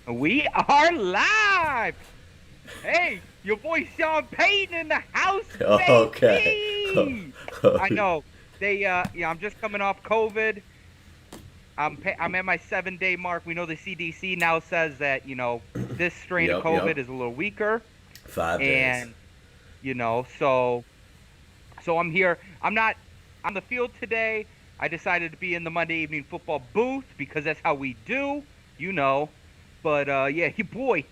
We are live. Hey, your boy Sean Payton in the house, Okay. baby. I know yeah, I'm just coming off COVID. I'm at my 7 day mark. We know the CDC now says that this strain of Yep, COVID yep. is a little weaker, 5 days. and so I'm here. I'm not on the field today. I decided to be in the Monday Evening Football booth because that's how we do, you know. But yeah, your boy.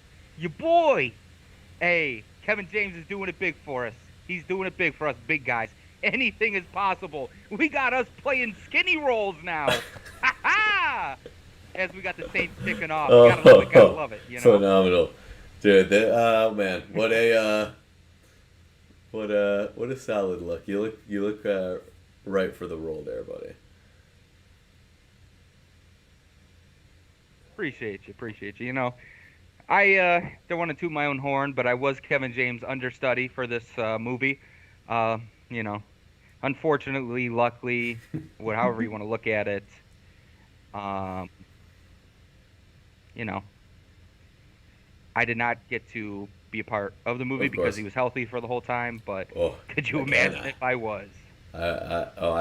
Hey, Kevin James is doing it big for us. He's doing it big for us, big guys. Anything is possible. We got us playing skinny rolls now. Ha ha! As we got the Saints kicking off. Gotta love it, gotta Oh, love it. phenomenal, dude. Oh man, what a solid look. You look right for the role there, buddy. Appreciate you. I don't want to toot my own horn, but I was Kevin James' understudy for this movie. Uh, you know, Unfortunately, luckily, however you want to look at it, um, you know, I did not get to be a part of the movie Of because course. he was healthy for the whole time. But Oh, could you again, imagine if I was? I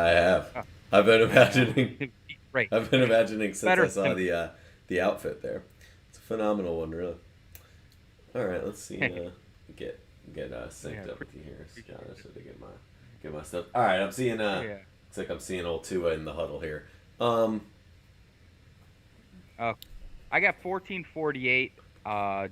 have. Uh, I've been oh, imagining. it'd be great. I've been imagining since I Better saw than the outfit there. It's a phenomenal one, really. All right, let's see. Get get yeah, synced up with you here, appreciate John. I it. should get my stuff. All right, I'm seeing. Yeah. It's like I'm seeing old Tua in the huddle here. Um, Uh, I got 14:48.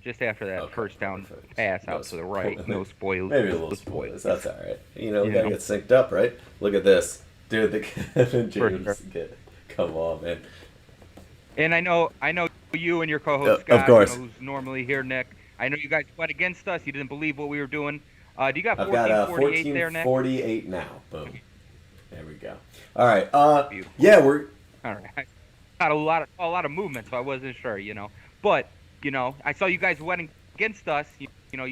Just after that okay, first down perfect. pass No out to the right. spoil. No spoilers. Maybe a little No spoilers. spoilers. That's all right. We You gotta know, get synced up, right? Look at this, dude. The Kevin for James sure. get. Come on, man. And I know you and your co-host Of Scott, course. who's normally here, Nick. I know you guys went against us. You didn't believe what we were doing. Do you got I've got 14:48 there, Nick? 1448 now. Boom. There we go. All right. Beautiful. Yeah, we're. All right. Got a lot of movement, so I wasn't sure. But I saw you guys went against us. You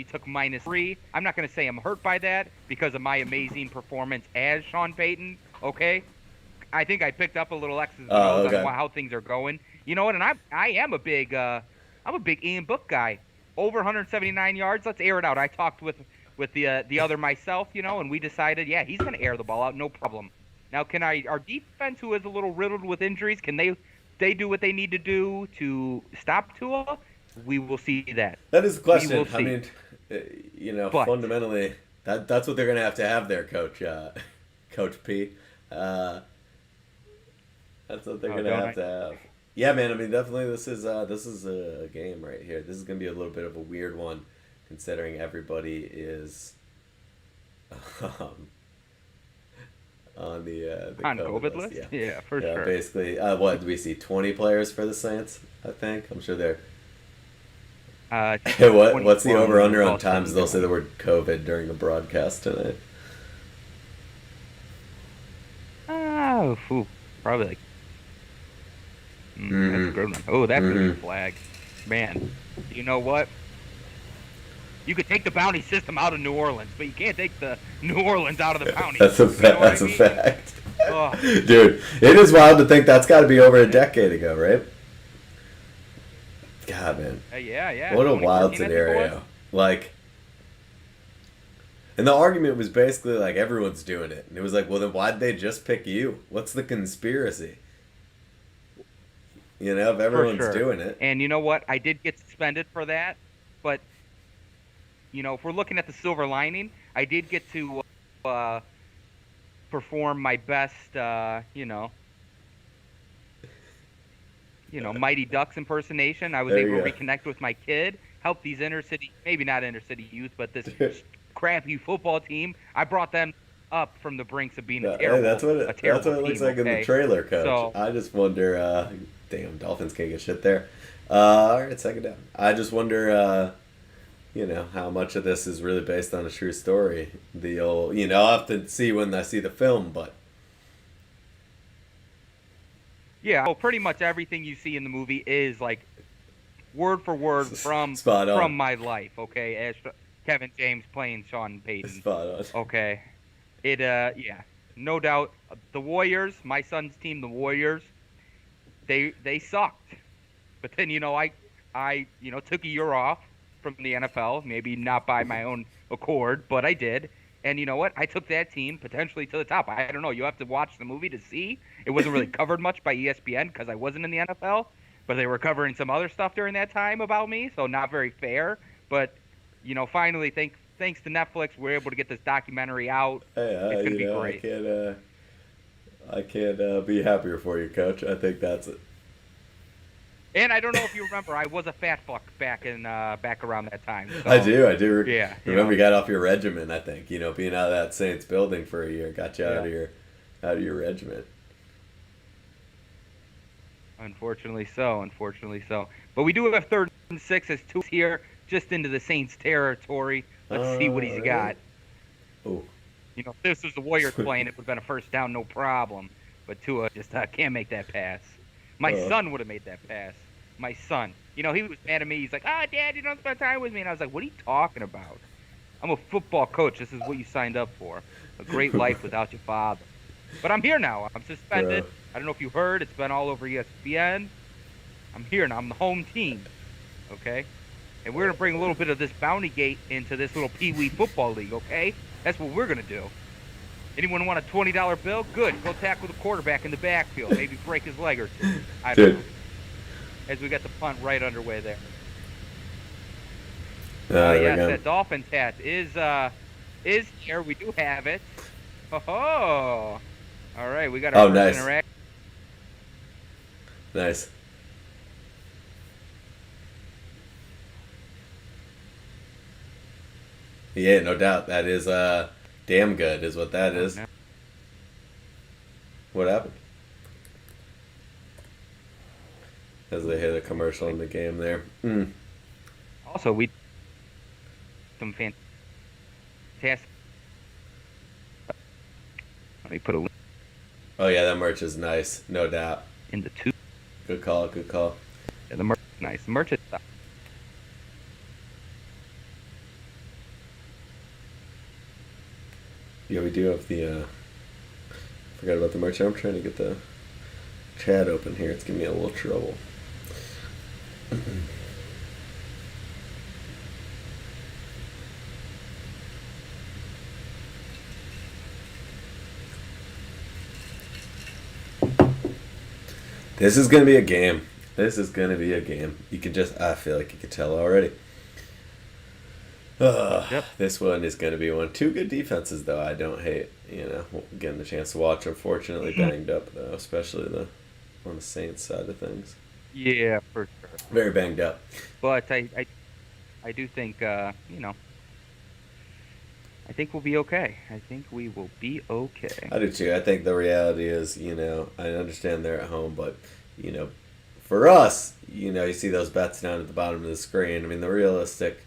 took -3. I'm not going to say I'm hurt by that because of my amazing performance as Sean Payton. Okay, I think I picked up a little X's and Oh, O's on okay. how things are going. You know what? And I am a big Ian Book guy. Over 179 yards. Let's air it out. I talked with the other myself, and we decided, yeah, he's going to air the ball out, no problem. Now, our defense, who is a little riddled with injuries, can they do what they need to do to stop Tua? We will see that. That is the We will question. I see. mean, But fundamentally, that's what they're gonna have to have there, Coach. Coach P. Uh, that's what they're oh, gonna don't have I? to have. Yeah, man. I mean, definitely, this is a game right here. This is gonna be a little bit of a weird one, considering everybody is um, on the On COVID COVID list. list? Yeah, Yeah, for yeah. sure. Basically, what do we see? 20 players for the Saints. I think. I'm sure they're. I think What's the 21 over when under it's on all said times and they'll say the done. word COVID during the broadcast tonight? Oh, probably like that's a Mm-hmm. good one. Oh, that could be a Mm-hmm. flag. Man, you know what? You could take the bounty system out of New Orleans, but you can't take the New Orleans out of the bounty. You know what I That's a mean? fact, Oh, dude. It is wild to think that's got to be over a decade ago, right? God, man, yeah, yeah. what a wild 2014, I think it was. scenario. Like, and the argument was basically like everyone's doing it, and it was like, well, then why'd they just pick you? What's the conspiracy? If For everyone's sure. doing it. And you know what? I did get suspended for that, but if we're looking at the silver lining, I did get to uh, perform my best, Mighty Ducks impersonation. I was There able you to go. reconnect with my kid, help these inner city, maybe not inner city youth, but this No, crappy football team. I brought them up from the brinks of being a hey, terrible, a that's what terrible it looks team. like in the Okay, trailer, Coach. so I just wonder. Damn, Dolphins can't get shit there. All right, second down. I just wonder. How much of this is really based on a true story. The old, I'll have to see when I see the film, but yeah, well, pretty much everything you see in the movie is like word for word from spot on, from my life. Okay, as Kevin James playing Sean Payton. spot on. Okay, yeah, no doubt. The Warriors, my son's team, the Warriors, they sucked. But then I I, took a year off from the NFL, maybe not by my own accord, but I did. And you know what? I took that team potentially to the top. I don't know. You have to watch the movie to see. It wasn't really covered much by ESPN because I wasn't in the NFL, but they were covering some other stuff during that time about me, so not very fair. But finally, thanks to Netflix, we're able to get this documentary out. Hey, It's gonna you be know, great. I can't be happier for you, Coach. I think that's it. And I don't know if you remember, I was a fat fuck back around that time. So, I do. yeah, Remember, you got off your regiment. I think being out of that Saints building for a year got you out of your regiment. Unfortunately so. Unfortunately so. But we do have 3rd and 6 as Tua's here, just into the Saints territory. Let's see what he's got. Oh, If this was the Warriors playing, it would have been a first down, no problem. But Tua just can't make that pass. My son would have made that pass. My son. He was mad at me. He's like, Dad, you don't spend time with me. And I was like, what are you talking about? I'm a football coach. This is what you signed up for. A great life without your father. But I'm here now. I'm suspended. Bro. I don't know if you heard. It's been all over ESPN. I'm here now. I'm the home team. Okay? And we're going to bring a little bit of this bounty gate into this little Pee-wee football league, okay? That's what we're going to do. Anyone want a $20 bill? Good. Go tackle the quarterback in the backfield. Maybe break his leg or two. I don't know. As we got the punt right underway there. Yes, that Dolphins hat is here. We do have it. Oh, all right. We got our first interaction. Nice. Yeah, no doubt. That is damn good, is what that is. What happened? As they hit a commercial in the game there. Also, we some fantastic. Let me put a link Oh yeah, that merch is nice, no doubt. in the two. Good call, good call. Yeah, the merch is nice. The merch is Yeah, we do have the. Forgot about the merch. I'm trying to get the chat open here. It's giving me a little trouble. This is gonna be a game. This is gonna be a game. You can just. I feel like you can tell already. Yep. This one is going to be one. Two good defenses, though. I don't hate, getting the chance to watch. Unfortunately, banged up, though, especially on the Saints side of things. Yeah, for sure. Very banged up. But I do think, I think we'll be okay. I think we will be okay. I do, too. I think the reality is, I understand they're at home, but, for us, you see those bets down at the bottom of the screen. I mean, the realistic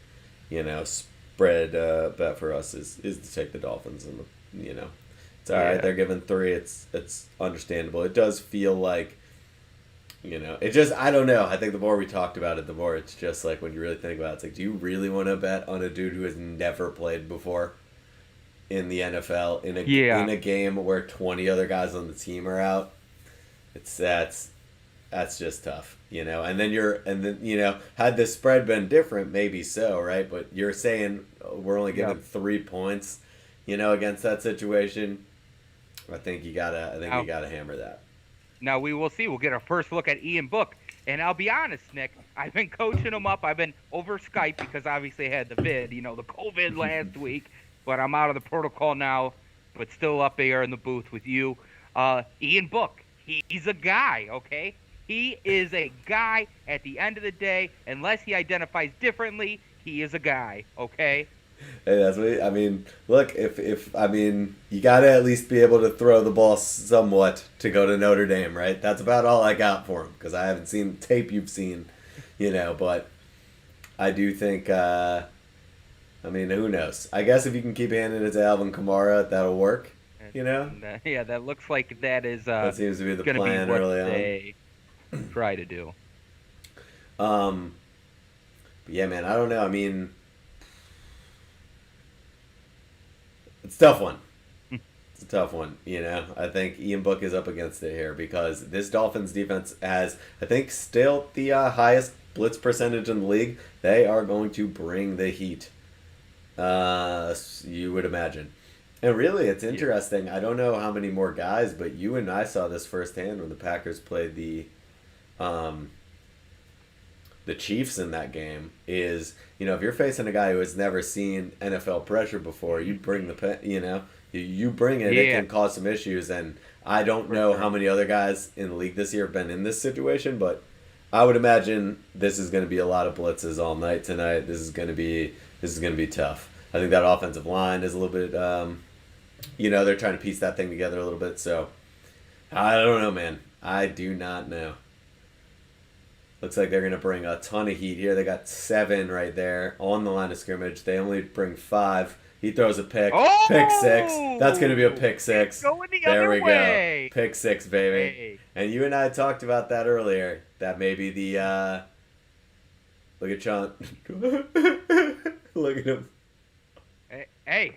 spread bet for us is to take the Dolphins, and it's all right. They're giving 3. It's understandable. It does feel like, it just, I don't know. I think the more we talked about it, the more it's just like when you really think about it, it's like, do you really want to bet on a dude who has never played before in the NFL in a game where 20 other guys on the team are out? That's just tough, and then had the spread been different, maybe so, right? But you're saying we're only giving 3 points, against that situation. I think you gotta hammer that. Now we will see. We'll get our first look at Ian Book, and I'll be honest, Nick. I've been coaching him up. I've been over Skype because obviously I had the vid, the COVID last week, but I'm out of the protocol now, but still up there in the booth with you. Ian Book, he's a guy, okay? He is a guy at the end of the day. Unless he identifies differently, he is a guy, okay? Hey, that's what I mean. Look, if you got to at least be able to throw the ball somewhat to go to Notre Dame, right? That's about all I got for him because I haven't seen the tape you've seen, but I do think, who knows? I guess if you can keep handing it to Alvin Kamara, that'll work, Yeah, that looks like that is that seems to be the plan be what early they try to do. But yeah, man, I don't know. I mean, it's a tough one. It's a tough one, I think Ian Book is up against it here because this Dolphins defense has, I think, still the highest blitz percentage in the league. They are going to bring the heat. You would imagine. And really, it's Yeah. interesting. I don't know how many more guys, but you and I saw this firsthand when the Packers played um, the Chiefs in that game. Is, if you're facing a guy who has never seen NFL pressure before, you bring you bring it. It Yeah. can cause some issues. And I don't know how many other guys in the league this year have been in this situation, but I would imagine this is going to be a lot of blitzes all night tonight. This is going to be tough. I think that offensive line is a little bit, they're trying to piece that thing together a little bit. So I don't know, man. I do not know. Looks like they're going to bring a ton of heat here. They got 7 right there on the line of scrimmage. They only bring 5. He throws a pick. Oh! Pick 6. That's going to be a pick 6. Going the There other we way. go. Pick 6, baby. Hey. And you and I talked about that earlier. That may be look at Sean. Look at him. Hey.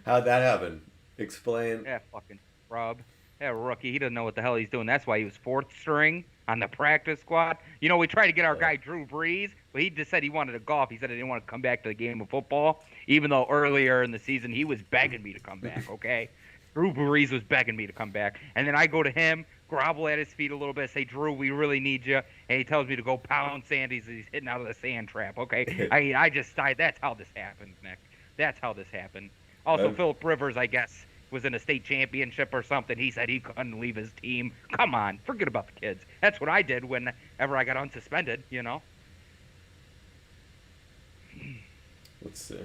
How'd that happen? Explain. Yeah, fucking Rob. Yeah, rookie. He doesn't know what the hell he's doing. That's why he was 4th string on the practice squad. We tried to get our guy Drew Brees, but he just said he wanted to golf. He said he didn't want to come back to the game of football, even though earlier in the season he was begging me to come back, okay? Drew Brees was begging me to come back. And then I go to him, grovel at his feet a little bit, say, Drew, we really need you. And he tells me to go pound Sandy's as he's hitting out of the sand trap, okay? I just died. That's how this happened, Nick. That's how this happened. Also, Phillip Rivers, I guess, was in a state championship or something. He said he couldn't leave his team. Come on, forget about the kids. That's what I did whenever I got unsuspended, Let's see.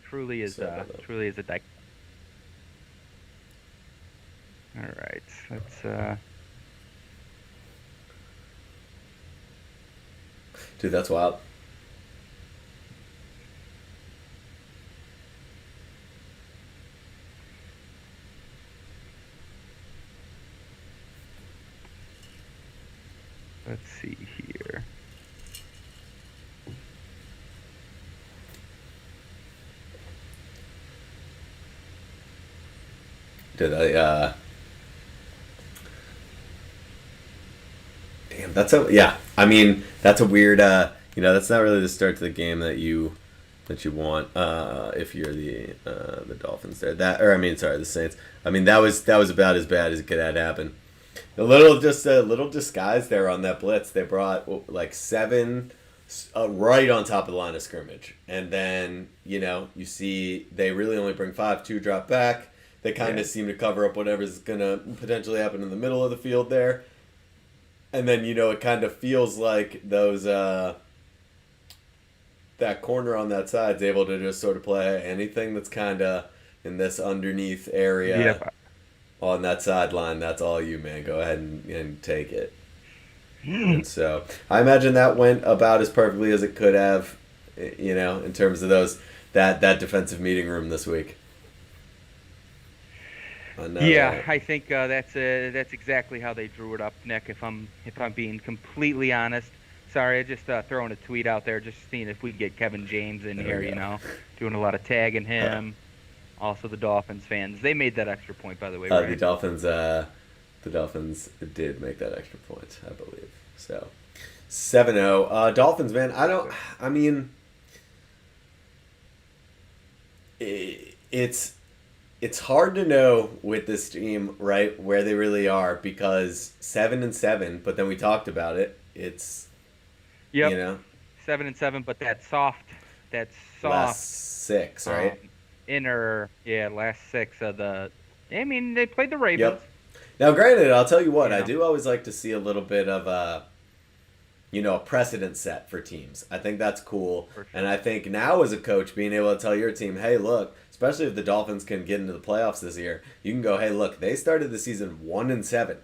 Truly is a dick. All right, let's. Dude, that's wild. Let's see here. Damn, that's a weird. That's not really the start to the game that you want. If you're the Dolphins there, the Saints. That was about as bad as it could have happened. A little disguise there on that blitz. They brought like 7 right on top of the line of scrimmage, and then you see they really only bring 5. 2 drop back. They kind of seem to cover up whatever's gonna potentially happen in the middle of the field there, and then it kind of feels like those that corner on that side is able to just sort of play anything that's kind of in this underneath area. Yeah. On that sideline, that's all you, man. Go ahead and take it. And so I imagine that went about as perfectly as it could have, in terms of that defensive meeting room this week. Yeah, I think that's exactly how they drew it up, Nick. If I'm being completely honest. Sorry, I just throwing a tweet out there, just seeing if we could get Kevin James in here. Doing a lot of tagging him. Also, the Dolphins fans, they made that extra point, by the way. Right? The Dolphins did make that extra point, I believe. So 7-0. Dolphins, man. It's hard to know with this team, right, where they really are, because 7-7. But then we talked about it. It's 7-7, but that's soft. Last 6, right? Last 6 of the. They played the Ravens. Yep. Now, granted, I'll tell you what, I do always like to see a little bit of a precedent set for teams. I think that's cool. Sure. And I think now as a coach, being able to tell your team, hey, look, especially if the Dolphins can get into the playoffs this year, you can go, hey, look, they started the season 1-7.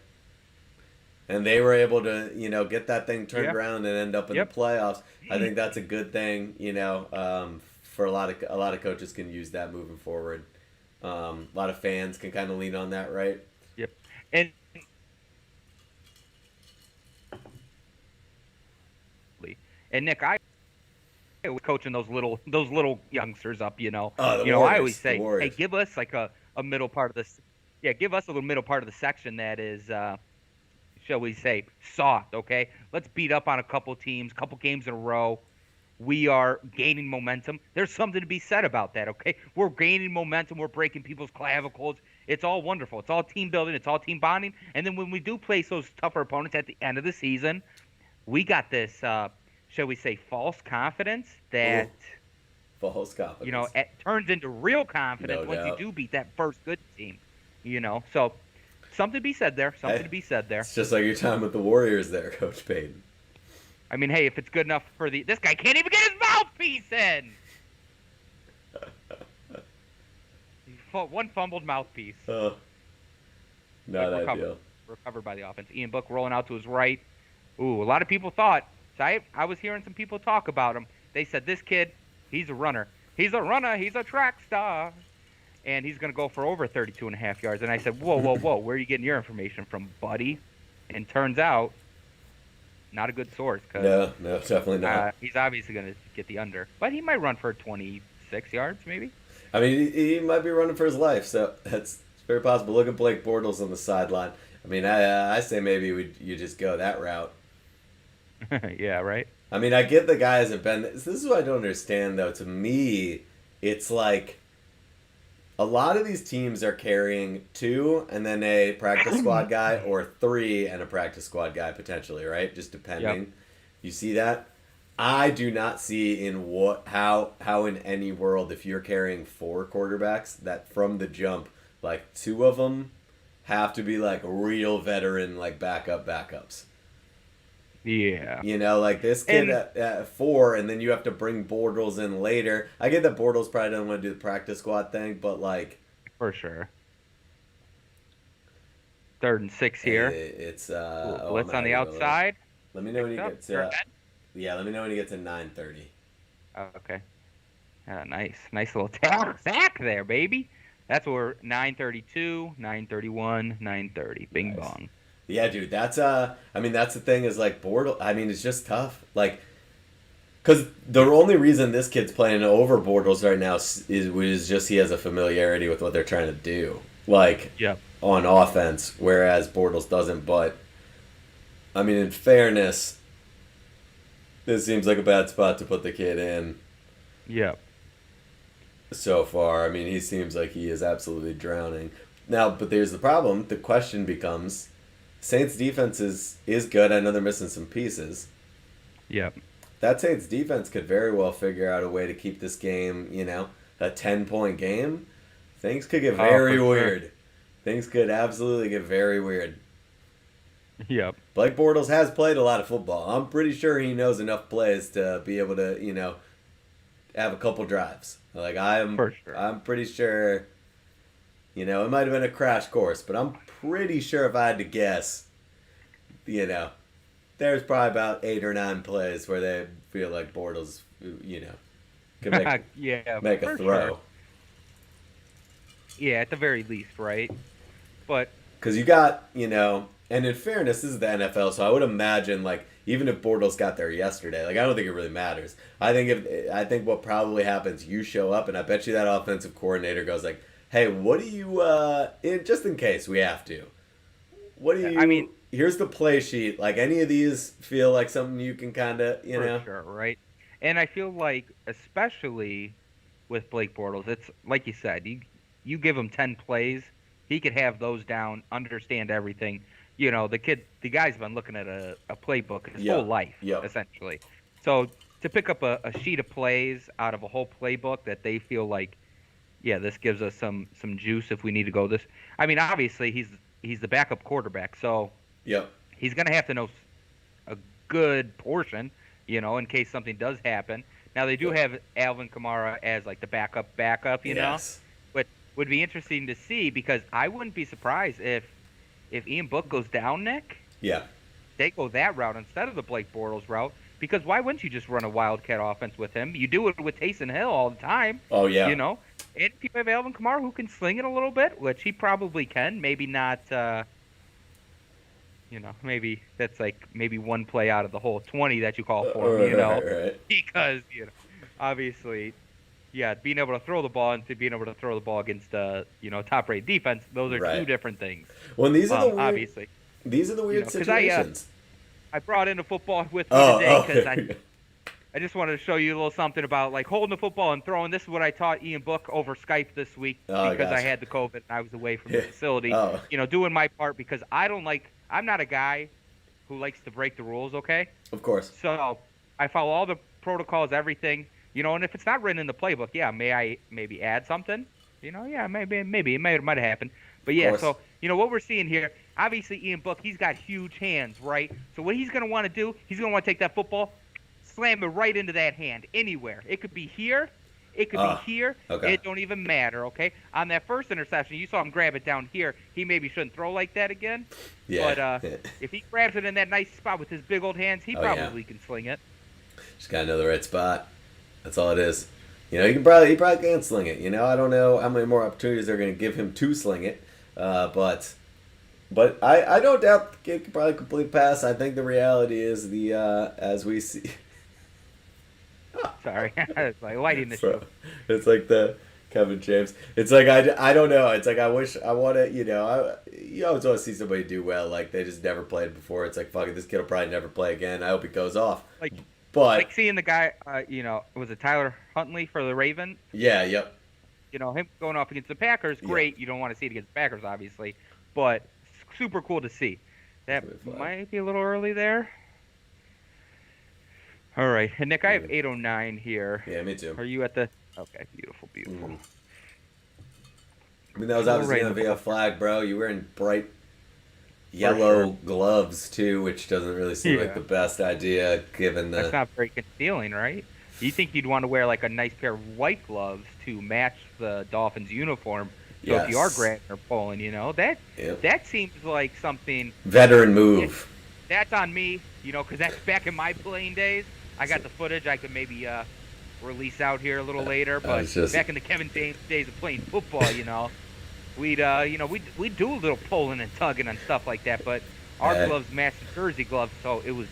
And they were able to, get that thing turned around and end up in the playoffs. I think that's a good thing, for a lot of coaches can use that moving forward. A lot of fans can kind of lean on that, right? Yep. And Nick, I was coaching those little youngsters up. Warriors, I always say, hey, give us like a middle part of this. Yeah, give us a little middle part of the section that is shall we say, soft, okay? Let's beat up on a couple teams, couple games in a row. We are gaining momentum. There's something to be said about that, okay? We're gaining momentum. We're breaking people's clavicles. It's all wonderful. It's all team building. It's all team bonding. And then when we do place those tougher opponents at the end of the season, we got this, shall we say, false confidence Ooh, that, false confidence. it turns into real confidence No once you doubt. do beat that first good team, So something to be said there. Something Hey, to be said there. it's just like your time with the Warriors there, Coach Payton. I mean, hey, if it's good enough for this guy can't even get his mouthpiece in. One fumbled mouthpiece. Oh, not ideal. Recovered by the offense. Ian Book rolling out to his right. Ooh, a lot of people thought. So I was hearing some people talk about him. They said this kid, he's a runner. He's a runner. He's a track star. And he's going to go for over 32 and a half yards. And I said, whoa, whoa, whoa. Where are you getting your information from, buddy? And turns out, not a good source. No, definitely not. He's obviously going to get the under. But he might run for 26 yards, maybe. I mean, he might be running for his life, so it's very possible. Look at Blake Bortles on the sideline. I mean, I say maybe you just go that route. Yeah, right? I mean, I get the guy hasn't been. This is what I don't understand, though. To me, it's like a lot of these teams are carrying 2 and then a practice squad guy, or 3 and a practice squad guy potentially, right? Just depending. Yep. You see that? I do not see in how in any world, if you're carrying 4 quarterbacks, that from the jump, like 2 of them have to be like real veteran, like backups. Yeah. Like this kid at 4, and then you have to bring Bortles in later. I get that Bortles probably doesn't want to do the practice squad thing, but like For sure. 3rd and 6 here. It's Blitz on the outside. Let me know when you get to. Let me know when you get to 9:30. Okay. Nice little sack there, baby. That's where 9:32, 9:31, 9:30. Bing Nice. bong. Yeah, dude, that's I mean, that's the thing is like Bortles. I mean, it's just tough. Like, because the only reason this kid's playing over Bortles right now is just he has a familiarity with what they're trying to do, like Yep. on offense, whereas Bortles doesn't. But I mean, in fairness, this seems like a bad spot to put the kid in. Yep. So far, I mean, he seems like he is absolutely drowning. Now, but there's the problem. The question becomes, Saints defense is good. I know they're missing some pieces. Yep. That Saints defense could very well figure out a way to keep this game, a 10-point game. Things could get very weird. Sure. Things could absolutely get very weird. Yep. Blake Bortles has played a lot of football. I'm pretty sure he knows enough plays to be able to, have a couple drives. Like For sure. I'm pretty sure. It might have been a crash course, but I'm pretty sure if I had to guess, there's probably about 8 or 9 plays where they feel like Bortles, can make a throw. Sure. Yeah, at the very least, right? But because you got, and in fairness, this is the NFL, so I would imagine like even if Bortles got there yesterday, like I don't think it really matters. I think what probably happens, you show up, and I bet you that offensive coordinator goes like, hey, what do you, just in case we have to, what do you, I mean, here's the play sheet. Like, any of these feel like something you can kind of, For sure, right? And I feel like, especially with Blake Bortles, it's like you said, you give him 10 plays, he could have those down, understand everything. The guy's been looking at a playbook his whole life, essentially. So to pick up a sheet of plays out of a whole playbook that they feel like, yeah, this gives us some juice if we need to go this. I mean, obviously he's the backup quarterback, so he's going to have to know a good portion, in case something does happen. Now they do have Alvin Kamara as like the backup, know, but would be interesting to see because I wouldn't be surprised if Ian Book goes down, Nick. Yeah. They go that route instead of the Blake Bortles route. Because why wouldn't you just run a Wildcat offense with him? You do it with Taysom Hill all the time. Oh, yeah. And if you have Alvin Kamara who can sling it a little bit, which he probably can, maybe not, maybe that's like maybe one play out of the whole 20 that you call for him, Right. Because, obviously, yeah, being able to throw the ball and being able to throw the ball against, top-rated defense, those are two different things. Well, these are the weird, obviously. These are the weird Because situations. I brought in the football with me Oh, today oh, because there we go. I just wanted to show you a little something about like holding the football and throwing. This is what I taught Ian Book over Skype this week Oh, I because I gotcha. had the COVID and I was away from the Yeah. facility. Oh, Doing my part because I don't like. I'm not a guy who likes to break the rules. Okay, of course. so I follow all the protocols, everything. And if it's not written in the playbook, yeah, may I maybe add something? Yeah, maybe it might have happened. But Of yeah, course. so what we're seeing here, obviously Ian Book, he's got huge hands, right? So what he's gonna want to do, he's gonna want to take that football, slam it right into that hand, anywhere. It could be here, it could be Ah, here. okay. It don't even matter, okay? On that first interception, you saw him grab it down here. He maybe shouldn't throw like that again. Yeah. But if he grabs it in that nice spot with his big old hands, he Oh, yeah. probably can sling it. Just gotta know the right spot. That's all it is. He probably can sling it. I don't know how many more opportunities they're gonna give him to sling it. But I don't doubt the kid could probably complete pass. I think the reality is as we see. Sorry, it's like lighting the So, show. it's like the Kevin James. It's like I don't know. It's like I wish I want to. You always want to see somebody do well. Like they just never played before. It's like fuck it. This kid will probably never play again. I hope he goes off. Like But seeing the guy, was it Tyler Huntley for the Ravens? yeah, yep. Him going off against the Packers, great. You don't want to see it against the Packers, obviously, but super cool to see. That might be a little early there. All right, and Nick, I have 8:09 here. Yeah, me too. Are you at the? Okay, beautiful. I mean, that was obviously gonna be a flag, bro. You were in bright yellow gloves too, which doesn't really seem like the best idea given the. That's not very concealing, right? You think you'd want to wear like a nice pair of white gloves to match the Dolphins uniform. So if you are grabbing or pulling, that seems like something. Veteran move. That's on me, because that's back in my playing days. I got the footage I could maybe release out here a little later, but back in the Kevin James days of playing football, we'd do a little pulling and tugging and stuff like that, but our gloves matched the Jersey gloves, so it was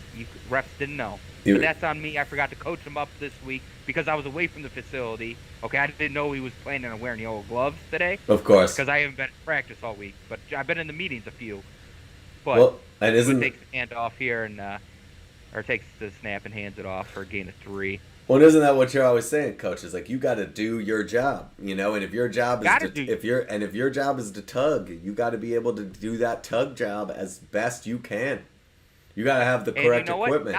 refs didn't know. But that's on me. I forgot to coach him up this week because I was away from the facility. Okay, I didn't know he was planning on wearing yellow gloves today. Of course. Because I haven't been at practice all week, but I've been in the meetings a few. But and isn't takes the hand off here or takes the snap and hands it off for a gain of 3. Well, isn't that what you're always saying, coach? Is like you got to do your job, and if your job is if your job is to tug, you got to be able to do that tug job as best you can. You got to have the correct equipment.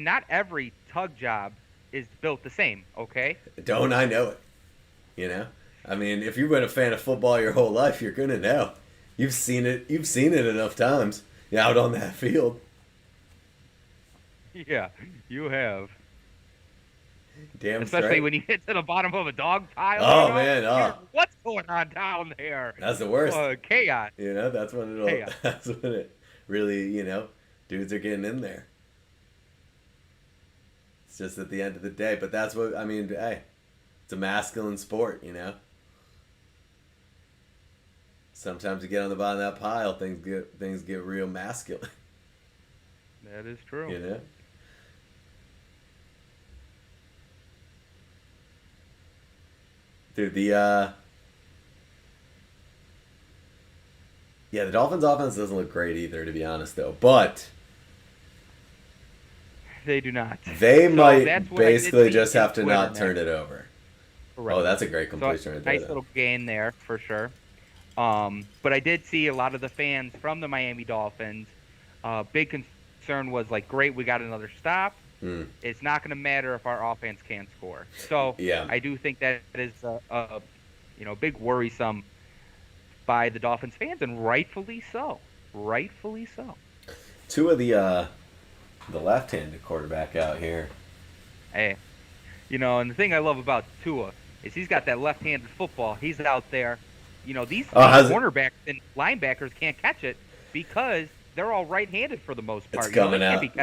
Not every tug job is built the same. Okay. Don't I know it? I mean, if you've been a fan of football your whole life, you're gonna know. You've seen it. You've seen it enough times out on that field. Yeah, you have. Damn Especially straight. when you get to the bottom of a dog pile. Oh man! What's going on down there? That's the worst. Chaos. That's when it'll. Chaos. That's when it really, dudes are getting in there. It's just at the end of the day, but that's what I mean. Hey, it's a masculine sport, Sometimes you get on the bottom of that pile, things get real masculine. That is true. Dude, the Dolphins' offense doesn't look great either, to be honest, though. But they do not. They might basically just have to not turn it over. Correct. Oh, that's a great completion right there. Nice little gain there for sure. But I did see a lot of the fans from the Miami Dolphins. Big concern was like, great, we got another stop. It's not going to matter if our offense can't score. So I do think that is a big worrisome by the Dolphins fans, and rightfully so. Rightfully so. Two of the left-handed quarterback out here. Hey, and the thing I love about Tua is he's got that left-handed football. He's out there. These cornerbacks and linebackers can't catch it because they're all right-handed for the most part. It's coming they out. Can't be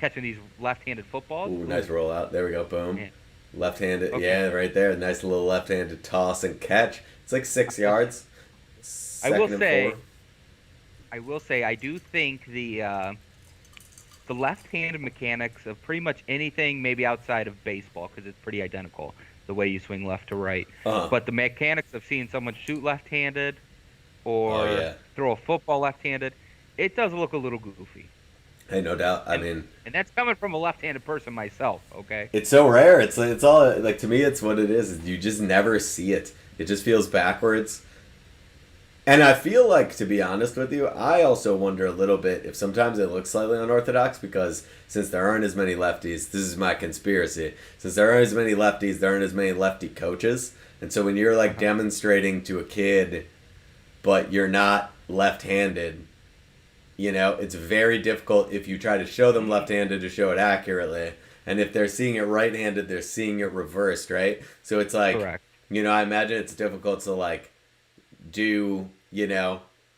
catching these left-handed footballs. Ooh, nice rollout. There we go. Boom. Yeah. Left-handed. Okay. Yeah, right there. Nice little left-handed toss and catch. It's like 6 yards. I will say, I do think the left-handed mechanics of pretty much anything, maybe outside of baseball, because it's pretty identical the way you swing left to right. But the mechanics of seeing someone shoot left-handed Oh or yeah. throw a football left-handed, it does look a little goofy. Hey, no doubt. I And mean, and that's coming from a left-handed person myself, okay? it's so rare. It's all like to me. It's what it is. You just never see it. It just feels backwards. And I feel like, to be honest with you, I also wonder a little bit if sometimes it looks slightly unorthodox because since there aren't as many lefties, this is my conspiracy. Since there aren't as many lefties, there aren't as many lefty coaches. And so when you're like Uh-huh. demonstrating to a kid, but you're not left-handed, it's very difficult if you try to show them left-handed to show it accurately. And if they're seeing it right-handed, they're seeing it reversed, right? So it's like, Correct. I imagine it's difficult to like do,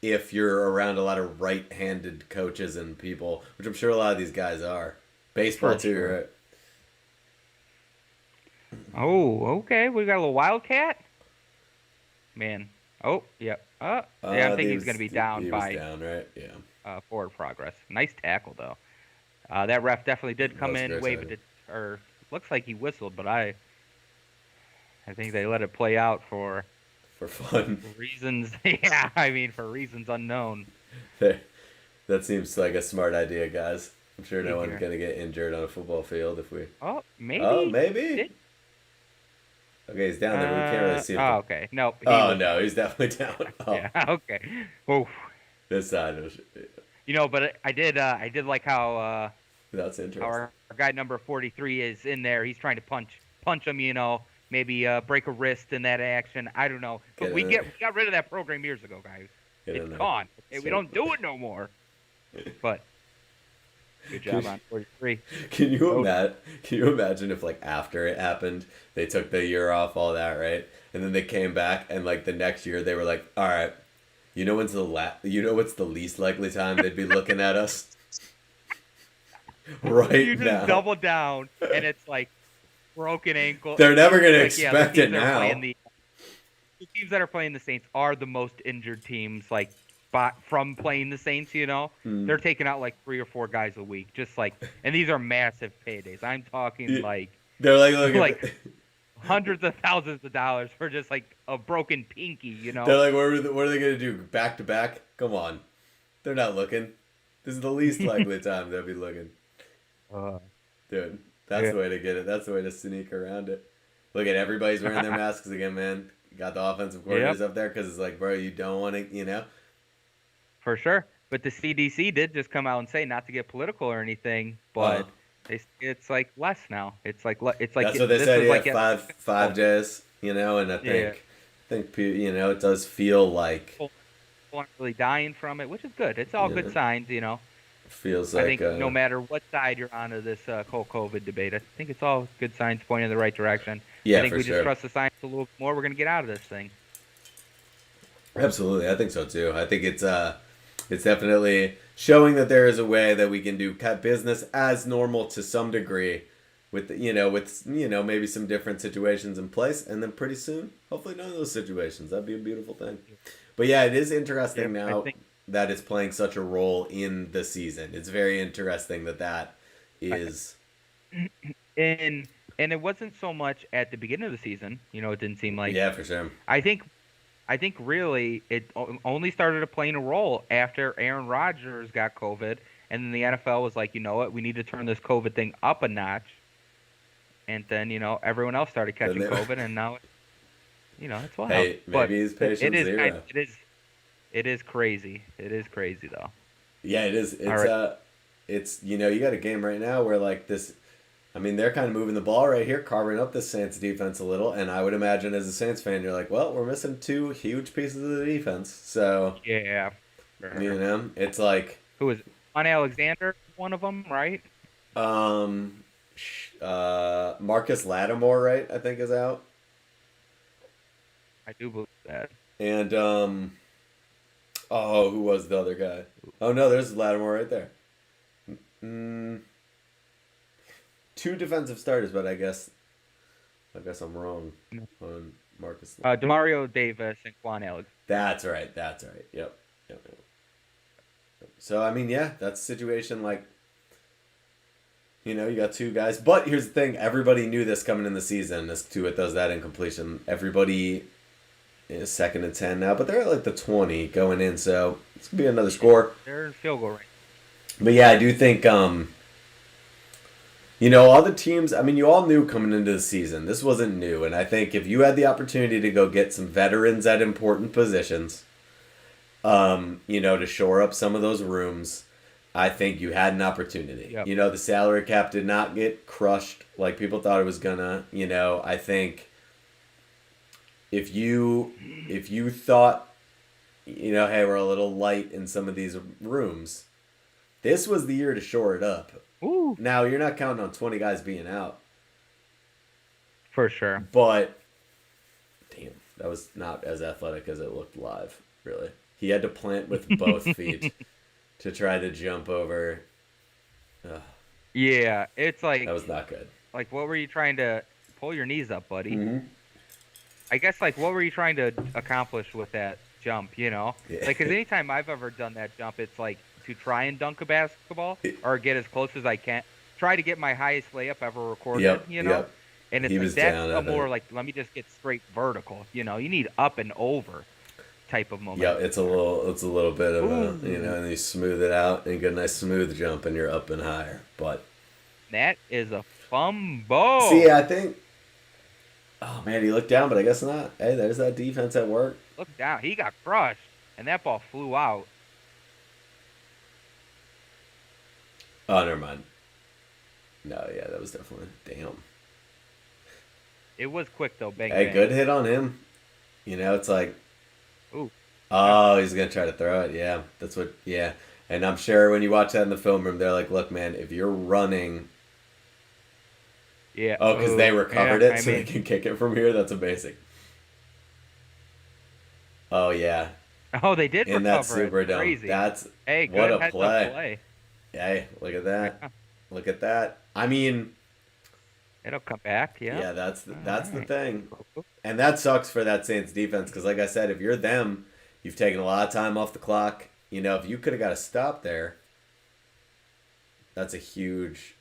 if you're around a lot of right-handed coaches and people, which I'm sure a lot of these guys are. Baseball For too, sure. right? Oh, okay. We got a little Wildcat. Man. Oh, yep. Yeah, I'm thinking he's going to be down He was by down, right? Yeah. forward progress. Nice tackle, though. That ref definitely did That come was a in, great wave tackle. it, or looks like he whistled, but I think they let it play out for For fun. reasons. Yeah, I mean, for reasons unknown. That seems like a smart idea, guys. I'm sure See no one's here. going to get injured on a football field if we... Oh, Oh, maybe. maybe? Did Okay, he's down there, but we can't really see him. okay. Nope, he Oh, was no, down. he's definitely down. Oh, Yeah, okay. Oh, this side was... but I did like That's how interesting. our guy number 43 is in there. He's trying to punch him, maybe break a wrist in that action. I don't know, but Get we in get there. we got rid of that program years ago, guys. Get It's in there. gone. Okay, we So- don't do it no more. But good job on 43. Can you Oh, imagine? Can you imagine if like after it happened, they took the year off, all that, right? And then they came back, and like the next year, they were like, "All right, what's the least likely time they'd be looking at us right you just now? double down, and it's like broken ankle. They're never gonna Like, yeah, the expect it teams that are playing now." the teams that are playing the Saints are the most injured teams, like from playing the Saints. Hmm. They're taking out like 3 or 4 guys a week, just like, and these are massive paydays. I'm talking Yeah. like They're like, look, like hundreds of thousands of dollars for just like a broken pinky. they're like, what are they gonna do? Back to back? Come on, they're not looking. This is the least likely time they'll be looking. Uh, Dude, that's Yeah. the way to get it. That's the way to sneak around it. Look at everybody's wearing their masks again, man. Got the offensive coordinators up there because it's like, bro, you don't want to. for sure. But the CDC did just come out and say not to get political or anything, but it's like less now. It's like That's what they this said. is Yeah, like five days. And I think it does feel like people aren't really dying from it, which is good. It's all Yeah. good signs. feels I like think no matter what side you're on of this whole COVID debate, I think it's all good signs pointing in the right direction. Yeah, I think for we sure. just trust the science a little more. We're gonna get out of this thing. Absolutely, I think so too. I think it's definitely showing that there is a way that we can do business as normal to some degree, with maybe some different situations in place, and then pretty soon, hopefully, none of those situations. That'd be a beautiful thing. But yeah, it is interesting Yep, I now think- that it's playing such a role in the season. It's very interesting that is. And it wasn't so much at the beginning of the season. It didn't seem like. Yeah, for sure. I think really it only started playing a role after Aaron Rodgers got COVID, and then the NFL was like, you know what, we need to turn this COVID thing up a notch. And then everyone else started catching And they- COVID, and now it's wild. Hey, But maybe his patience it is zero. it is crazy. It is crazy though. Yeah, it is. It's right. it's you got a game right now where like this. I mean, they're kind of moving the ball right here, carving up the Saints defense a little, and I would imagine as a Saints fan, you're like, well, we're missing 2 huge pieces of the defense, so Yeah. it's like, Who is it? On Alexander, one of them, right? Marcus Lattimore, right? I think is out, I do believe that. and who was the other guy? Oh no, there's Lattimore right there. Mm, 2 defensive starters, but I guess I'm wrong on Marcus. Demario Davis and Quan Alex. That's right. Yep. So I mean, yeah, that's a situation like, you got 2 guys, but here's the thing: everybody knew this coming in the season. This Tua does that incompletion. Everybody second and 10 now, but they're at like the 20 going in, so it's gonna be another score. They're in field goal range. But yeah, I do think all the teams, I mean, you all knew coming into the season, this wasn't new. And I think if you had the opportunity to go get some veterans at important positions, to shore up some of those rooms, I think you had an opportunity. Yep. The salary cap did not get crushed like people thought it was gonna. I think if you thought, hey, we're a little light in some of these rooms, this was the year to shore it up. Ooh. Now, you're not counting on 20 guys being out. For sure. But, damn, that was not as athletic as it looked live, really. He had to plant with both feet to try to jump over. Yeah, it's like... That was not good. Like, what were you trying to... Pull your knees up, buddy. Mm-hmm. I guess, like, what were you trying to accomplish with that jump, Yeah. Like, because anytime I've ever done that jump, it's like... to try and dunk a basketball or get as close as I can. Try to get my highest layup ever recorded, Yep. And it's like that's a more like, let me just get straight vertical. You need up and over type of moment. Yeah, it's a little bit of and you smooth it out and you get a nice smooth jump and you're up and higher. But that is a fumble. See, I think, oh man, he looked down, but I guess not. Hey, there's that defense at work. Look down. He got crushed and that ball flew out. Oh, never mind. No, yeah, that was definitely... Damn. It was quick, though. Bang, Hey, bang. good hit on him. It's like... Ooh. Oh, he's going to try to throw it. Yeah, that's what... Yeah. And I'm sure when you watch that in the film room, they're like, look, man, if you're running... Yeah. Oh, because they recovered it, so they can kick it from here? That's amazing. Oh, yeah. Oh, they did in recover that super dome. Crazy. That's... Hey, what good a play. Hey, look at that. Look at that. I mean... It'll come back, yeah. Yeah, that's the thing. And that sucks for that Saints defense because, like I said, if you're them, you've taken a lot of time off the clock. If you could have got a stop there, that's a huge...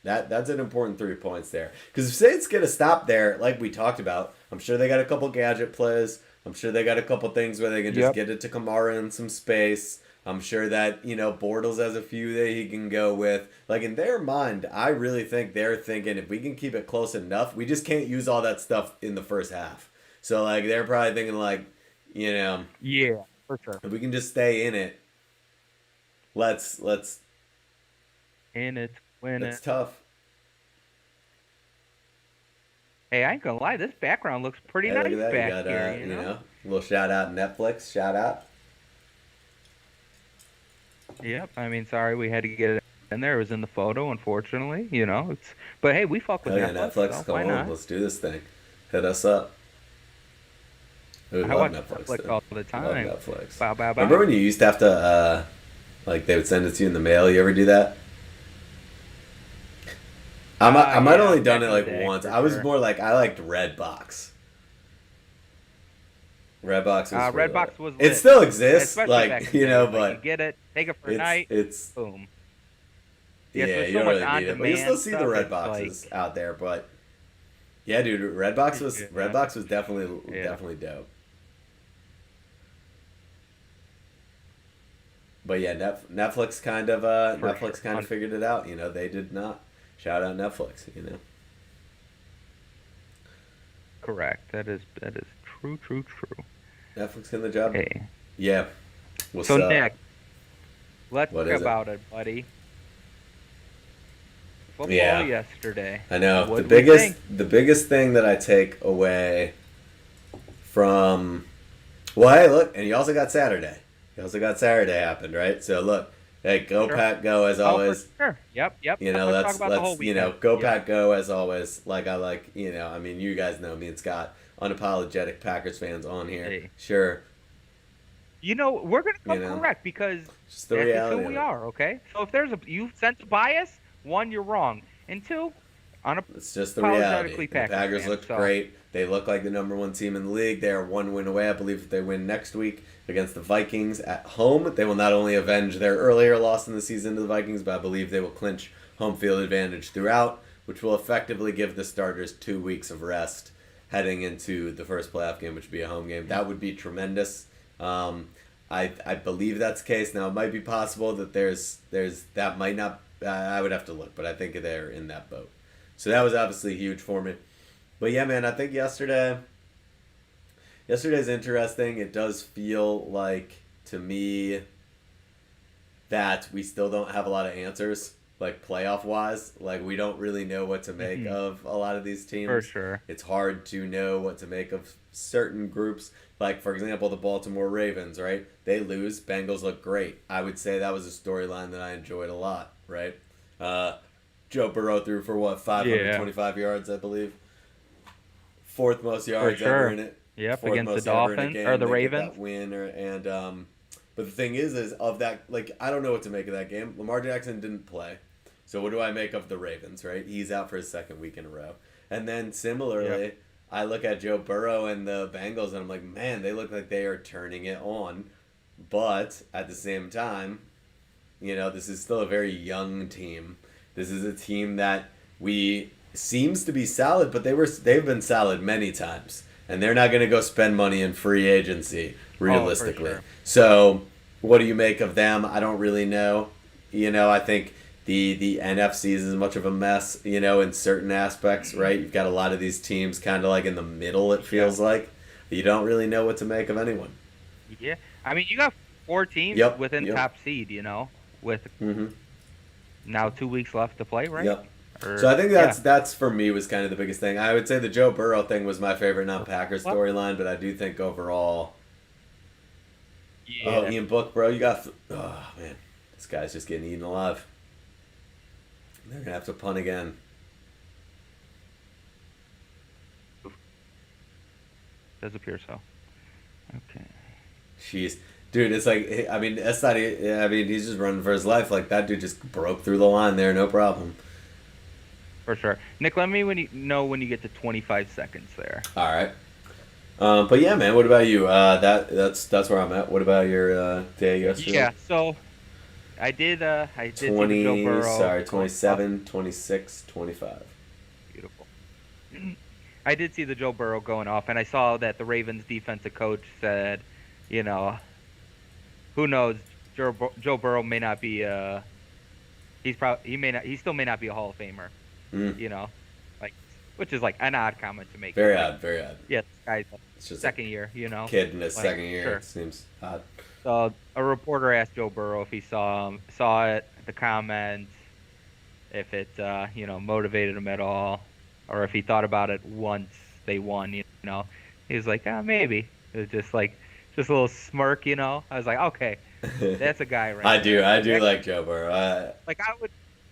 That's an important 3 points there. Because if Saints get a stop there, like we talked about, I'm sure they got a couple gadget plays. I'm sure they got a couple things where they can just get it to Kamara in some space. I'm sure that, Bortles has a few that he can go with. Like, in their mind, I really think they're thinking if we can keep it close enough, we just can't use all that stuff in the first half. So, like, they're probably thinking, like, Yeah, for sure. if we can just stay in it, let's... In it, win it. It's tough. Hey, I ain't gonna lie, this background looks pretty nice look at that. back You got, here, a little shout-out Netflix. Shout-out. Yep. I mean, sorry we had to get it in there. It was in the photo, unfortunately. But hey, we fuck with Netflix. Netflix. So Come why on, not? let's do this thing. Hit us up. I watch love Netflix all the time. Love Netflix. Bow, bow, bow. Remember when you used to have to, like, they would send it to you in the mail? You ever do that? I might only done it like once. I was more like I liked Redbox. Redbox was Redbox was it lit. still exists, Especially like back in the day. but you get it, take it for a night, it's boom. Yeah, there's you so don't much really need it, but you still see the on-demand red stuff, boxes out there. But yeah, dude, Redbox was definitely dope. But yeah, Netflix kind of figured it out. They did not. Shout out Netflix. Correct. That is true. Netflix in the job. Hey. Yeah. What's So up? Nick, let's What talk is it? about it, buddy. Football Yeah. yesterday. I know What'd the we think? biggest thing that I take away from. Well, hey, look, and you also got Saturday. Happened, right? So look, hey, go Sure. Pack, go as always. For sure. Yep. Let's talk about the whole weekend. go Yep. Pack, go as always. Like I like, I mean, you guys know me and Scott, unapologetic Packers fans on here. Hey. Sure, We're gonna come correct because just the that's just reality. who we of it. are. Okay. So if you sense bias, one, you're wrong, and two, It's just the reality. unapologetically The Packers Packers fans, looked so- great. They look like the #1 team in the league. They are 1 win away. I believe if they win next week against the Vikings at home, they will not only avenge their earlier loss in the season to the Vikings, but I believe they will clinch home field advantage throughout, which will effectively give the starters 2 weeks of rest heading into the first playoff game, which would be a home game. That would be tremendous. I believe that's the case. Now, it might be possible that there's that might not. I would have to look, but I think they're in that boat. So that was obviously huge for me. But yeah, man, I think yesterday's interesting. It does feel like to me that we still don't have a lot of answers, like playoff wise. Like we don't really know what to make of a lot of these teams. For sure. It's hard to know what to make of certain groups. Like, for example, the Baltimore Ravens, right? They lose. Bengals look great. I would say that was a storyline that I enjoyed a lot, right? Joe Burrow threw for, 525 yards, I believe. Fourth most yards ever in it. Yep, Fourth against the most ever in a Dolphins, game. or the They get Ravens. that win, but the thing is of that, like, I don't know what to make of that game. Lamar Jackson didn't play. So what do I make of the Ravens, right? He's out for his second week in a row. And then similarly, I look at Joe Burrow and the Bengals, and I'm like, man, they look like they are turning it on. But at the same time, this is still a very young team. This is a team that seems to be solid, but they've been solid many times. And they're not going to go spend money in free agency, realistically. Oh, for sure. So what do you make of them? I don't really know. I think the NFC is as much of a mess, in certain aspects, right? You've got a lot of these teams kind of like in the middle, it feels like. You don't really know what to make of anyone. Yeah. I mean, you got 4 teams within top seed, with now 2 weeks left to play, right? Yep. So I think that's for me was kind of the biggest thing. I would say the Joe Burrow thing was my favorite non-Packers storyline, but I do think overall... Oh, Ian Book, bro, you got... Oh, man. This guy's just getting eaten alive. They're going to have to punt again. Does appear so. Okay. Jeez. Dude, it's like... I mean, that's not... I mean, he's just running for his life. Like, that dude just broke through the line there, no problem. For sure. Nick, let me know when you get to 25 seconds there. All right. But yeah, man, what about you? That's where I'm at. What about your day yesterday? Yeah, so I did see the Joe Burrow. 27, 26, 25. Beautiful. I did see the Joe Burrow going off, and I saw that the Ravens defensive coach said, who knows, Joe Burrow may not be he still may not be a Hall of Famer. Which is like an odd comment to make. Very odd. Yeah, this guy's second year, Kid in his second year. Sure. It seems odd. So a reporter asked Joe Burrow if he saw it, the comment, if it motivated him at all, or if he thought about it once they won. He was like, maybe. It was just a little smirk. I was like, okay, that's a guy right I do like Joe Burrow.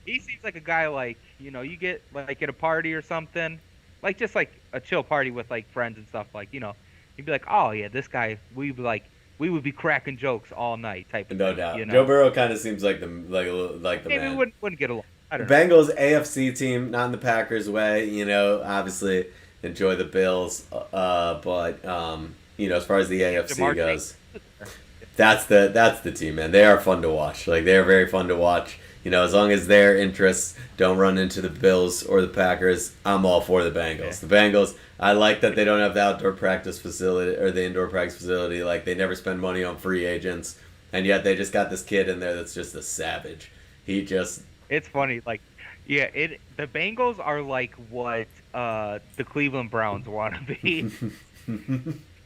He seems like a guy you get like at a party or something, like just like a chill party with like friends and stuff. Like you'd be like, oh yeah, this guy. We would be cracking jokes all night type of thing. No doubt. Joe Burrow kind of seems like the maybe man. wouldn't get along. I don't know. Bengals AFC team, not in the Packers way. Obviously enjoy the Bills, but as far as the AFC goes, that's the team, man. They are fun to watch. Like they are very fun to watch. As long as their interests don't run into the Bills or the Packers, I'm all for the Bengals. Yeah. The Bengals, I like that they don't have the outdoor practice facility or the indoor practice facility. Like, they never spend money on free agents, and yet they just got this kid in there that's just a savage. It's funny. Like, the Bengals are like what the Cleveland Browns want to be.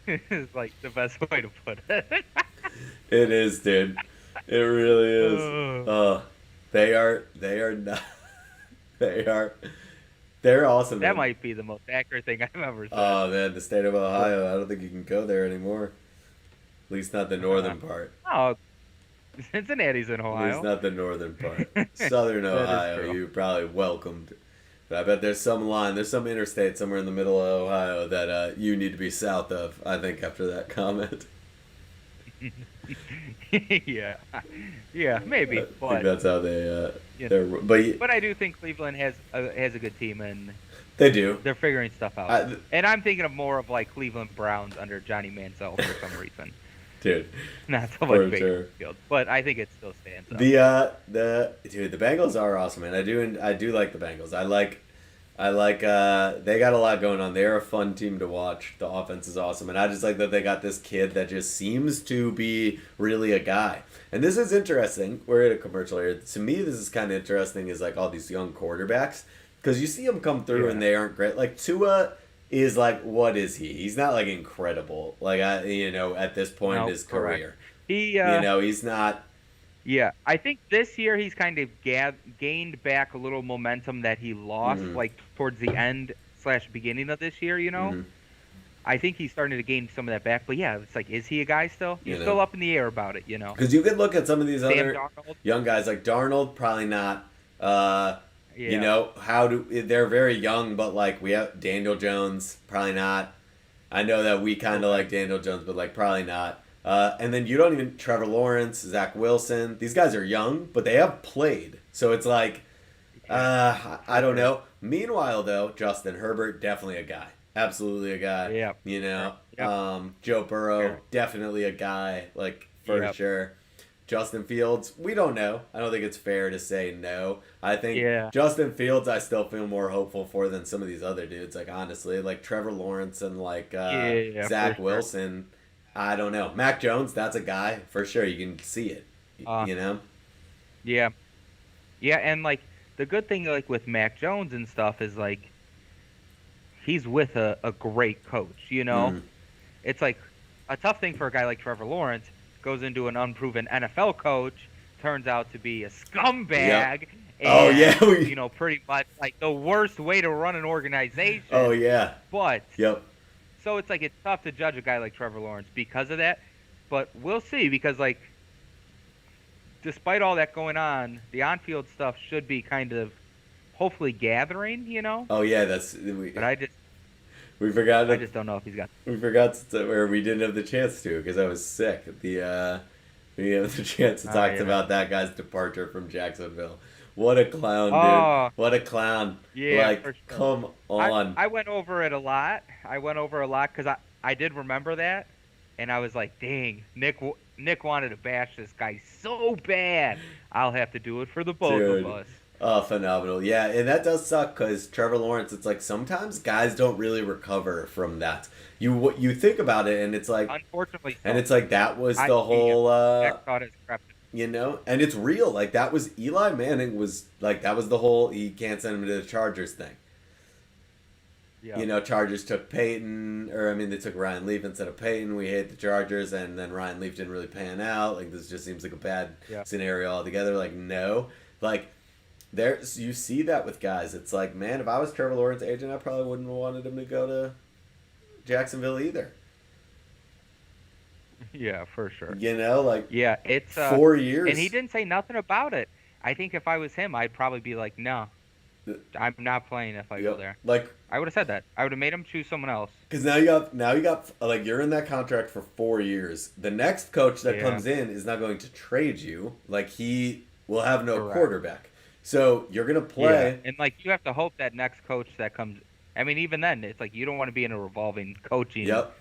It's like the best way to put it. It is, dude. It really is. They are not. They're awesome. That might be the most accurate thing I've ever said. Oh man, the state of Ohio. I don't think you can go there anymore. At least not the northern part. Oh, Cincinnati's in Ohio. At least not the northern part. Southern Ohio, you're probably welcomed. But I bet there's some interstate somewhere in the middle of Ohio that you need to be south of. I think after that comment. yeah, maybe. But I think that's how they. But I do think Cleveland has a good team, and they do. They're figuring stuff out. And I'm thinking of more of like Cleveland Browns under Johnny Manziel for some reason. Dude, not so much Bakersfield, sure. But I think it still stands up. The Bengals are awesome, man. I do like the Bengals. I like they got a lot going on. They're a fun team to watch. The offense is awesome. And I just like that they got this kid that just seems to be really a guy. And this is interesting. We're at a commercial here. To me, this is kind of interesting is like all these young quarterbacks. Because you see them come through and they aren't great. Like Tua is like, what is he? He's not like incredible. Like, at this point in his career. He's not. Yeah, I think this year he's kind of gained back a little momentum that he lost, like towards the end / beginning of this year. I think he's starting to gain some of that back. But yeah, it's like, is he a guy still? You're still up in the air about it. Because you could look at some of these other Darnold. young guys like Darnold, probably not. Yeah. They're very young, but like we have Daniel Jones, probably not. I know that we kind of like Daniel Jones, but like probably not. And then you don't even Trevor Lawrence, Zach Wilson. These guys are young, but they have played. So it's like, I don't know. Meanwhile, though, Justin Herbert, definitely a guy. Absolutely a guy. Yeah. Joe Burrow, definitely a guy, like for sure. Justin Fields, we don't know. I don't think it's fair to say no. I think Justin Fields, I still feel more hopeful for than some of these other dudes. Like honestly, like Trevor Lawrence and like Zach Wilson. I don't know. Mac Jones, that's a guy for sure. You can see it. Yeah. Yeah, and like the good thing like with Mac Jones and stuff is like he's with a great coach. It's like a tough thing for a guy like Trevor Lawrence. Goes into an unproven NFL coach, turns out to be a scumbag. Yep. And, pretty much like the worst way to run an organization. Oh yeah. But yep. So it's like it's tough to judge a guy like Trevor Lawrence because of that. But we'll see because like despite all that going on, the on-field stuff should be kind of hopefully gathering. Oh yeah, But we forgot. I just don't know if he's got. We forgot or we didn't have the chance to because I was sick. We have the chance to talk about that guy's departure from Jacksonville. What a clown, dude! What a clown! Yeah, like, come on. I went over it a lot. Because I did remember that, and I was like, dang, Nick wanted to bash this guy so bad. I'll have to do it for the both of us. Oh, phenomenal. Yeah, and that does suck because Trevor Lawrence, it's like sometimes guys don't really recover from that. You think about it, and it's like... Unfortunately so. And it's like that was the whole... and it's real. Like, that was... Eli Manning was... Like, that was the whole... He can't send him to the Chargers thing. Yeah. Chargers took Peyton... they took Ryan Leaf instead of Peyton. We hate the Chargers, and then Ryan Leaf didn't really pan out. Like, this just seems like a bad scenario altogether. Like, no. Like... you see that with guys. It's like, man, if I was Trevor Lawrence's agent, I probably wouldn't have wanted him to go to Jacksonville either. Yeah, for sure. Yeah, it's 4 years. And he didn't say nothing about it. I think if I was him, I'd probably be like, no, I'm not playing if I go there. Like, I would have said that. I would have made him choose someone else. Because now you got like you're in that contract for 4 years. The next coach that comes in is not going to trade you. Like he will have no quarterback. So you're gonna play, and like you have to hope that next coach that comes. Even then, it's like you don't want to be in a revolving coaching. Yep.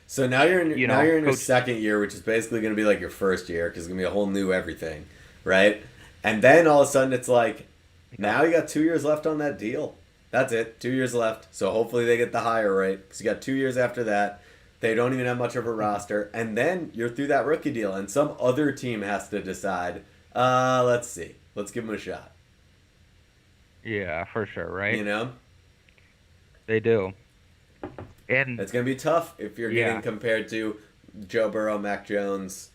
So now you're in your second year, which is basically gonna be like your first year because it's gonna be a whole new everything, right? And then all of a sudden it's like, now you got 2 years left on that deal. That's it, 2 years left. So hopefully they get the higher rate because you got 2 years after that. They don't even have much of a roster, and then you're through that rookie deal, and some other team has to decide. Let's see, let's give them a shot. Yeah, for sure, right? They do. And it's going to be tough if you're getting compared to Joe Burrow, Mac Jones,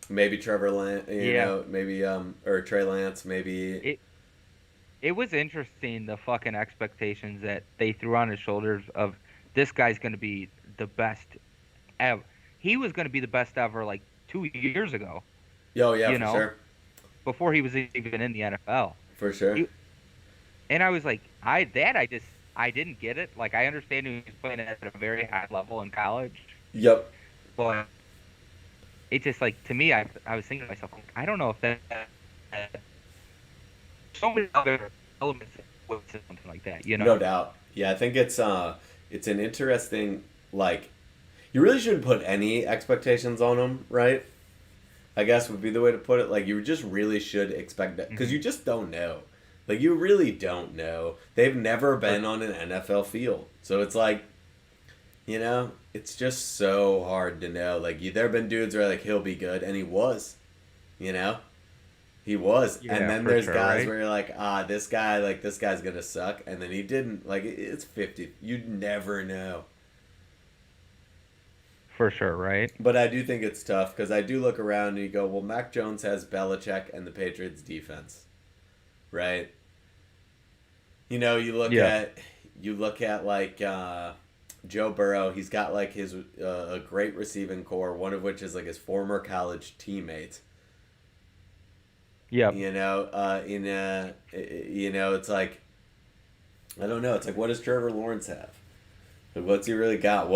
maybe Trevor Lance, maybe or Trey Lance, maybe. It was interesting, the fucking expectations that they threw on his shoulders of this guy's going to be the best ever. He was going to be the best ever like 2 years ago. Oh, yeah, for sure. Before he was even in the NFL. For sure. And I was like, I didn't get it. Like, I understand he was playing at a very high level in college. Yep. But it just, like, to me, I was thinking to myself, I don't know if that so many other elements with something like that, No doubt. Yeah, I think it's an interesting, like, you really shouldn't put any expectations on him, right? I guess would be the way to put it. Like, you just really should expect that because you just don't know. Like, you really don't know. They've never been on an NFL field. So it's like, it's just so hard to know. Like, there have been dudes where, like, he'll be good, and he was, you know? He was. And Yeah, then for there's sure, guys right? where you're like, this guy's going to suck. And then he didn't. Like, it's 50. You'd never know. For sure, right? But I do think it's tough because I do look around and you go, well, Mac Jones has Belichick and the Patriots defense, right? You look Yeah. at like Joe Burrow. He's got like his a great receiving core, one of which is like his former college teammate. Yep. It's like, I don't know. It's like, what does Trevor Lawrence have? Like, what's he really got?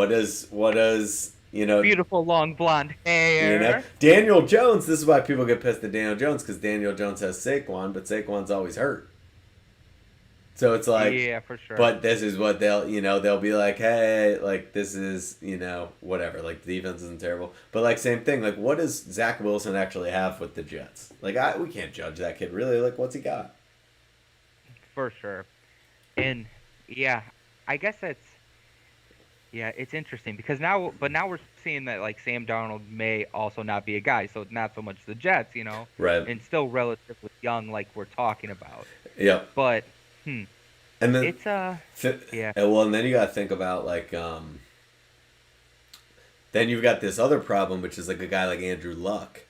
Beautiful long blonde hair. Daniel Jones. This is why people get pissed at Daniel Jones, because Daniel Jones has Saquon, but Saquon's always hurt. So it's like, Yeah, for sure. but this is what they'll be like, hey, like, this is, whatever, like, the defense isn't terrible. But, like, same thing, like, what does Zach Wilson actually have with the Jets? Like, we can't judge that kid, really. Like, what's he got? For sure. And yeah, I guess it's interesting because now we're seeing that like Sam Darnold may also not be a guy, so not so much the Jets, Right. and still relatively young, like we're talking about. Yep. But And then it's yeah. and then you got to think about like then you've got this other problem, which is like a guy like Andrew Luck,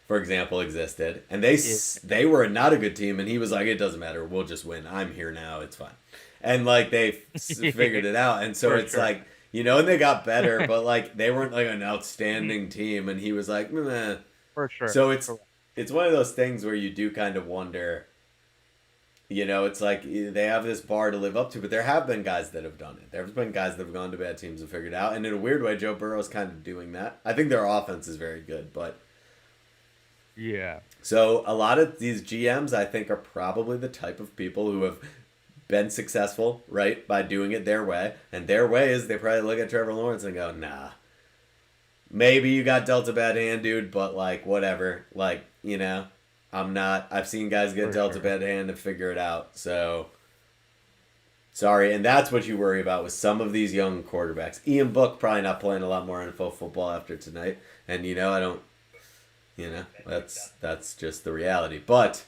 for example, existed, and they were not a good team, and he was like, it doesn't matter, we'll just win. I'm here now, it's fine, and like they figured it out, and so For it's sure. like, and they got better, but like they weren't like an outstanding team, and he was like, meh. For sure. So it's one of those things where you do kind of wonder. It's like they have this bar to live up to, but there have been guys that have done it. There's been guys that have gone to bad teams and figured it out, and in a weird way, Joe Burrow's kind of doing that. I think their offense is very good, but Yeah. so a lot of these GMs, I think, are probably the type of people who have been successful, right, by doing it their way, and their way is they probably look at Trevor Lawrence and go, nah, maybe you got dealt a bad hand, dude, but like whatever, like I've seen guys get For dealt a sure. bad hand and figure it out. So, sorry. And that's what you worry about with some of these young quarterbacks. Ian Book probably not playing a lot more NFL football after tonight. And, I don't, that's just the reality. But,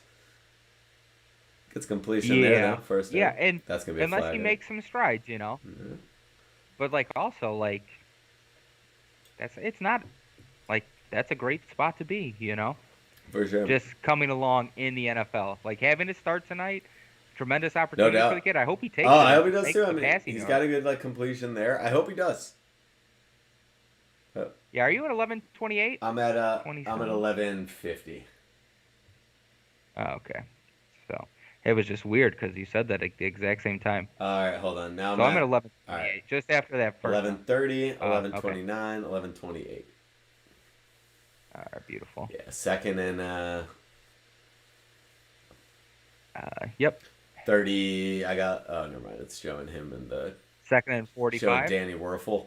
gets completion there, though, first. Yeah, and that's going to be unless flag, he right? makes some strides, Mhm. But like also like it's not like that's a great spot to be, For sure. Just coming along in the NFL. Like having to start tonight, tremendous No opportunity for doubt. the kid. I hope he takes Oh, it. I hope he does Takes too. the I mean, passing he's yard. got a good completion there. I hope he does. Yeah, are you at 11:28? I'm at 27? 11:50. Oh, okay. So it was just weird because you said that at the exact same time. All right, hold on. Now So I'm at all 11:28, right. just after that first. 11:30, Okay. 11:29, 11:28. All right, beautiful. Yeah, second and Yep. 30. I got. Oh, never mind. It's showing him in the Second and showing 45. Danny Werfel,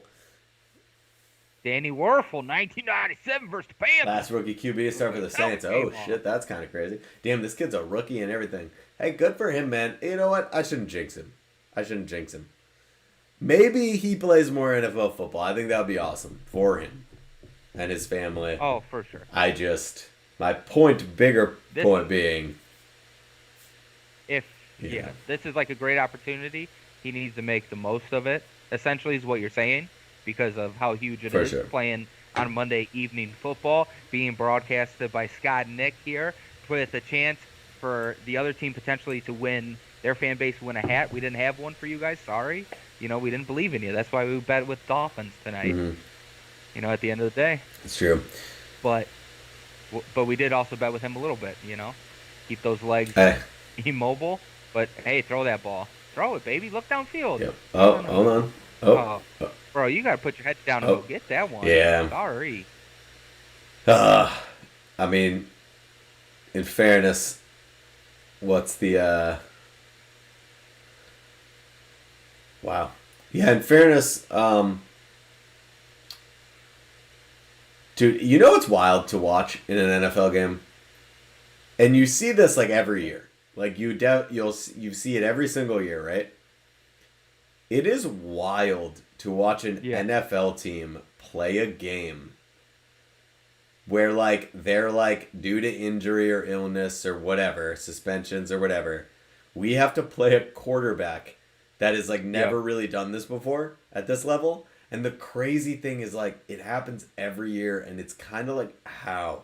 Danny Werfel, 1997 versus the Panthers. last rookie QB to start for the Saints. Oh shit, that's kind of crazy. Damn, this kid's a rookie and everything. Hey, good for him, man. You know what? I shouldn't jinx him. Maybe he plays more NFL football. I think that would be awesome for him and his family. Oh, for sure. My bigger This- point being, Yeah, this is like a great opportunity. He needs to make the most of it. Essentially, is what you're saying, because of how huge it For is sure. playing on Monday evening football, being broadcasted by Scott and Nick here, with a chance for the other team potentially to win, their fan base win a hat. We didn't have one for you guys. Sorry, we didn't believe in you. That's why we bet with Dolphins tonight. Mhm. At the end of the day, It's true. but we did also bet with him a little bit. Keep those legs Hey, immobile. But hey, throw that ball. Throw it, baby. Look downfield. yep. Oh, hold on. Oh, Oh, bro, you gotta put your head down and Oh. go get that one. Yeah. Sorry. I mean, in fairness, what's the wow. Yeah, in fairness, dude, what's wild to watch in an NFL game? And you see this like every year. Like you see it every single year, right? It is wild to watch an Yeah. NFL team play a game where like they're like due to injury or illness or whatever, suspensions or whatever, we have to play a quarterback that has like Yep. never really done this before at this level. And the crazy thing is like it happens every year and it's kind of like how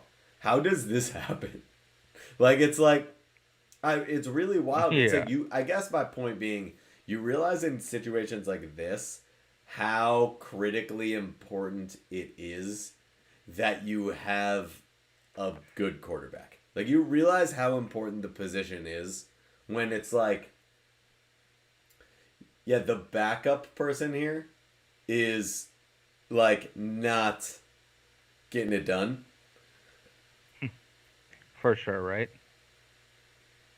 does this happen? Like it's really wild. It's Yeah. like I guess my point being you realize in situations like this how critically important it is that you have a good quarterback. Like you realize how important the position is when it's like, yeah, the backup person here is like not getting it done. For sure, right?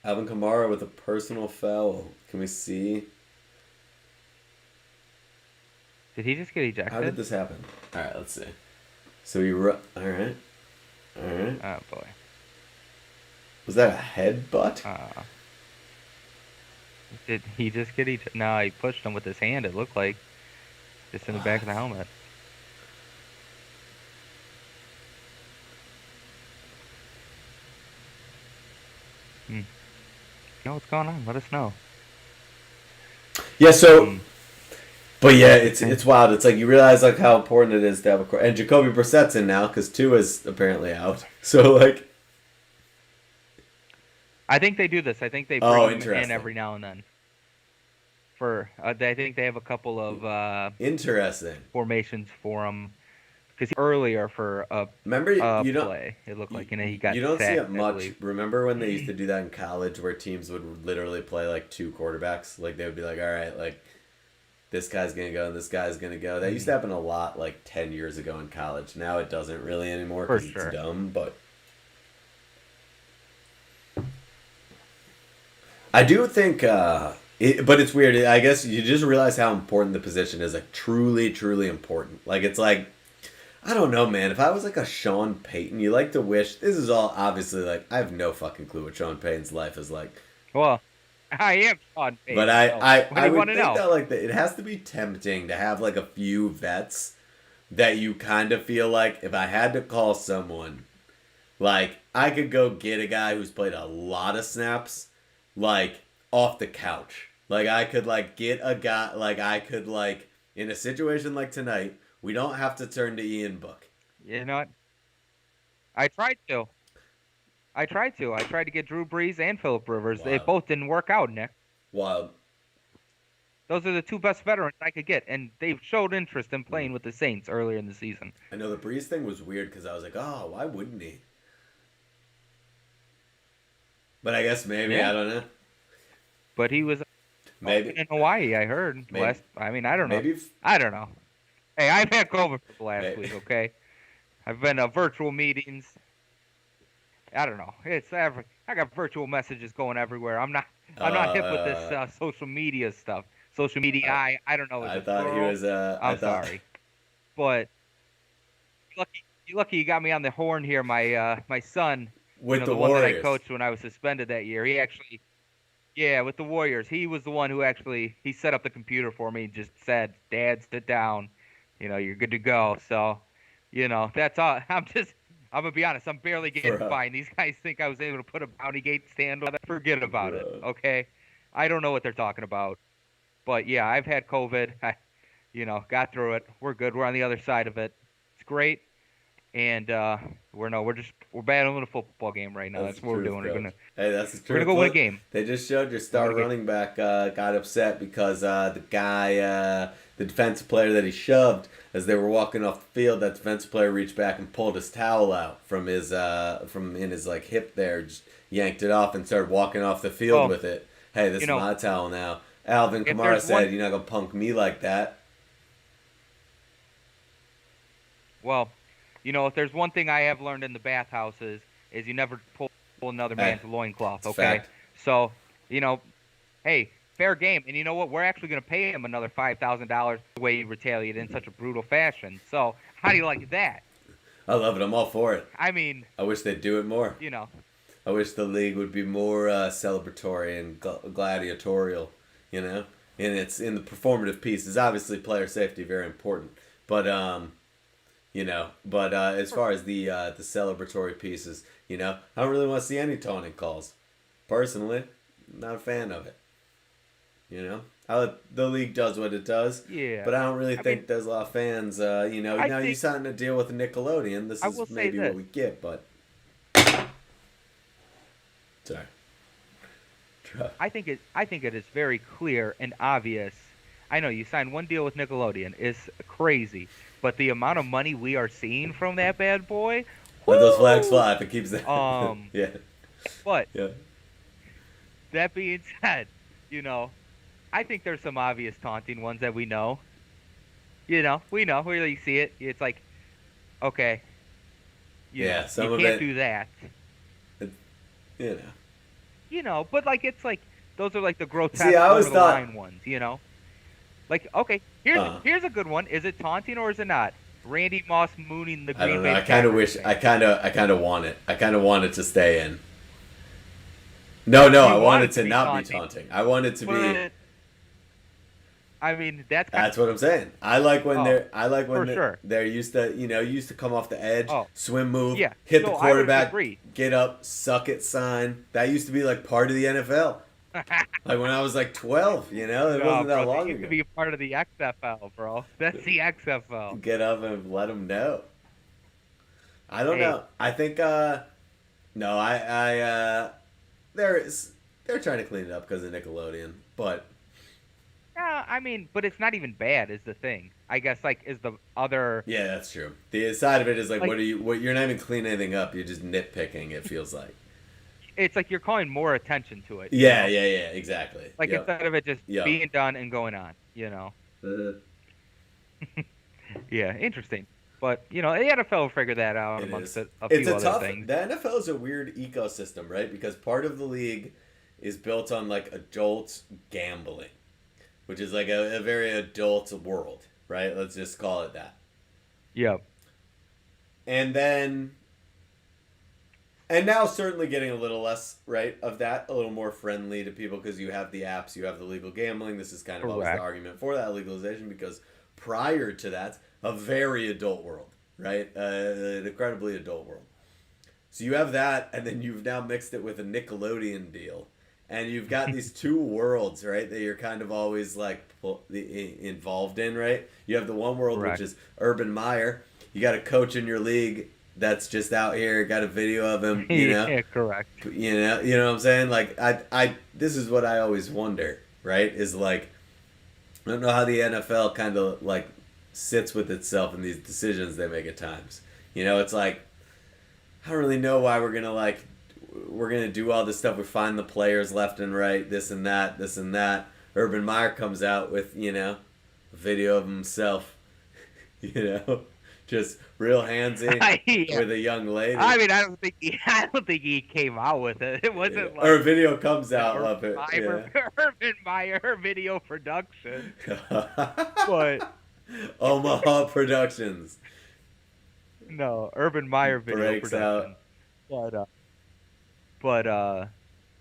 Alvin Kamara with a personal foul. Can we see? Did he just get How did ejected? this happen? All right, let's see. So all right, all right. Oh boy. Was that a headbutt? Did he just get ejected? No, he pushed him with his hand. It looked like just in the back of the What? helmet. Hmm. You know what's going on? Let us know. Yeah. So Hmm. but yeah, Okay. it's wild. It's like you realize like how important it is to have a and Jacoby Brissett's in now because Tua is apparently out. So like, I think they do this. I think they bring oh, him in interesting, every now and then. I think they have a couple of interesting. formations for him because earlier for Remember a you don't play, it looked you, like he got you don't see it sacked, I much. believe. Remember when they used to do that in college where teams would literally play like two quarterbacks? Like they would be like, all right, like this guy's gonna go and this guy's gonna go. That used to happen a lot like 10 years ago in college. Now it doesn't really anymore For because it's sure. dumb. But I do think, but it's weird. I guess you just realize how important the position is. Like truly, truly important. Like it's like I don't know, man. If I was like a Sean Payton, you like to wish. This is all obviously like I have no fucking clue what Sean Payton's life is like. Well, I am Sean But Payton, so what do I you want would to think know? that like it has to be tempting to have like a few vets that you kind of feel like if I had to call someone, like I could go get a guy who's played a lot of snaps, like off the couch. Like I could like get a guy like I could like in a situation like tonight, we don't have to turn to Ian Book. You know what? I tried to. I tried to get Drew Brees and Philip Rivers. They Wild. both didn't work out, Nick. Wild. Those are the two best veterans I could get, and they've showed interest in Mm. playing with the Saints earlier in the season. I know the Breeze thing was weird because I was like, oh, why wouldn't he? But I guess maybe Yeah, I don't know. but he was Maybe in Hawaii. I heard maybe last. I mean, I don't know. maybe I don't know. Hey, I've had COVID for the last maybe. week. Okay, I've been virtual meetings. I don't know. I got virtual messages going everywhere. I'm not hip with this Uh, social media stuff. Social media. I, I don't know. Is I it thought he plural? was. I I'm thought. sorry, but you got me on the horn here. My son, With the the one that I Warriors. coached when I was suspended that year. He actually, yeah, with the Warriors. He was the one who actually he set up the computer for me. And just said, "Dad, sit down. You're good to go." So, that's all. I'm gonna be honest. I'm barely getting Bruh. fined. These guys think I was able to put a bounty gate stand on that. Forget about it. Bruh. Okay, I don't know what they're talking about. But yeah, I've had COVID. Got through it. We're good. We're on the other side of it. It's great. And we're battling a football game right now. That's That's the what we're truth, doing. coach. Hey, that's the We're gonna truth. go win a Look, game. they just showed your We're gonna star win a game. running back got upset because the guy, the defensive player that he shoved, as they were walking off the field, that defensive player reached back and pulled his towel out from from in his like hip there, just yanked it off and started walking off the field Well, with it. Hey, this you is know, my towel now. Alvin if Kamara there's one, said, "You're not gonna punk me like that." well, if there's one thing I have learned in the bathhouses is you never pull another Hey, man's loincloth. it's a Okay, fact. so you know, hey, fair game. And you know what? We're actually gonna pay him another $5,000 the way he retaliated in such a brutal fashion. So how do you like that? I love it. I'm all for it. I mean, I wish they'd do it more. you know, I wish the league would be more celebratory and gladiatorial, you know. And it's in the performative pieces. Obviously, player safety very important, but as far as the celebratory pieces, I don't really want to see any taunting calls. Personally, not a fan of it. The league does what it does, Yeah. but I don't really I think mean, there's a lot of fans. I Now you think signed a deal with Nickelodeon. This I is will say maybe what this. we get, but sorry. I think it is very clear and obvious. I know you signed one deal with Nickelodeon. It's crazy, but the amount of money we are seeing from that bad boy, Let those flags whoo! fly if it keeps that. Yeah, But yeah. that being said, you know, I think there's some obvious taunting ones that we know. We know. We really see it. It's like, okay, Yeah, you some of can't it, do that. it, you know. But like it's like those are like the See, grotesque I always over the thought, line ones. Like, okay, uh, here's a good one. Is it taunting or is it not? Randy Moss mooning the I Green don't know. Bay I kind of Packers wish. fan. I kind of want it. I kind of want it to stay in. No, no. I You want want it it to to be not be taunting, taunting. I want it to be. but I mean that's kind That's what I'm saying. I like when oh, they're. I like when for sure. they're used to. Used to come off the edge, Oh, swim move, yeah. hit the No, I would quarterback, agree. get up, suck it sign. That used to be like part of the NFL. Like when I was like 12. It No, wasn't that bro, that long used to ago. be a part of the XFL, bro. That's the XFL. Get up and let them know. I don't Hey, know. I think. No, they're trying to clean it up because of Nickelodeon, but yeah, I mean, but it's not even bad, is the thing. I guess like is the other yeah, that's true. The side of it is like, like you're not even cleaning anything up. You're just nitpicking. It feels like. it's like you're calling more attention to it. Yeah, yeah, yeah, exactly. Like Yep, instead of it just yep. being done and going on. Uh, Yeah, interesting. But the NFL will figure that out it amongst is. a It's few a other tough. things. The NFL is a weird ecosystem, right? Because part of the league is built on like adult gambling, which is like a very adult world, right? Let's just call it that. Yeah. And then and now certainly getting a little less right of that, a little more friendly to people because you have the apps, you have the legal gambling. This is kind of always the Correct. argument for that legalization because prior to that, a very adult world, right? An incredibly adult world. So you have that, and then you've now mixed it with a Nickelodeon deal, and you've got these two worlds, right? That you're kind of always like involved in, right? You have the one world which Correct. is Urban Meyer. You got a coach in your league that's just out here, got a video of him, Yeah, correct. you know what I'm saying? Like this is what I always wonder, right? Is like I don't know how the NFL kind of like sits with itself in these decisions they make at times. It's like I don't really know why we're gonna do all this stuff. We find the players left and right, this and that, this and that. Urban Meyer comes out with a video of himself, you know, just real handsy Yeah. with a young lady. I mean, I don't think he came out with it. It Yeah. wasn't Or a like video comes out Urban of it. Urban Meyer video production, Yeah. but Omaha Productions no, Urban Meyer video breaks out. production. But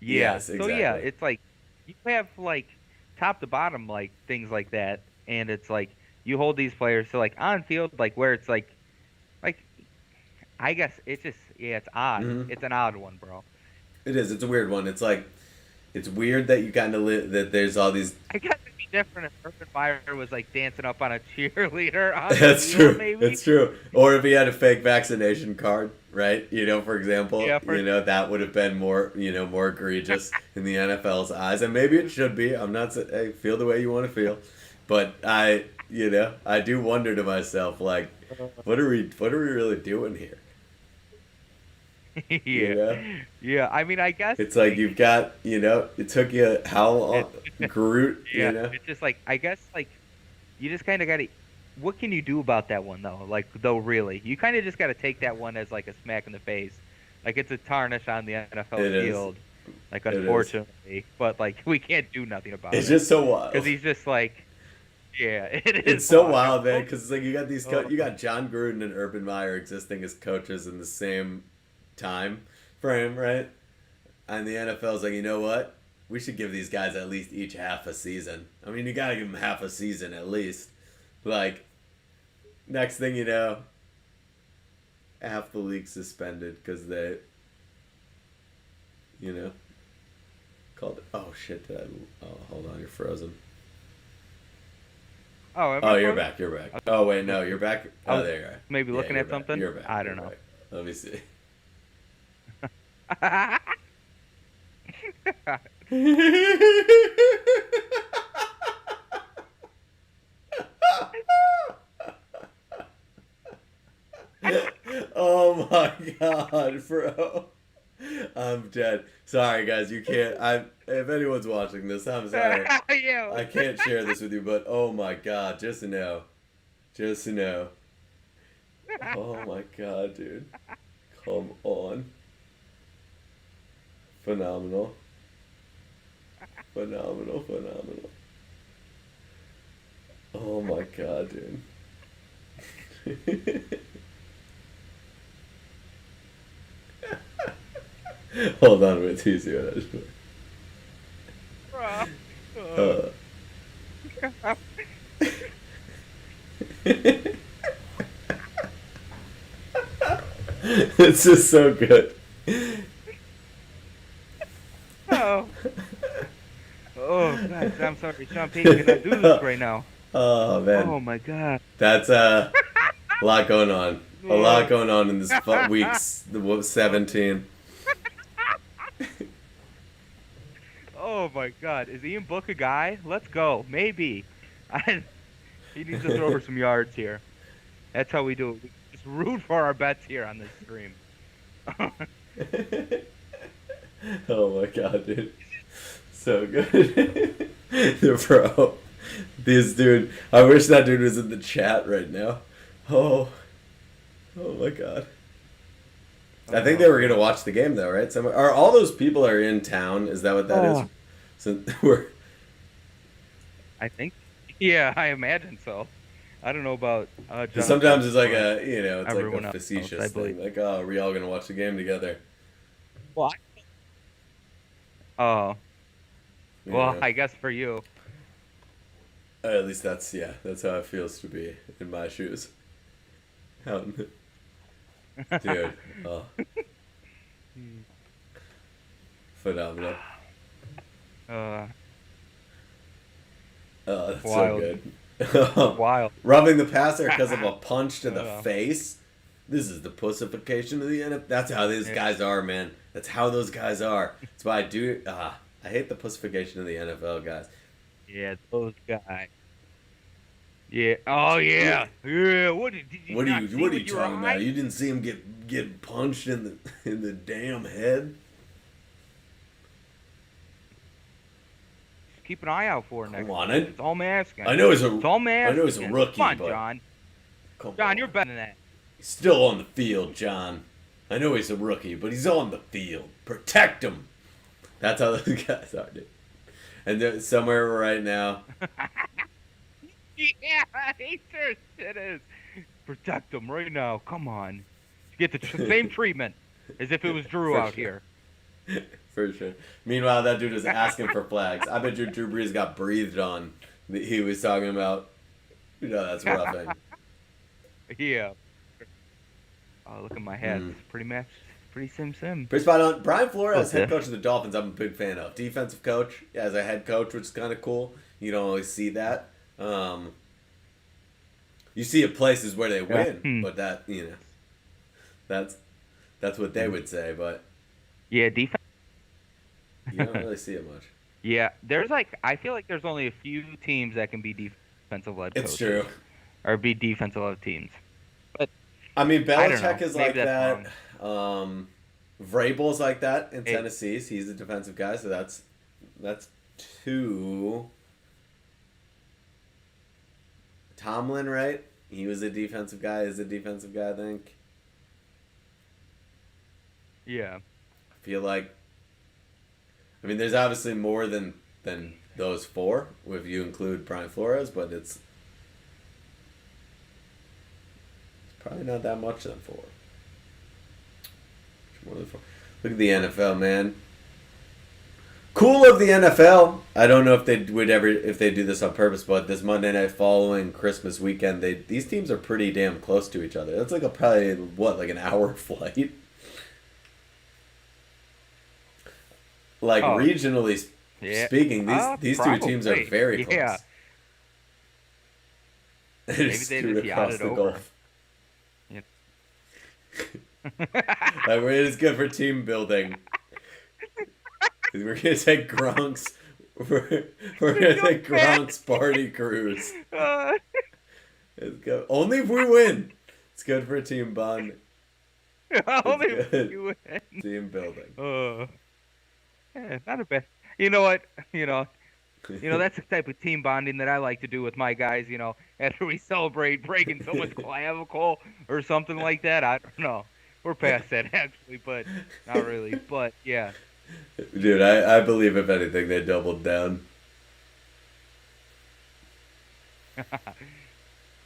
yeah. Yes, So yeah, exactly. it's like you have like top to bottom like things like that, and it's like you hold these players so like on field like where it's like I guess it's just it's odd. Hmm. It's an odd one, bro. It is. It's a weird one. It's like it's weird that you kind of that there's all these. I guess it'd be different if Urban Meyer was like dancing up on a cheerleader on the That's field, true. maybe. It's true. Or if he had a fake vaccination card, right? For example, Yeah, for that would have been more, more egregious in the NFL's eyes, and maybe it should be. I'm not saying, hey, feel the way you want to feel, but I do wonder to myself, like, what are we really doing here? You yeah, know? yeah. I mean, I guess It's like you've got, it took you how long, it, Groot, yeah. It's just like I guess like you just kind of got to. What can you do about that one though? Like though, really, you kind of just got to take that one as like a smack in the face. Like it's a tarnish on the NFL It is. field. Like It is. unfortunately, but like we can't do nothing about It's it just so because wild. he's just like, yeah, it is It's so wild, man, wild. because it's like you got these, you got John Gruden and Urban Meyer existing as coaches in the same time frame, right? And the NFL's like, you know what? We should give these guys at least each half a season. I mean, you gotta give them half a season at least. Like, next thing you know, half the league suspended because they, you know, called it. Oh shit! Oh, hold on, you're frozen. Oh, Oh, you're back. You're back. Oh wait, no, you're back. Oh, there you are. Maybe looking at back. something. You're back. I don't know. Back. Let me see. Oh my god, bro. I'm dead. Sorry guys, you can't if anyone's watching this, I'm sorry. I can't share this with you, but oh my god, just to know. Just to know. Oh my god, dude. Come on. Phenomenal. Phenomenal. Oh my god, dude. Hold on, wait till you see what I just It's just so good. Oh. Oh, God, I'm sorry. Sean Payton cannot do this right now. Oh, man. Oh, my God. That's a lot going on. A lot going on in this week 17. Oh, my God. Is Ian Book a guy? Let's go. Maybe. He needs to throw over some yards here. That's how we do it. We just root for our bets here on this stream. Oh, my God, dude. So good. Bro. This dude. I wish that dude was in the chat right now. Oh my god. I think they were gonna watch the game though, right? Are all those people are in town? Is that what that is? So we're. I think. Yeah, I imagine so. I don't know about. Sometimes it's like it's like a else, facetious thing. Like, oh, are we all gonna watch the game together? Well. Oh. Well, I guess for you. At least that's how it feels to be in my shoes. Dude, oh. Phenomenal. Oh, that's wild. so good. Wild. Rubbing the passer because of a punch to the face. This is the pussification of the NFL. That's how these guys are, man. That's how those guys are. That's why I hate the pussification of the NFL guys. Yeah, those guys. Yeah. Oh yeah. Yeah. What are you talking about? You didn't see him get punched in the damn head. Just keep an eye out for it next. Come on, It's all I'm asking. I know he's a rookie. Come on, but John. Come John, on. you're better than that. He's still on the field, John. I know he's a rookie, but he's on the field. Protect him. That's how those guys are, dude. And they're somewhere right now. Yeah, he sure shit is. Protect him right now. Come on. Get the same treatment as if it was Drew out here. For sure. Meanwhile, that dude was asking for flags. I bet Drew Brees got breathed on. He was talking about, that's roughing. Yeah. Oh, look at my head. It's pretty much pretty sim. Pretty spot on. Brian Flores, head coach of the Dolphins, I'm a big fan of. Defensive coach as a head coach, which is kind of cool. You don't always see that. You see it places where they win, but that that's what they would say. But yeah, defense. You don't really see it much. Yeah, I feel like there's only a few teams that can be defensive led coaches. It's true. Or be defensive led teams. But I mean, Belichick is like that. Vrabel's like that in Tennessee. He's a defensive guy, so that's two. Tomlin, right? He was a defensive guy. Is a defensive guy, I think. Yeah. I feel like. I mean, there's obviously more than those four, if you include Brian Flores, but it's probably not that much than four. More than four. Look at the NFL, man. Cool of the NFL. I don't know if they would ever if they do this on purpose, but this Monday night following Christmas weekend, these teams are pretty damn close to each other. That's like probably like an hour flight. Like Oh, regionally yeah. speaking, these two teams are Probably. very Yeah. close. They Maybe just they scoot just across yachted the over. Gulf. Yeah. Like, it's good for team building. We're gonna take Gronk's. We're gonna Go take back. Gronk's party cruise. Uh, It's good. Only if we win. It's good for team bond. only It's good. you win. Team building. Yeah, not a bad. You know what? That's the type of team bonding that I like to do with my guys. After we celebrate breaking someone's clavicle or something like that. I don't know. We're past that actually, but not really. But yeah. Dude, I believe if anything they doubled down.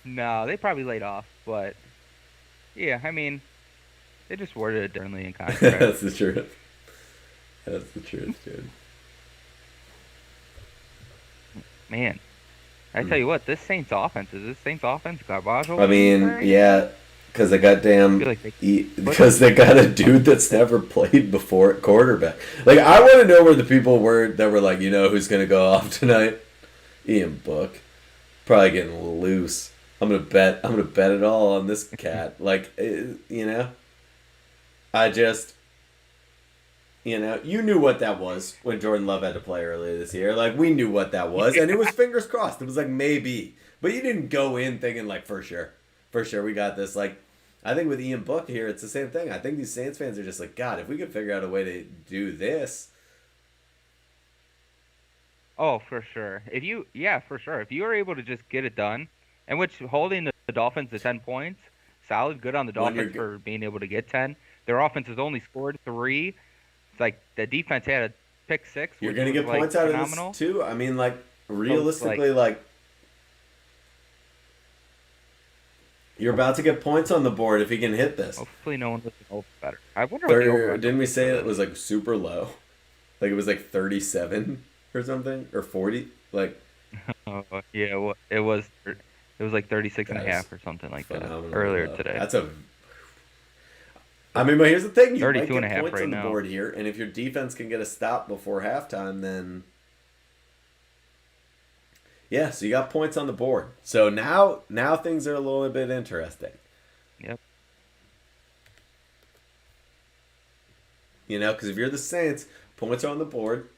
No, they probably laid off, but yeah, I mean, they just worded it differently in contract. That's the truth. That's the truth, dude. Man, I tell you what, this Saints offense garbage. I mean, yeah, because they got I feel like they because they got a dude that's never played before at quarterback. Like, I want to know where the people were that were like, who's gonna go off tonight? Ian Book, probably getting loose. I'm gonna bet it all on this cat. Like, I just, you knew what that was when Jordan Love had to play earlier this year. Like, we knew what that was, and it was fingers crossed. It was like maybe, but you didn't go in thinking like for sure we got this. Like, I think with Ian Book here, it's the same thing. I think these Saints fans are just like, God, if we could figure out a way to do this. Oh, for sure. For sure. If you were able to just get it done, and which holding the Dolphins to 10 points, solid, good on the Dolphins for being able to get 10. Their offense has only scored 3. It's like the defense had a pick 6. You're gonna get points out of this too. I mean, like realistically, like you're about to get points on the board if he can hit this. Hopefully, no one looks better. I wonder what the over. Didn't we say it was like super low? Like it was like 37 or something or 40? Like. Yeah, well, it was like 36.5 or something like that earlier today. I mean, but here's the thing: you 32 might get points on the board here, and if your defense can get a stop before halftime, then yeah, so you got points on the board. So now things are a little bit interesting. Yep. Because if you're the Saints, points are on the board.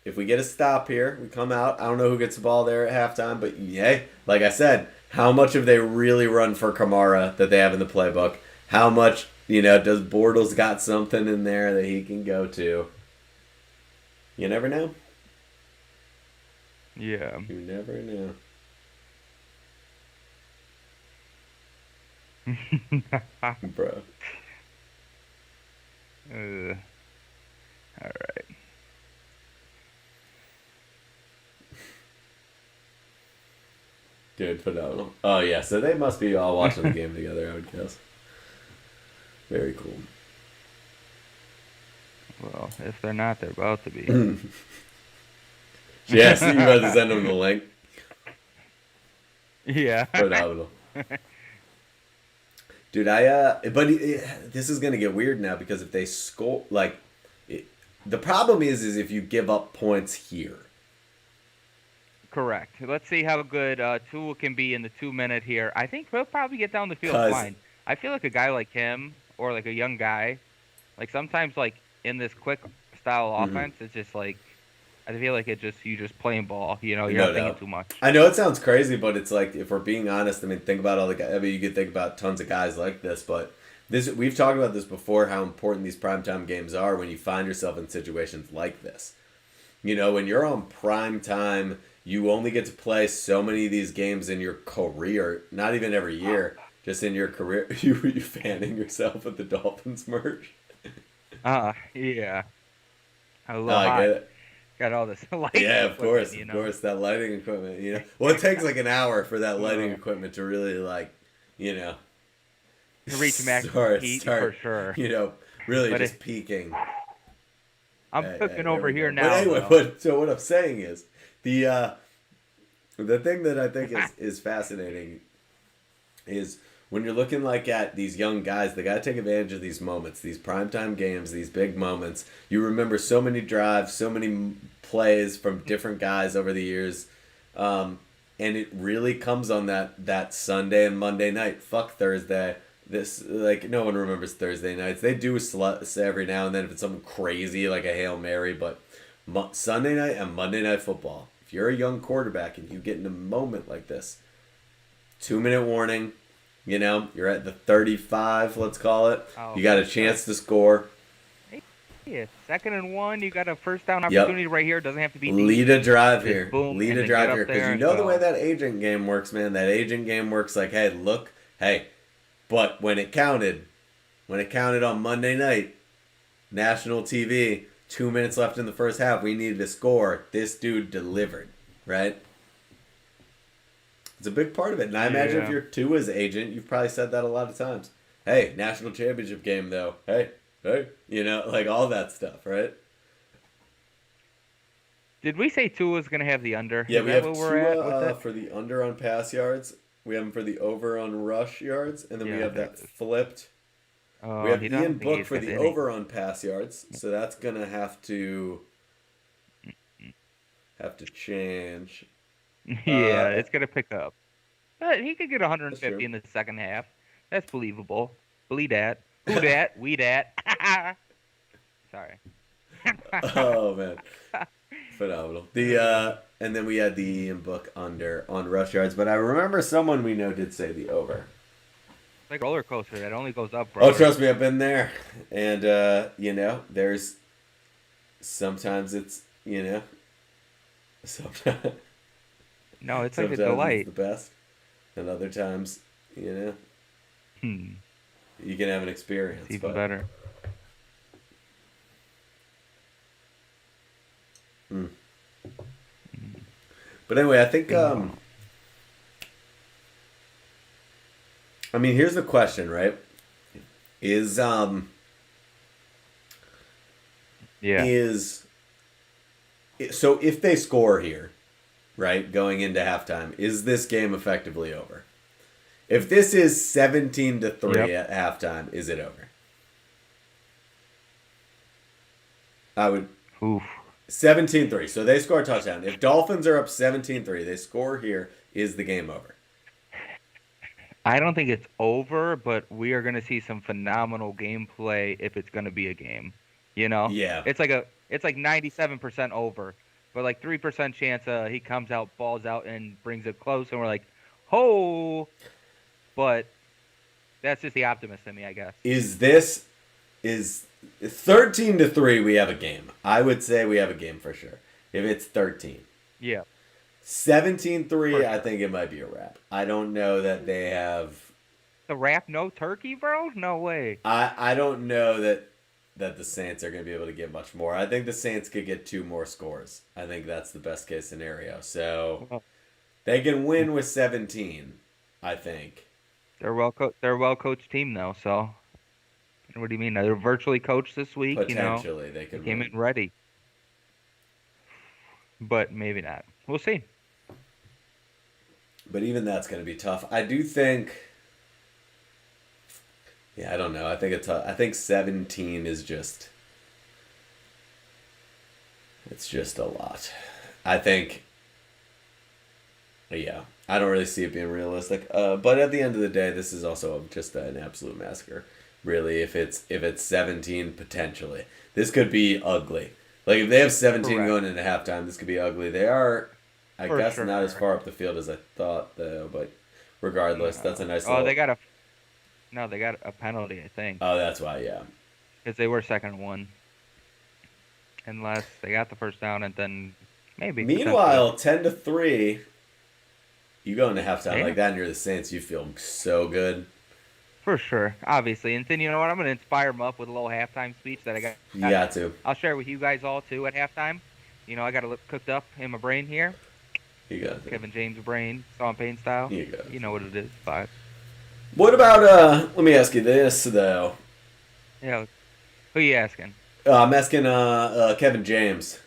If we get a stop here, we come out. I don't know who gets the ball there at halftime, but yay. Like I said, how much have they really run for Kamara that they have in the playbook? How much, does Bortles got something in there that he can go to? You never know. Yeah. You never know. Bro. All right. Dude, phenomenal. Oh, yeah, so they must be all watching the game together, I would guess. Very cool. Well, if they're not, they're about to be. Yes, you about to send them the link. Yeah. Phenomenal. Dude, this is going to get weird now because if they score, the problem is if you give up points here. Correct. Let's see how good Tua can be in the 2-minute here. I think he'll probably get down the field fine. I feel like a guy like him or like a young guy, like sometimes like in this quick style offense, it's just like I feel like you just playing ball. You're not thinking too much. I know it sounds crazy, but it's like if we're being honest, I mean, think about all the guys. I mean, you could think about tons of guys like this, but we've talked about this before. How important these primetime games are when you find yourself in situations like this. When you're on prime time. You only get to play so many of these games in your career, not even every year, just in your career. You fanning yourself with the Dolphins merch? Yeah. I love it. Got all this lighting. Yeah, of course, that lighting equipment. Well, it takes like an hour for that lighting equipment to really to reach max heat for sure. Really just peaking. I'm Hey, cooking there over we here go. But now, anyway, though. so what I'm saying is the thing that I think is fascinating is when you're looking like at these young guys, they got to take advantage of these moments, these primetime games, these big moments. You remember so many drives, so many plays from different guys over the years, and it really comes on that Sunday and Monday night. Fuck Thursday. This like no one remembers Thursday nights. They do every now and then if it's something crazy like a Hail Mary, but Sunday night and Monday Night Football. If you're a young quarterback and you get in a moment like this, 2-minute warning. You know, you're at the 35, let's call it. Oh, You got a chance to score. yeah, 2nd and 1. You got a first down Yep. opportunity right here. It doesn't have to be deep. Lead a drive Just here. boom, Lead and a then drive get here. up Because there you and know the way go. that agent game works, man. That agent game works like, hey, look, hey. But when it counted on Monday night, national TV, 2 minutes left in the first half, we needed to score. This dude delivered, right? It's a big part of it. And I imagine if you're Tua's agent, you've probably said that a lot of times. Hey, national championship game, though. Hey. You know, like all that stuff, right? Did we say Tua was going to have the under? Yeah, Is we that have what we're at with Tua it? for the under on pass yards. We have him for the over on rush yards. And then we Yeah, have there that it is. flipped. We Oh, have he don't Ian think Book he's for got the any. over on pass yards. So that's going to have to change. Yeah, it's going to pick up. But he could get That's 150 true. in the second half. That's believable. Believe that. Who dat? We dat. Sorry. Oh, man. Phenomenal. And then we had the Ian Book under on rush yards. But I remember someone we know did say the over. Like a roller coaster that only goes up, Oh, brother. trust me, I've been there. And, you know, there's sometimes it's, you know, sometimes, No, it's like a sometimes it's delight. the best. And other times, you know, you can have an experience. It's even but, better. But anyway, I think, I mean, here's the question, right? Is, Yeah. so if they score here, right, going into halftime, is this game effectively over? If this is 17-3 at halftime, is it over? I would. Oof. 17-3. So they score a touchdown. If Dolphins are up 17-3, they score here, is the game over? I don't think it's over, but we are going to see some phenomenal gameplay if it's going to be a game. You know? Yeah. It's like 97% over, but like 3% chance he comes out, balls out, and brings it close, and we're like, oh. But that's just the optimist in me, I guess. Is 13-3? We have a game. I would say we have a game for sure. If it's 13. Yeah. 17-3, For I sure. think it might be a wrap. I don't know that they have. The rap, no turkey, bro? No way. I don't know that the Saints are going to be able to get much more. I think the Saints could get 2 more scores. I think that's the best case scenario. So they can win with 17, I think. They're a well coached team though, so what do you mean? They're virtually coached this week, Potentially, they could came win. in ready. But maybe not. We'll see. But even that's going to be tough. I do think. Yeah, I don't know. I think 17 is just. It's just a lot. I think. Yeah, I don't really see it being realistic. But at the end of the day, this is also just an absolute massacre. Really, if it's 17, potentially, this could be ugly. Like if they have 17 Correct. going into halftime, this could be ugly. They are, I For guess, sure. not as far up the field as I thought, though. But regardless, that's a nice. Oh, little... they got a penalty, I think, Oh, that's why. Yeah. because they were 2nd-1. Unless they got the first down and then maybe. Meanwhile, 10-3. You go into halftime Yeah. like that, and you're the Saints. You feel so good. For sure, obviously. And then you know what? I'm going to inspire them up with a little halftime speech that I got. You got to. I'll share with you guys all too at halftime. You know, I got it cooked up in my brain here. You got to. Kevin James brain, Sean Payne style. You got it. You know what it is. But What about let me ask you this though. yeah, who you asking? I'm asking Kevin James.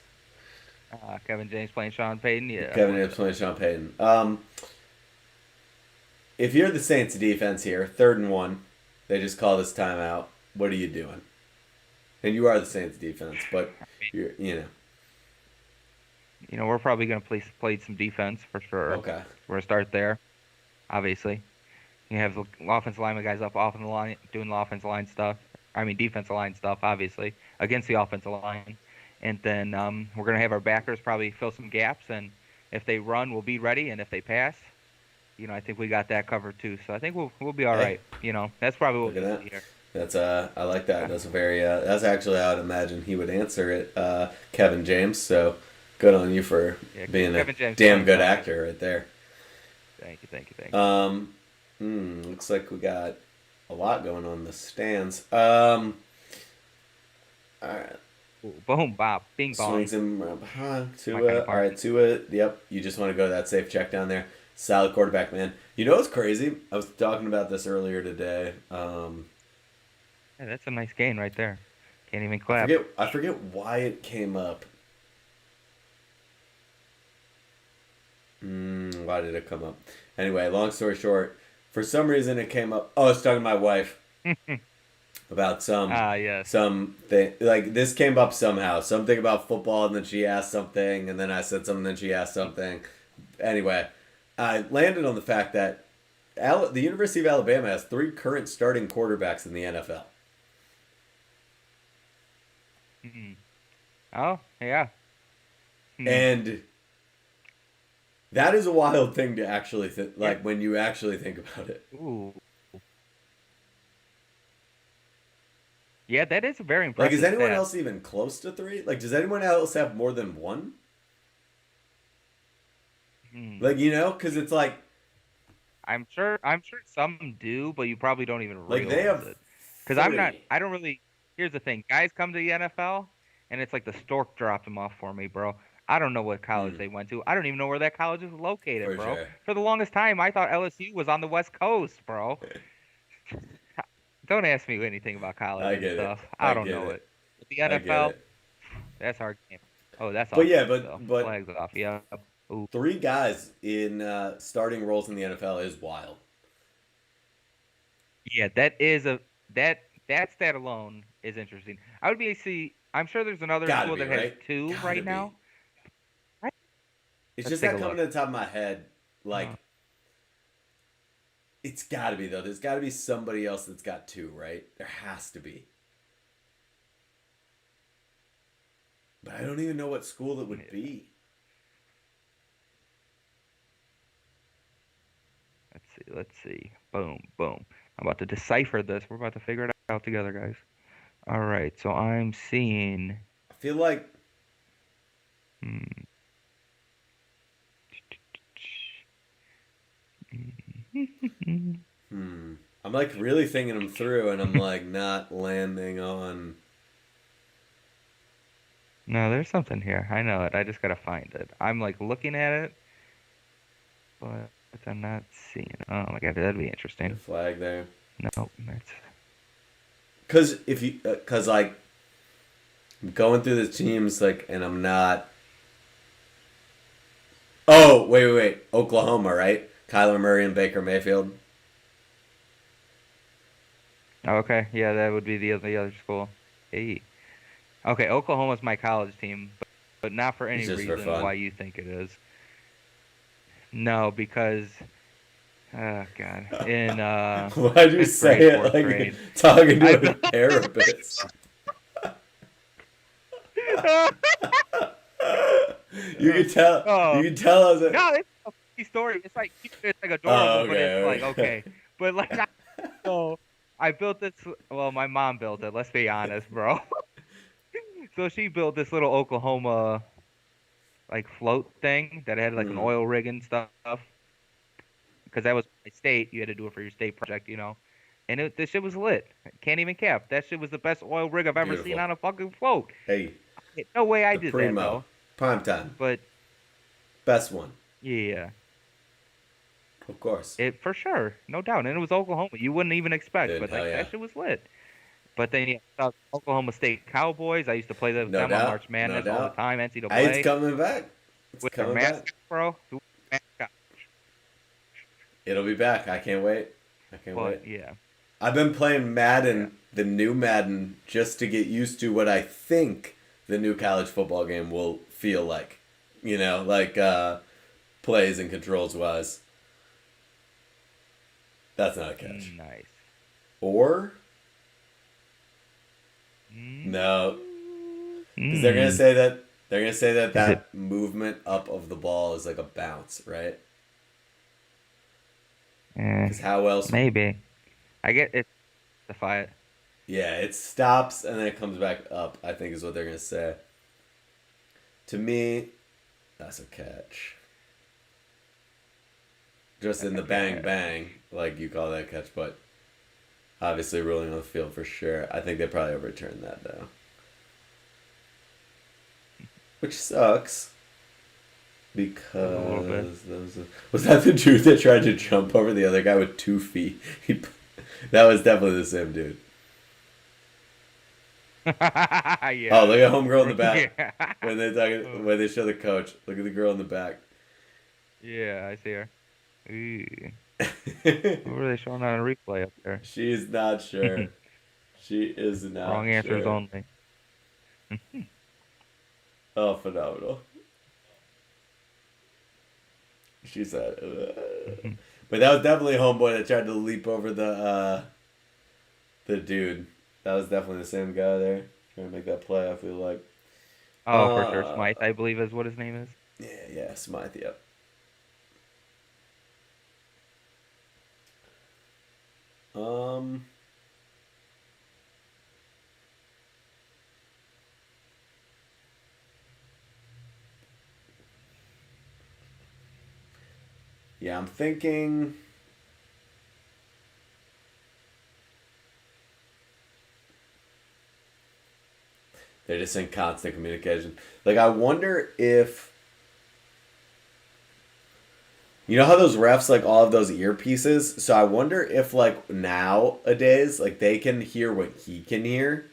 Kevin James playing Sean Payton. Yeah, Kevin what's James up? playing Sean Payton. If you're the Saints defense here, 3rd and 1, they just call this timeout. What are you doing? And you are the Saints defense, but you're. We're probably gonna play some defense for sure. Okay. We're gonna start there, obviously. You have the offensive lineman guys up off the line doing the offensive line stuff. I mean defensive line stuff, obviously, against the offensive line. And then we're gonna have our backers probably fill some gaps, and if they run, we'll be ready, and if they pass, I think we got that covered too. So I think we'll be all Hey, right. That's probably what look at we'll that. see here. That's I like that. Okay. That's a very that's actually how I'd imagine he would answer it, Kevin James. So good on you for Yeah, being a Kevin James damn playing good Sean Payton. actor right there. Thank you, thank you, thank you. Looks like we got a lot going on in the stands. All right. Ooh, boom, bop, bing bong. Swings him around behind. It's my kind Tua. of All right, party. Tua. Yep. You just want to go to that safe check down there. Solid quarterback, man. You know what's crazy? I was talking about this earlier today. Yeah, that's a nice gain right there. Can't even I clap. forget. I forget why it came up. Why did it come up? Anyway, long story short, for some reason it came up. Oh, I was talking to my wife about Ah, yes. something like this came up somehow. Something about football, and then she asked something, and then I said something, then she asked something. Anyway, I landed on the fact that the University of Alabama has 3 current starting quarterbacks in the NFL. Mhm. Oh, yeah. Hmm. And that is a wild thing to actually think, Yeah. like when you actually think about it. Ooh. Yeah, that is a very Like, is impressive anyone stat. else even close to 3? Like, does anyone else have more than 1? Hmm. Like, because it's I'm sure some do, but you probably don't even like they realize have it. Because three. I don't really, here's the thing. Guys come to the NFL, and it's like the stork dropped them off for me, bro. I don't know what college Hmm, they went to. I don't even know where that college is located, for bro. sure. For the longest time, I thought LSU was on the West Coast, bro. Don't ask me anything about college I and get it. stuff. I I don't get know it. it. But the I get NFL, it. that's our game. Oh, that's But off yeah, limits but though. but Flags off. Yeah. Ooh. 3 guys in starting roles in the NFL is wild. Yeah, that is a that stat alone is interesting. I would be see. I'm sure there's another Gotta school be, that has right? two Gotta right be. now. Right? It's Let's just take a not coming look. to the top of my head. Uh, Like, it's gotta be, though. There's gotta be somebody else that's got 2, right? There has to be. But I don't even know what school it would yeah, be. let's see. Let's see. Boom, boom. I'm about to decipher this. We're about to figure it out together, guys. All right. So I'm seeing. I feel like, Hmm. I'm like really thinking them through and I'm like not landing on. No, there's something here. I know it. I just gotta find it. I'm like looking at it, but I'm not seeing it. Oh my god, that'd be The interesting. flag there. No, that's Cause like, I'm going through the teams, like, and I'm not. Oh, wait. Oklahoma, right? Kyler Murray and Baker Mayfield. okay. Yeah, that would be the other school. Hey, okay. Oklahoma's my college team, but not for It's any just for reason fun. why you think it is. No, because oh god, in Why'd you fifth say grade, it fourth like you're grade, talking I to a therapist? You oh, can tell. You oh can tell us. no, it's a funny story. It's like Oh, adorable, but it's like okay. okay, but like so I built this. Well, my mom built it. Let's be honest, bro. So she built this little Oklahoma like float thing that had like an Hmm. oil rig and stuff. Because that was my state. You had to do it for your state project. And this shit was lit. Can't even cap. That shit was the best oil rig I've ever seen Beautiful. on a fucking float. Hey, No way I the did that primo, though. prime time, But best one, yeah, of course. it for sure, no doubt. And it was Oklahoma. You wouldn't even expect, Dude, but hell like yeah. that shit was lit. But then Oklahoma State Cowboys. I used to play with No them on doubt, March no Madness all the doubt. time. It's NCAA coming back. It's with their coming back. mascot, bro. Who mascot? It'll be back. I can't wait. I can't But wait. yeah, I've been playing yeah. Madden, the new Madden, just to get used to what I think the new college football game will feel like. You know, like plays and controls wise. That's not a catch. Nice. Or Mm. no, because Mm. they're gonna say that Is it? that movement up of the ball is like a bounce, right? Eh, Because how else? maybe. I get it. Defy it. Yeah, it stops and then it comes back up. I think is what they're gonna say. To me, that's a catch. Just in the bang Okay. bang, like you call that catch, but obviously ruling on the field for sure. I think they probably overturned that though, which sucks A little bit. because was that the dude that tried to jump over the other guy with 2 feet? That was definitely the same dude. Oh, Yeah. look at homegirl in the back Yeah. when they show the coach. Look at the girl in the back. Yeah, I see her. Ooh. What were they showing on a replay up there? She's not sure. She is Wrong not answers sure. only. Oh, phenomenal. She said, "Ugh." But that was definitely homeboy that tried to leap over the dude. That was definitely the same guy there trying to make that play. I feel like. Oh, for sure. Uh, Smythe, I believe, is what his name is. yeah, Smythe. Yep. Um. Yeah, I'm thinking. They're just in constant communication. Like, I wonder if you know how those refs like all of those earpieces. So I wonder if like nowadays like they can hear what he can hear.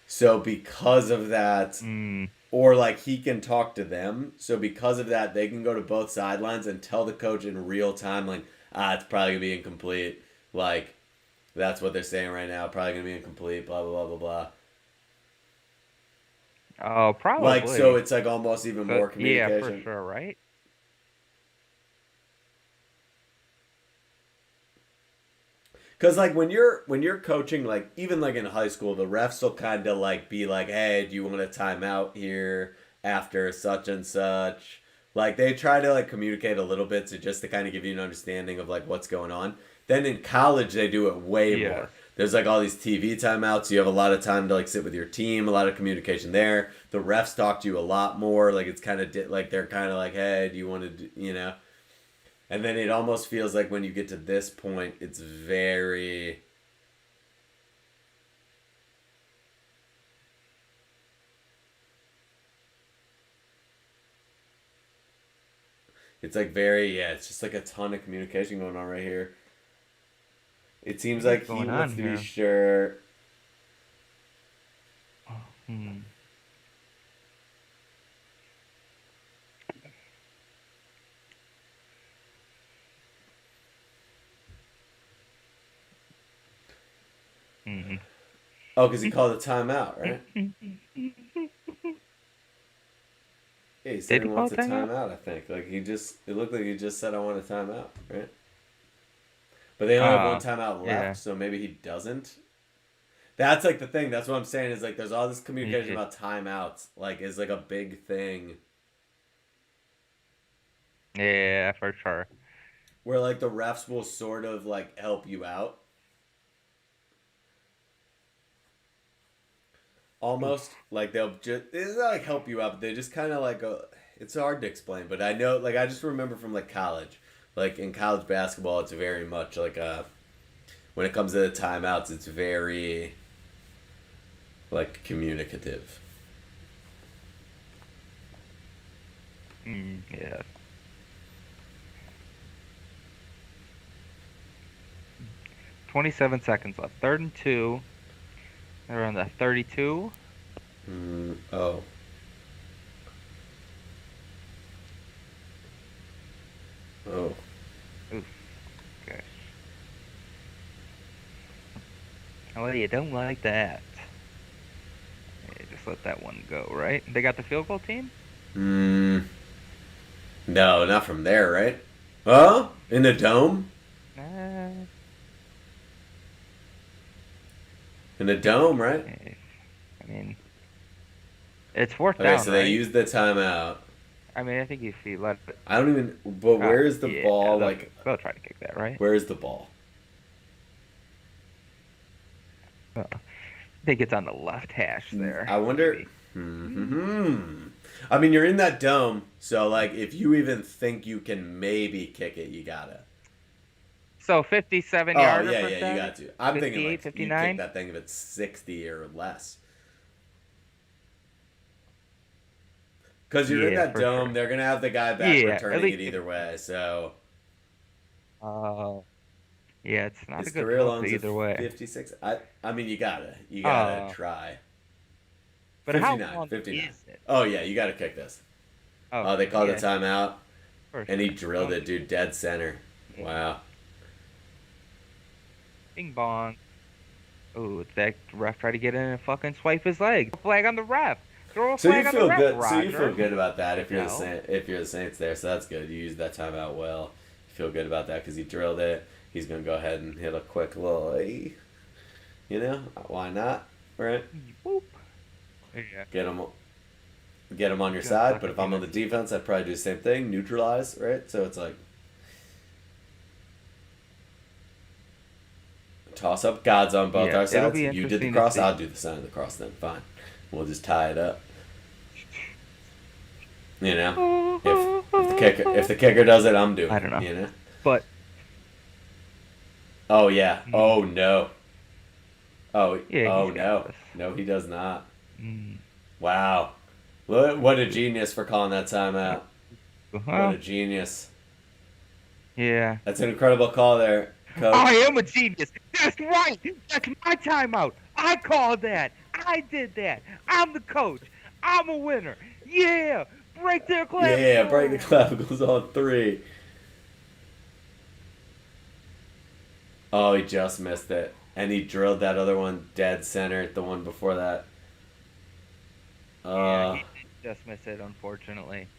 So because of that, Mm. or like he can talk to them. So because of that, they can go to both sidelines and tell the coach in real time, like, it's probably gonna be incomplete. Like, that's what they're saying right now. Probably gonna be incomplete. Blah blah blah blah blah. Oh, Like, so probably. it's like almost even So more yeah, for communication. sure, right? Cause like when you're coaching, like even like in high school, the refs will kind of like be like, "Hey, do you want a timeout here after such and such?" Like they try to like communicate a little bit to just to kind of give you an understanding of like what's going on. Then in college, they do it way Yes. more. There's like all these TV timeouts. You have a lot of time to like sit with your team, a lot of communication there. The refs talk to you a lot more. Like it's kind of like they're kind of like, "Hey, do you want to, you know?" And then it almost feels like when you get to this point, it's very. It's like very, yeah, it's just like a ton of communication going on right here. It seems What is like he going wants on to be here? sure. Oh, hmm. Hmm. Oh, because he called a timeout, right? Yeah, he said Did he he call wants a timeout? timeout, I think. Like, it looked like he just said, I want a timeout, right? But they only have one Ah, timeout left, yeah. so maybe he doesn't. That's like the thing. That's what I'm saying is like there's all this communication Yeah, about timeouts, like, is like a big thing yeah, for sure. where like the refs will sort of like help you out almost like they'll just it's not like help you out but they just kind of like it's hard to explain but I know like I just remember from like college like in college basketball it's very much like when it comes to the timeouts it's very like communicative. Yeah. 27 seconds left. Third and two. Around the 32. Oh. Oh. Oof. Okay. Oh, you don't like that. Yeah, just let that one go, right? They got the field goal team? No, not from there, right? Oh, in the dome? Nah. In the dome, right? I mean, it's fourth Okay, down, so they right? used the timeout. I mean, I think if you let it. I don't even. But where is the Yeah, ball? they'll, Like, they'll try to kick that, right? where is the ball? I think it's on the left hash there, I wonder. maybe. I mean, you're in that dome, so like, if you even think you can maybe kick it, you gotta. So 57 Oh yarder yeah, for yeah, you Saturday? got to. I'm thinking 58, like you kick 59? that thing if it's 60 or less. Because you're in Yeah, that for dome, sure. they're gonna have the guy back Yeah, at returning least it either way. So uh, yeah, it's not a his good career field loans of either way. 56. I mean, you gotta Uh, try. but how 59, long 59. is it? Oh yeah, you gotta kick this. Oh, they Okay, called the yeah, timeout, for and he sure. drilled it, dude, dead center. Yeah. Wow. Bing bong. Oh, that ref tried to get in and fucking swipe his leg. Flag on the ref. Throw a So you flag on the feel ref, good. So you feel Roger. good about that You if you're know. the Saints there. So that's good. You used that timeout well. You feel good about that because he drilled it. He's gonna go ahead and hit a quick little. You know why not? Right? Boop. Yeah. Get him. Get him on your Good side. But fucking if I'm on the penis. defense, I'd probably do the same thing. Neutralize. Right? So it's like toss up gods on both Yeah, our it'll sides. be You did the interesting to cross. see. I'll do the sign of the cross. Then fine. We'll just tie it up. You know. If the kicker does it, I'm doing I don't it. know, You know. but Oh yeah. mm, Oh no. Oh yeah, oh he's got no. this. No, he does not. Mm. Wow. What a genius for calling that timeout. What Well, a genius. yeah. That's an incredible call there, I coach. am a genius. That's right. That's my timeout. I called that. I did that. I'm the coach. I'm a winner. Yeah. Break their Yeah, break the clavicle. clavicles on three. Oh, he just missed it. And he drilled that other one dead center, the one before that. Yeah, Uh he did just miss it, unfortunately.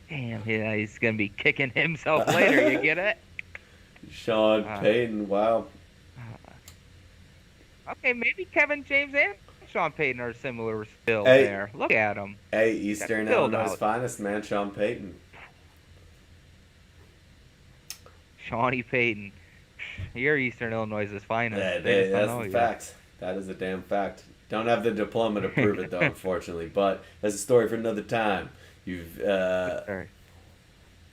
Damn, yeah, he's gonna be kicking himself later. You get it? Sean Uh, Payton, wow. okay, maybe Kevin James and Sean Payton are similar still Hey, there. Look at him. hey, Got Eastern filled Illinois' out. finest man, Sean Payton. Shawnee Payton. You're Eastern Illinois' finest. Yeah, They just don't that's know the you. fact. That is a damn fact. Don't have the diploma to prove it though, unfortunately. But that's a story for another time. You've Sorry.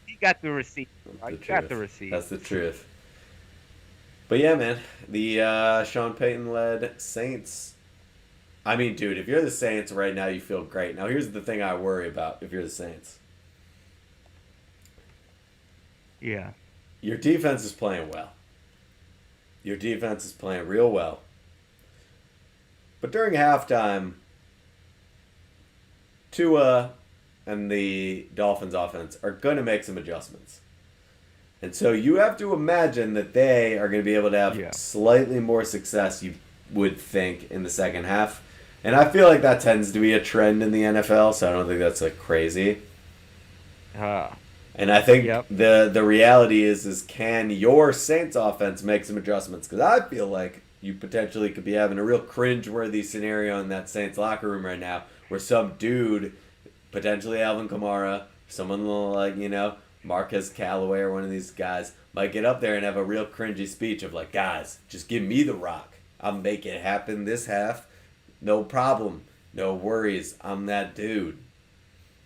You got the receipt. the You got the truth. receipt. That's the truth. But yeah, man, the Sean Payton led Saints. I mean, dude, if you're the Saints right now, you feel great. Now, here's the thing I worry about. If you're the Saints, Yeah. your defense is playing well. Your defense is playing real well. But during halftime, Tua and the Dolphins offense are going to make some adjustments. And so you have to imagine that they are going to be able to have Yeah. slightly more success, you would think, in the second half. And I feel like that tends to be a trend in the NFL, so I don't think that's like crazy. Uh, And I think Yep. the reality is can your Saints offense make some adjustments? Because I feel like you potentially could be having a real cringe-worthy scenario in that Saints locker room right now, where some dude, potentially Alvin Kamara, someone like Marquez Callaway or one of these guys, might get up there and have a real cringy speech of like, guys, just give me the rock. I'll make it happen this half. No problem. No worries. I'm that dude.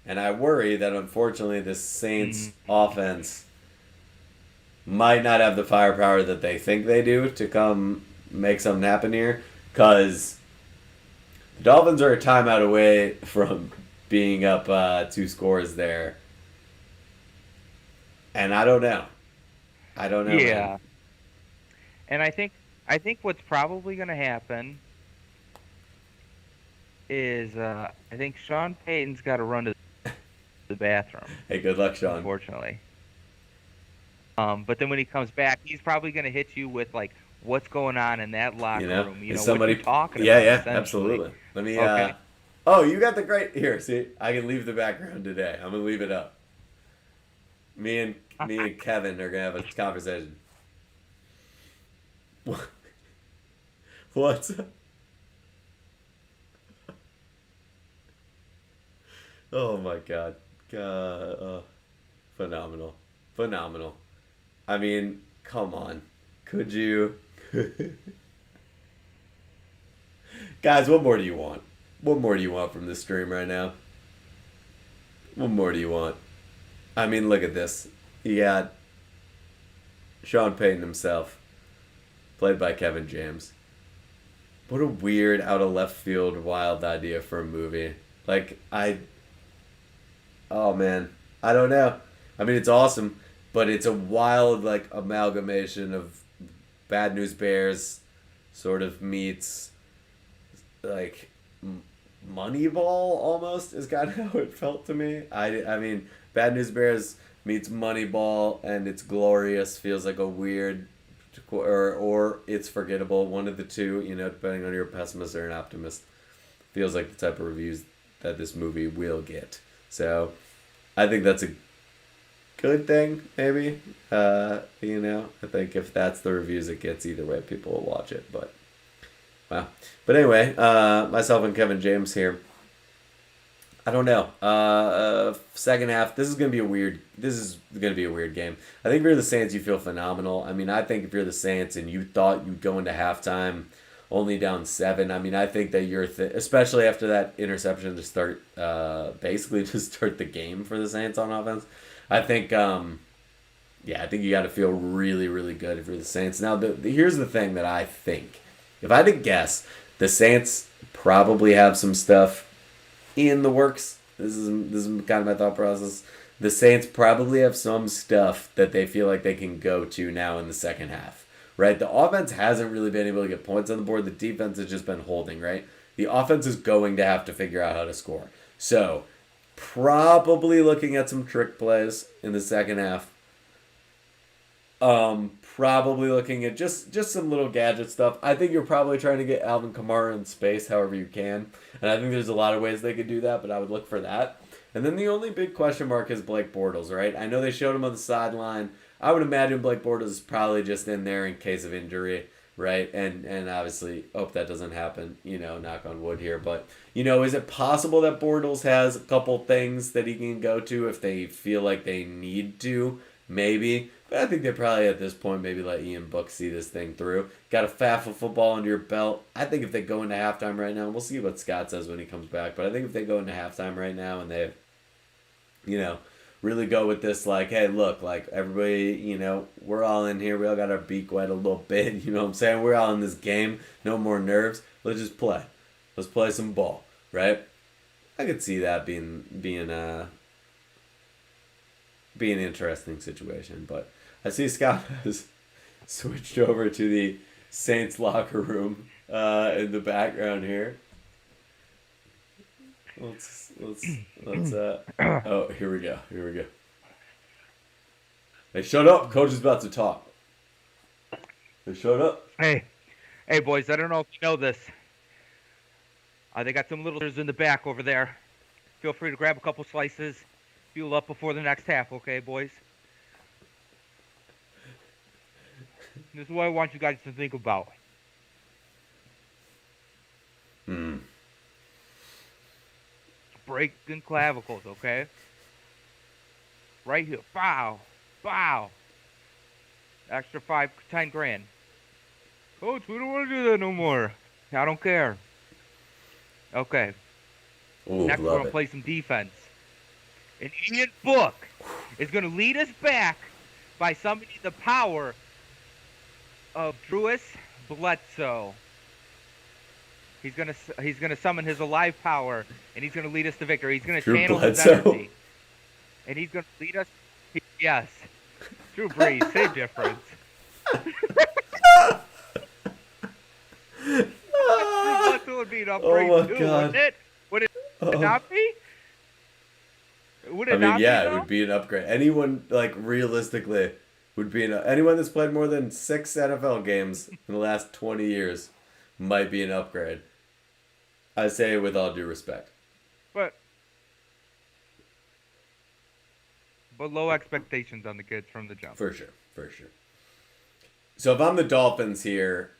And I worry that unfortunately the Saints offense might not have the firepower that they think they do to come make something happen here. Because the Dolphins are a timeout away from being up 2 scores there. And I don't know. I don't know, yeah. man. And I think what's probably going to happen is I think Sean Payton's got to run to the bathroom, Hey, good luck, Sean. unfortunately. But then when he comes back, he's probably going to hit you with like, what's going on in that You locker know, room? is What you somebody? talking Yeah, about, yeah, essentially. absolutely. Let me. Okay. Oh, you got the great here. See, I can leave the background today. I'm gonna leave it up. Me and Kevin are gonna have a conversation. What's up? Oh my god. God, phenomenal. Phenomenal. I mean, come on. Could you? Guys, what more do you want? What more do you want from this stream right now? What more do you want? I mean, look at this. He got Sean Payton himself, played by Kevin James. What a weird, out of left field, wild idea for a movie. Like, oh man, I don't know. I mean, it's awesome, but it's a wild, like, amalgamation of Bad News Bears sort of meets, like, Moneyball almost is kind of how it felt to me. I mean, Bad News Bears meets Moneyball, and it's glorious. Feels like a weird, or it's forgettable. One of the two, depending on you're a pessimist or an optimist. Feels like the type of reviews that this movie will get. So, I think that's a good thing, maybe. I think if that's the reviews it gets, either way, people will watch it. But wow. But anyway, myself and Kevin James here. I don't know. Second half. This is gonna be a weird. This is gonna be a weird game. I think if you're the Saints, you feel phenomenal. I mean, I think if you're the Saints and you thought you'd go into halftime only down 7. I mean, I think that especially after that interception to start, basically to start the game for the Saints on offense. I think, I think you got to feel really, really good if you're the Saints. Now, here's the thing that I think. If I had to guess, the Saints probably have some stuff in the works. This is kind of my thought process. The Saints probably have some stuff that they feel like they can go to now in the second half. Right? The offense hasn't really been able to get points on the board. The defense has just been holding, right? The offense is going to have to figure out how to score. So, probably looking at some trick plays in the second half. Probably looking at just some little gadget stuff. I think you're probably trying to get Alvin Kamara in space however you can. And I think there's a lot of ways they could do that, but I would look for that. And then the only big question mark is Blake Bortles, right? I know they showed him on the sideline. I would imagine Blake Bortles is probably just in there in case of injury, right? And obviously hope that doesn't happen, knock on wood here. But, is it possible that Bortles has a couple things that he can go to if they feel like they need to? Maybe. But I think they probably at this point maybe let Ian Book see this thing through. Got a FAFSA football under your belt. I think if they go into halftime right now, we'll see what Scott says when he comes back, but I think if they go into halftime right now and they, really go with this, like, hey, look, like, everybody, we're all in here. We all got our beak wet a little bit. You know what I'm saying? We're all in this game. No more nerves. Let's just play. Let's play some ball, right? I could see that being an interesting situation. But I see Scott has switched over to the Saints locker room in the background here. Let's oh, here we go. Hey, shut up. Coach is about to talk. Hey, shut up. Hey, boys, I don't know if you know this. They got some little in the back over there. Feel free to grab a couple slices. Fuel up before the next half, okay, boys? This is what I want you guys to think about. Breaking clavicles, okay? Right here. Bow. Extra 10 grand. Coach, we don't want to do that no more. I don't care. Okay. Ooh, next, we're going to play some defense. And Ian Book is going to lead us back by summoning the power of Drewis Bledsoe. He's gonna summon his alive power, and he's gonna lead us to victory. He's gonna channel his energy, and he's gonna lead us. Yes, Drew Brees, same difference. Drew Bledsoe would be an Oh upgrade my too, wouldn't god. it? Would it Oh. not be? Would I it mean, not be yeah, it though? would be an upgrade. Anyone, like, realistically, would be anyone that's played more than 6 NFL games in the last 20 years might be an upgrade. I say with all due respect. But low expectations on the kids from the jump. For sure. For sure. So if I'm the Dolphins here,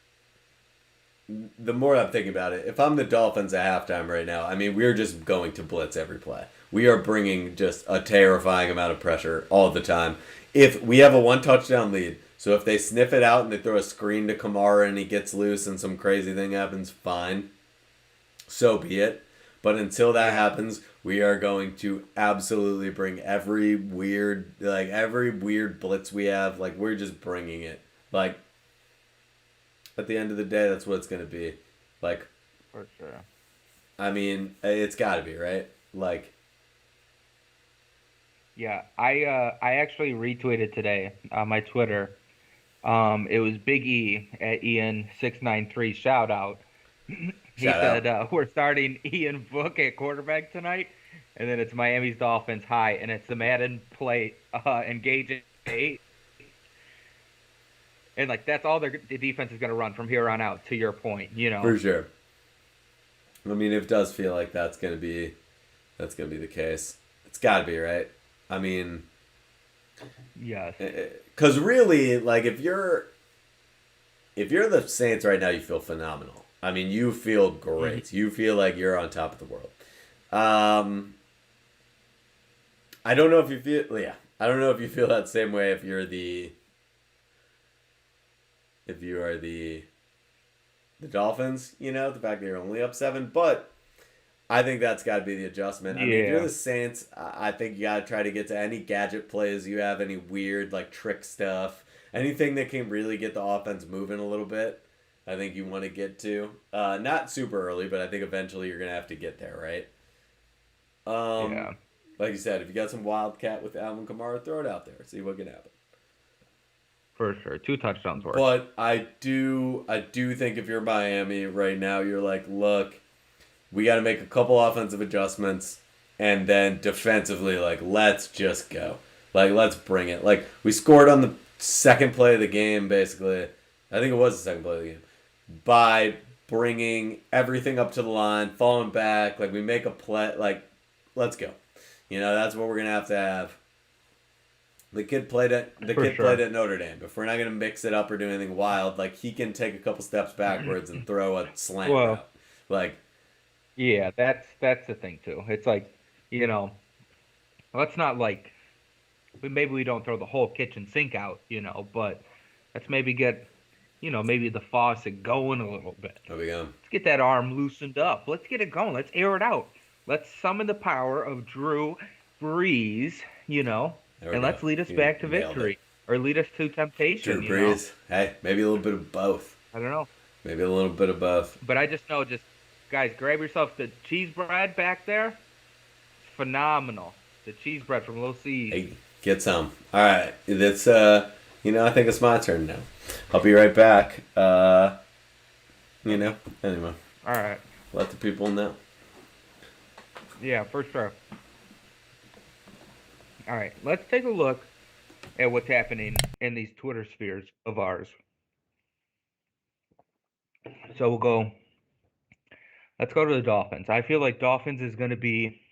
the more I'm thinking about it, if I'm the Dolphins at halftime right now, I mean, we're just going to blitz every play. We are bringing just a terrifying amount of pressure all the time. If we have a 1 touchdown lead, so if they sniff it out and they throw a screen to Kamara and he gets loose and some crazy thing happens, fine. So be it. But until that happens, we are going to absolutely bring every weird blitz we have. Like, we're just bringing it. Like, at the end of the day, that's what it's going to be. Like, For sure. I mean, it's got to be, right? Like, Yeah, I actually retweeted today on my Twitter. It was Big E at Ian693 shout out. He shout said out. we're starting Ian Book at quarterback tonight, and then it's Miami's Dolphins high, and it's the Madden play engage 8, and like that's all the defense is going to run from here on out. To your point, you know. For sure. I mean, it does feel like that's going to be the case. It's got to be, right? I mean, Yes. because really, like, if you're the Saints right now, you feel phenomenal. I mean, you feel great. You feel like you're on top of the world. I don't know if you feel, yeah. I don't know if you feel that same way if you are the Dolphins, you know, the fact that you're only up 7, but I think that's got to be the adjustment. I mean, if you're the Saints, I think you got to try to get to any gadget plays you have, any weird, like, trick stuff, anything that can really get the offense moving a little bit. I think you want to get to. Not super early, but I think eventually you're going to have to get there, right? Yeah. Like you said, if you got some wildcat with Alvin Kamara, throw it out there. See what can happen. For sure. 2 touchdowns worth. But I do think if you're Miami right now, you're like, look, we got to make a couple offensive adjustments, and then defensively, like, let's just go. Like, let's bring it. Like, we scored on the second play of the game, basically. I think it was the second play of the game. By bringing everything up to the line, falling back, like, we make a play. Like, let's go. You know, that's what we're going to have. The kid played at Notre Dame. If we're not going to mix it up or do anything wild, like, he can take a couple steps backwards and throw a slant route. Like, yeah, that's the thing too. It's like, you know, let's not like maybe we don't throw the whole kitchen sink out, you know, but let's maybe get, you know, maybe the faucet going a little bit. There we go. Let's get that arm loosened up. Let's get it going. Let's air it out. Let's summon the power of Drew Brees, you know, and let's lead us back to victory or lead us to temptation. Drew Brees. Hey, maybe a little bit of both. I don't know. Maybe a little bit of both. But I just know, guys, grab yourself the cheese bread back there. It's phenomenal. The cheese bread from Little C's. Hey, get some. All right. That's, you know, I think it's my turn now. I'll be right back. You know, anyway. All right. Let the people know. Yeah, for sure. All right. Let's take a look at what's happening in these Twitter spheres of ours. So let's go to the Dolphins. I feel like Dolphins is going to be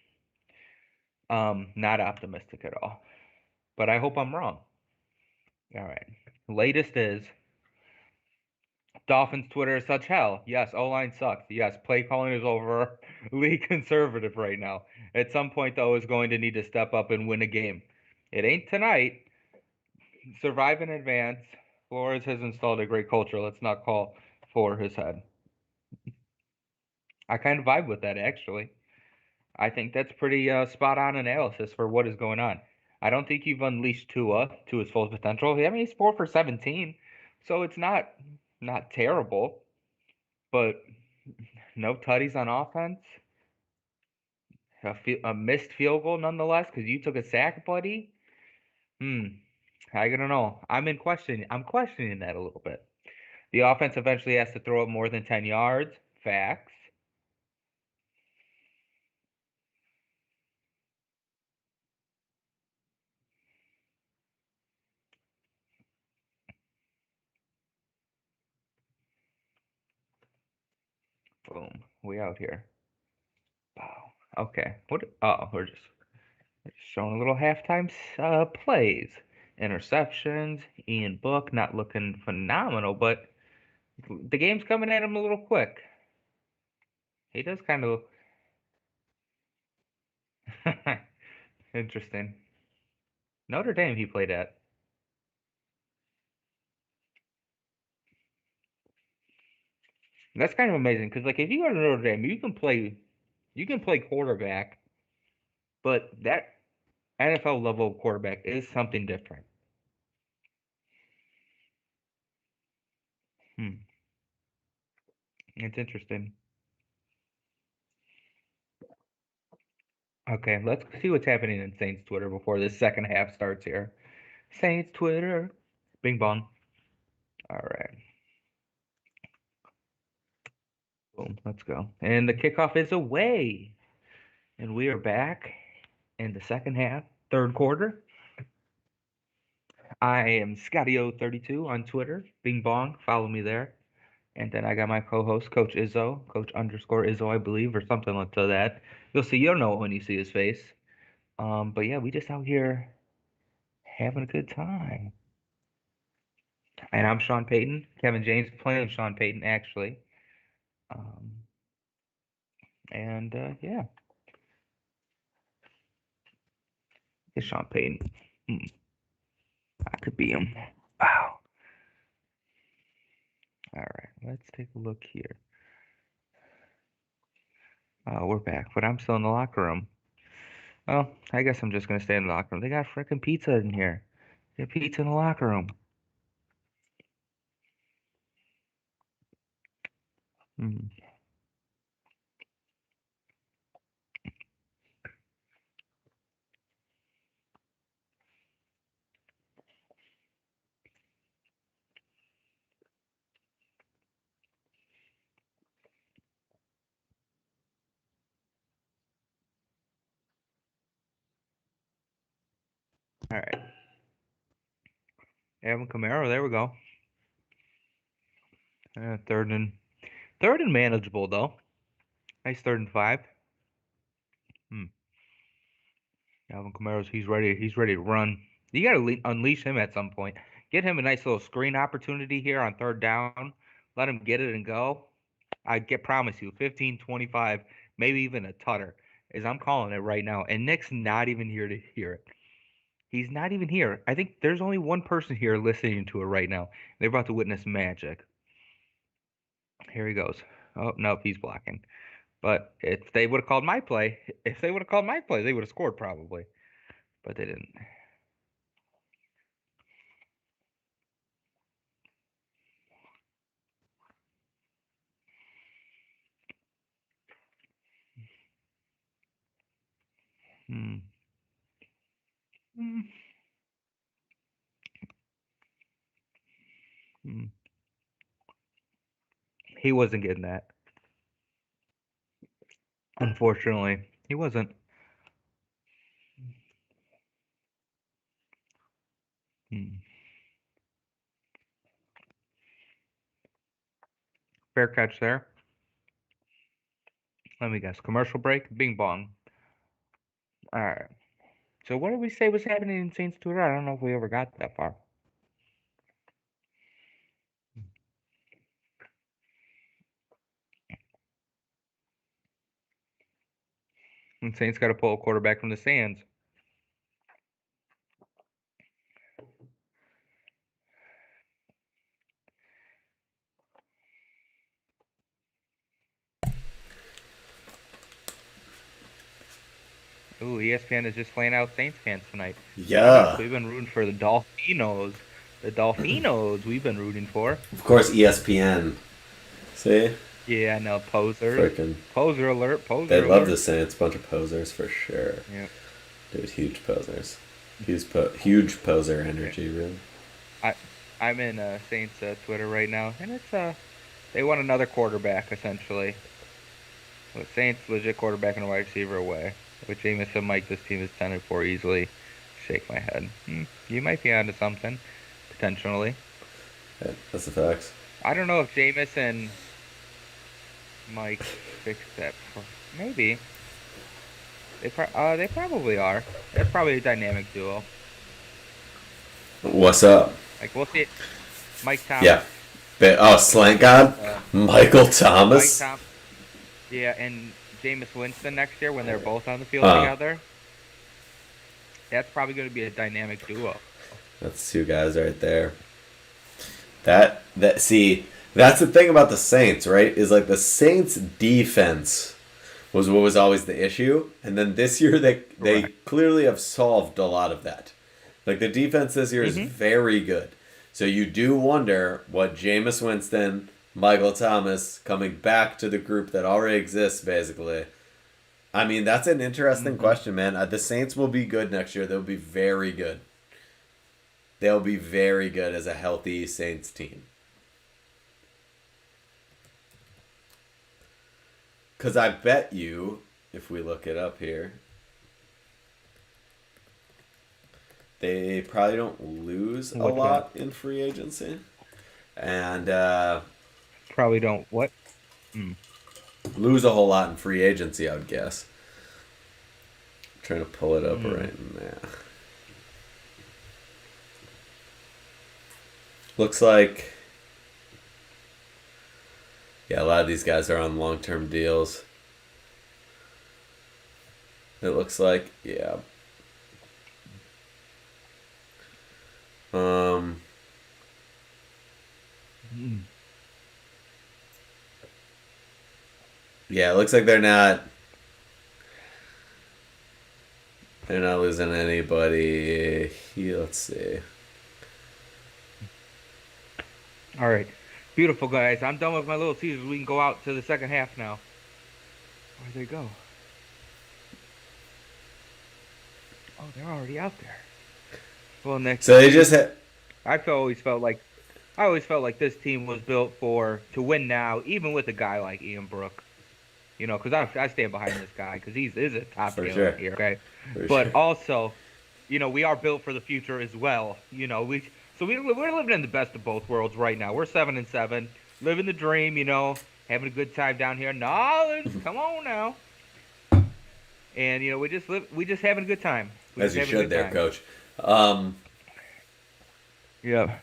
not optimistic at all. But I hope I'm wrong. All right. Latest is Dolphins Twitter is such hell. Yes, O-line sucks. Yes, play calling is overly conservative right now. At some point, though, is going to need to step up and win a game. It ain't tonight. Survive in advance. Flores has installed a great culture. Let's not call for his head. I kind of vibe with that, actually. I think that's pretty spot on analysis for what is going on. I don't think you've unleashed Tua to his full potential. I mean, he's 4 for 17, so it's not terrible, but no tutties on offense. A missed field goal nonetheless because you took a sack, buddy. I don't know. I'm questioning that a little bit. The offense eventually has to throw up more than 10 yards. Facts. We out here. Wow. Okay. What? Oh, we're just showing a little halftime plays. Interceptions. Ian Book not looking phenomenal, but the game's coming at him a little quick. He does kind of interesting. Notre Dame he played at. That's kind of amazing because like if you go to Notre Dame, you can play quarterback, but that NFL level quarterback is something different. Hmm. It's interesting. Okay, let's see what's happening in Saints Twitter before this second half starts here. Saints Twitter. Bing bong. All right. Boom. Let's go. And the kickoff is away. And we are back in the second half, third quarter. I am Scottio32 on Twitter. Bing bong. Follow me there. And then I got my co-host, Coach Izzo, Coach underscore Izzo, I believe, or something like that. You'll know it when you see his face. But yeah, we just out here having a good time. And I'm Sean Payton. Kevin James playing Sean Payton, actually. Um, and yeah, it's Sean Payton. Hmm, I could be him. Wow. All right, let's take a look here. We're back, but I'm still in the locker room. Well, I guess I'm just gonna stay in the locker room. They got freaking pizza in here. They got pizza in the locker room. Hmm. All right, Alvin Kamara. There we go. Third and manageable though. Nice 3rd and 5. Hmm. Alvin Kamara's he's ready. He's ready to run. You got to unleash him at some point. Get him a nice little screen opportunity here on 3rd down. Let him get it and go. Promise you 15, 25, maybe even a tutter. As I'm calling it right now. And Nick's not even here to hear it. He's not even here. I think there's only one person here listening to it right now. They're about to witness magic. Here he goes. Oh, nope, he's blocking. But if they would have called my play, they would have scored probably. But they didn't. Hmm. Hmm. Hmm. He wasn't getting that. Unfortunately, he wasn't. Hmm. Fair catch there. Let me guess. Commercial break. Bing bong. All right. So what did we say was happening in Saints Twitter? I don't know if we ever got that far. And Saints got to pull a quarterback from the stands. Ooh, ESPN is just playing out Saints fans tonight. Shout out. Yeah. We've been rooting for the Dolphinos. The Dolphinos we've been rooting for. Of course, ESPN. See? Yeah, I know. Posers. Freaking. Poser alert. They Poser love the alert. Saints. Bunch of posers for sure. Yeah. Dude, huge posers. Huge poser energy, really. I I'm in Saints Twitter right now, and it's they want another quarterback essentially. With Saints legit quarterback and a wide receiver away. With Jameis and Mike, this team is 10-4 easily. Shake my head. You might be onto something potentially. Yeah, that's the facts. I don't know if Jameis and Mike fix that. Maybe they probably are. That's probably a dynamic duo. What's up? Like we'll see. Mike Yeah. Thomas Oh, Slant God? Michael Mike Thomas? Thomas, yeah, and Jameis Winston next year when they're both on the field Huh. together. That's probably going to be a dynamic duo. That's two guys right there. See, that's the thing about the Saints, right? Is like the Saints defense was what was always the issue, and then this year they Correct. clearly have solved a lot of that. Like the defense this year is very good. So you do wonder what Jameis Winston, Michael Thomas coming back to the group that already exists, basically. I mean, that's an interesting question, man. The Saints will be good next year. They'll be very good. They'll be very good as a healthy Saints team. Because I bet you, if we look it up here, they probably don't lose a What's lot in free agency. And Probably don't. What? lose a whole lot in free agency, I would guess. I'm trying to pull it up right now. Looks like, yeah, a lot of these guys are on long-term deals. It looks like, yeah. Yeah, it looks like they're not losing anybody. Let's see. All right. Beautiful, guys. I'm done with my little teasers. We can go out to the second half now. Where'd they go? Oh, they're already out there. Well, next. So they just had. always felt like this team was built to win now, even with a guy like Ian Brook. You know, because I stand behind this guy because he's a top For talent sure. here. Okay, For but sure. also, you know, we are built for the future as well. You know, we're living in the best of both worlds right now. We're 7-7, living the dream. You know, having a good time down here. Knowledge, come on now. And you know, we just having a good time. As you should there, Coach. Yeah.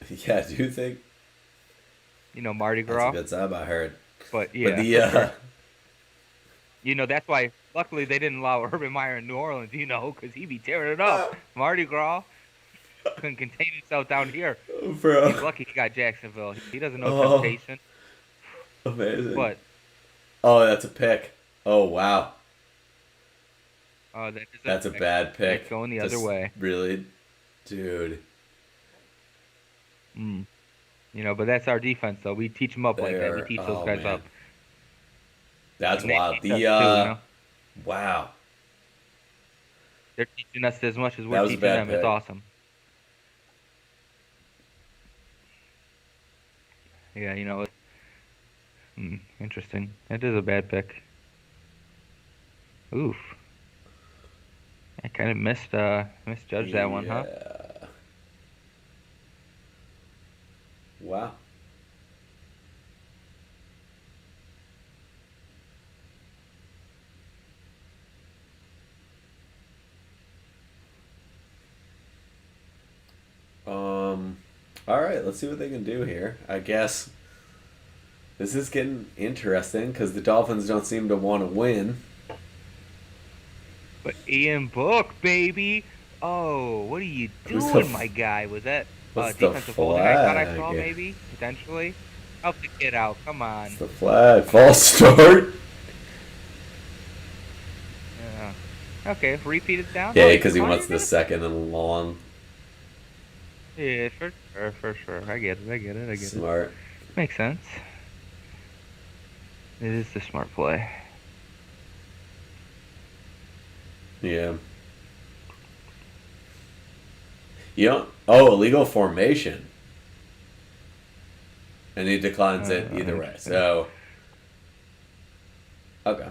Yeah, do you think You know, Mardi that's Gras. a good sign? I heard. But yeah, But the you know, that's why. Luckily, they didn't allow Urban Meyer in New Orleans. You know, because he'd be tearing it up. Mardi Gras couldn't contain himself down here. bro, He's lucky he got Jacksonville. He doesn't know Oh. temptation. amazing. But Oh, that's a pick. Oh wow, that's that's a bad pick. It's going the other Just way. Really, dude. You know, but that's our defense, though. We teach them up like that. We teach those guys man. up. That's And they wild. teach us too, you know? Wow. They're teaching us as much as That we're was a teaching bad them. It's pick. awesome. Yeah, you know, interesting. That is a bad pick. Oof. I kind of misjudged that one, huh? Yeah. Wow. All right, let's see what they can do here. I guess this is getting interesting because the Dolphins don't seem to want to win. But Ian Book, baby. Oh, what are you Who's the doing, f- my guy? Was that What's the defensive holding I thought I saw, flag? maybe? Potentially? Help the kid out. Come on. It's the flag. False start. Yeah. Okay, repeat it down. Yeah, Oh, because he fine, wants the man. second and long. Yeah, for sure. I get it. Smart. Makes sense. It is the smart play. Yeah. Illegal formation. And he declines it either way. Interesting. So, okay.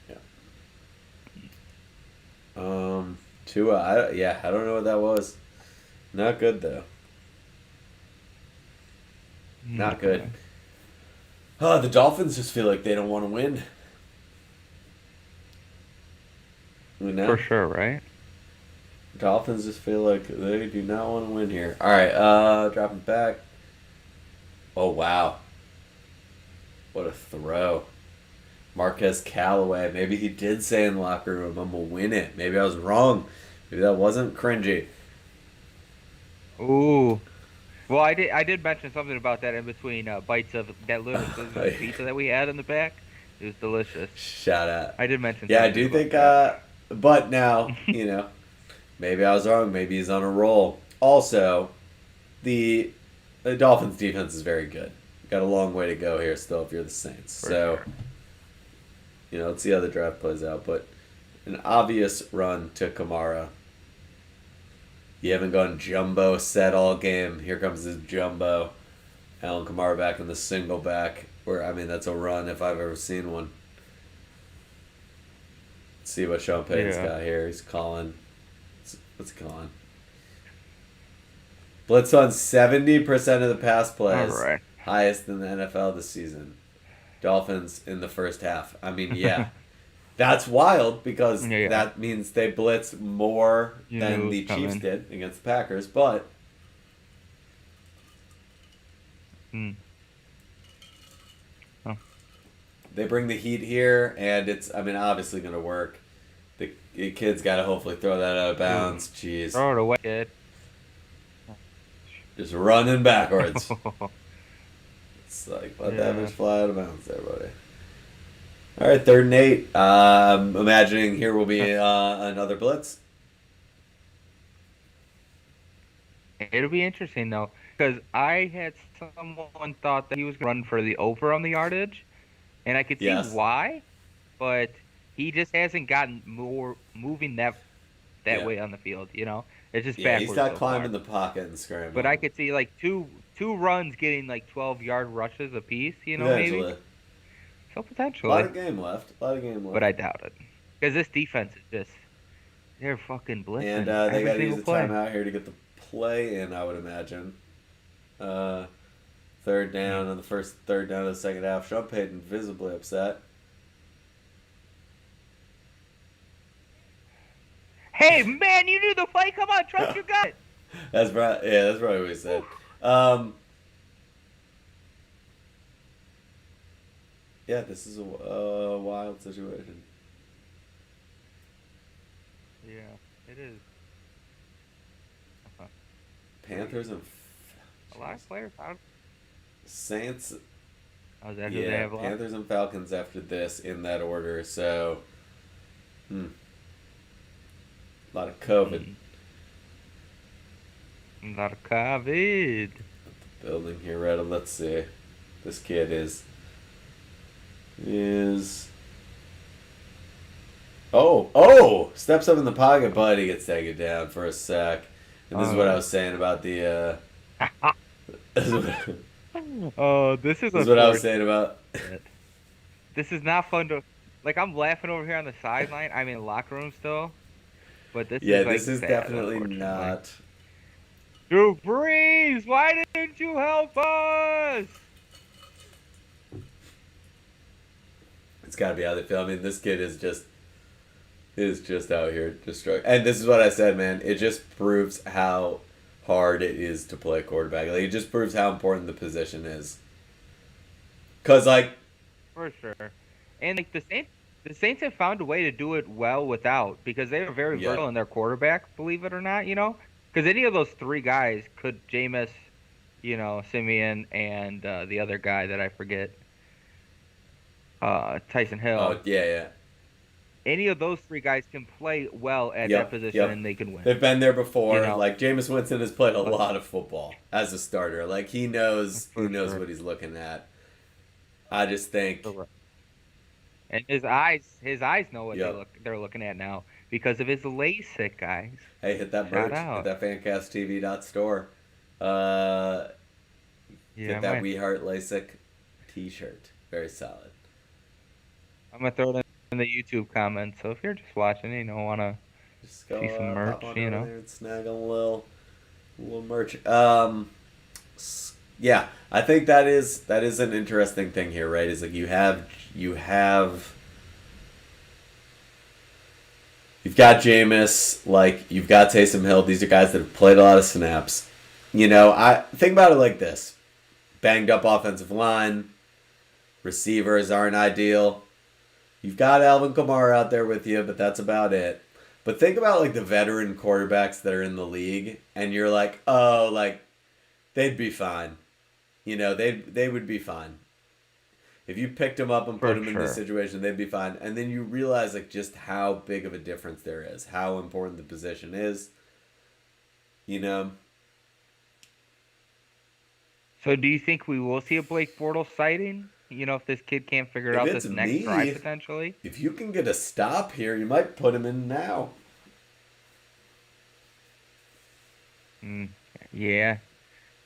Yeah. Tua, I don't know what that was. Not good though. Not good. The Dolphins just feel like they don't want to win. You For know? sure, right? Dolphins just feel like they do not want to win here. All right, dropping back. Oh wow, what a throw! Marquez Callaway. Maybe he did say in the locker room, "I'm gonna win it." Maybe I was wrong. Maybe that wasn't cringy. Ooh. Well, I did mention something about that in between bites of that Little Scissors pizza that we had in the back. It was delicious. Shout out. I did mention Yeah, I something do about think. that. But now maybe I was wrong. Maybe he's on a roll. Also, the the Dolphins defense is very good. Got a long way to go here still if you're the Saints. For So sure. let's see how the draft plays out. But an obvious run to Kamara. You haven't gone jumbo set all game. Here comes this jumbo. Alan Kamara back in the single back. Where I mean that's a run if I've ever seen one. Let's see what Sean Payton's Yeah. got here. He's calling. What's he calling? Blitz on 70% of the pass All plays. right. Highest in the NFL this season. Dolphins in the first half. I mean, yeah. That's wild because Yeah. that means they blitz more You knew than it was the Chiefs coming. did against the Packers, but Hmm. Oh. they bring the heat here, and it's, I mean, obviously going to work. The kid's got to hopefully throw that out of bounds. Jeez. Throw it away, kid. Just running backwards. It's like, let that bitch fly out of bounds there, buddy. All right, 3rd and 8. Imagining here will be another blitz. It'll be interesting though, because I had someone thought that he was going to run for the over on the yardage, and I could see Yes. why, but he just hasn't gotten more moving that Yeah. way on the field. It's just Yeah, backwards he's not so climbing far. the pocket and scrambling. But I could see like two runs getting like 12-yard rushes apiece. Maybe. Eventually. So A potentially. lot of game left. But I doubt it, because this defense is just—they're fucking blitzing And they every got to single use a play. timeout here to get the play in, I would imagine. 3rd down on the first 3rd down of the second half. Sean Payton visibly upset. Hey man, you knew the play. Come on, trust your gut. That's probably what he said. Yeah, this is a wild situation. Yeah, it is. Panthers and A lot of players out. Saints. Oh, is that who they Yeah, have left? Panthers and Falcons after this in that order. So, a lot of COVID. A lot of COVID. Building here, Red. Let's see. This kid is. Steps up in the pocket, but he gets taken down for a sack. And this is what I was saying about the. This is Oh, this is what I was saying about. This is not fun to. Like, I'm laughing over here on the sideline. I'm in the locker room still. But this Yeah, is like this is sad, definitely unfortunately. not. Drew Brees, why didn't you help us? It's got to be how they feel. I mean, this kid is just out here just struggling. And this is what I said, man. It just proves how hard it is to play quarterback. Like, it just proves how important the position is. Cause like, For sure. And like the Saints have found a way to do it well without, because they are very versatile in their quarterback, believe it or not. Because any of those three guys could, Jameis, Simeon, and the other guy that I forget, Tyson Hill. oh yeah. Any of those three guys can play well at that position, and they can win. They've been there before. You know? Like Jameis Winston has played a lot of football as a starter. Like he knows what he's looking at. I just think. And his eyes know what they're looking at now because of his LASIK, guys. Hey, hit that merch. Hit that FancastTV.store. Get that We Heart LASIK T-shirt. Very solid. I'm gonna throw it in the YouTube comments. So if you're just watching, want to Just go see some merch, pop on over there and snag a little merch. Yeah, I think that is an interesting thing here, right? Is like you've got Jameis, like you've got Taysom Hill. These are guys that have played a lot of snaps. I think about it like this: banged up offensive line, receivers aren't ideal. You've got Alvin Kamara out there with you, but that's about it. But think about like the veteran quarterbacks that are in the league, and you're like, oh, like they'd be fine. They would be fine. If you picked them up and put For them in this sure. situation, they'd be fine. And then you realize like just how big of a difference there is, how important the position is. You know, So do you think we will see a Blake Bortles sighting? If this kid can't figure it if out it's this next drive me, potentially. if you can get a stop here, you might put him in now. Mm, yeah.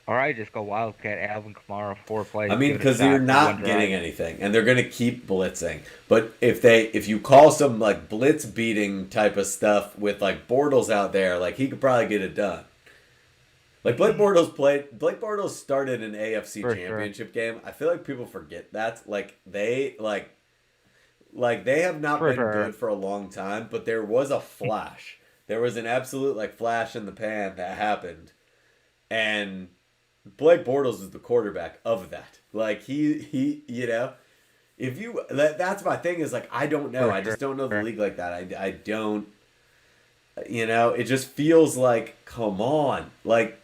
All right, just go Wildcat, Alvin Kamara, 4 plays, I mean, give it a because you're shot for one not getting drive. anything, and they're gonna keep blitzing. But if you call some like blitz beating type of stuff with like Bortles out there, like he could probably get it done. Like Blake Bortles started an AFC For sure. Championship game. I feel like people forget that. Like they have not For been sure. good for a long time, but there was a flash. There was an absolute like flash in the pan that happened, and Blake Bortles is the quarterback of that. Like if that's my thing is like I don't know. For I sure. just don't know the league like that. I don't. It just feels like come on, like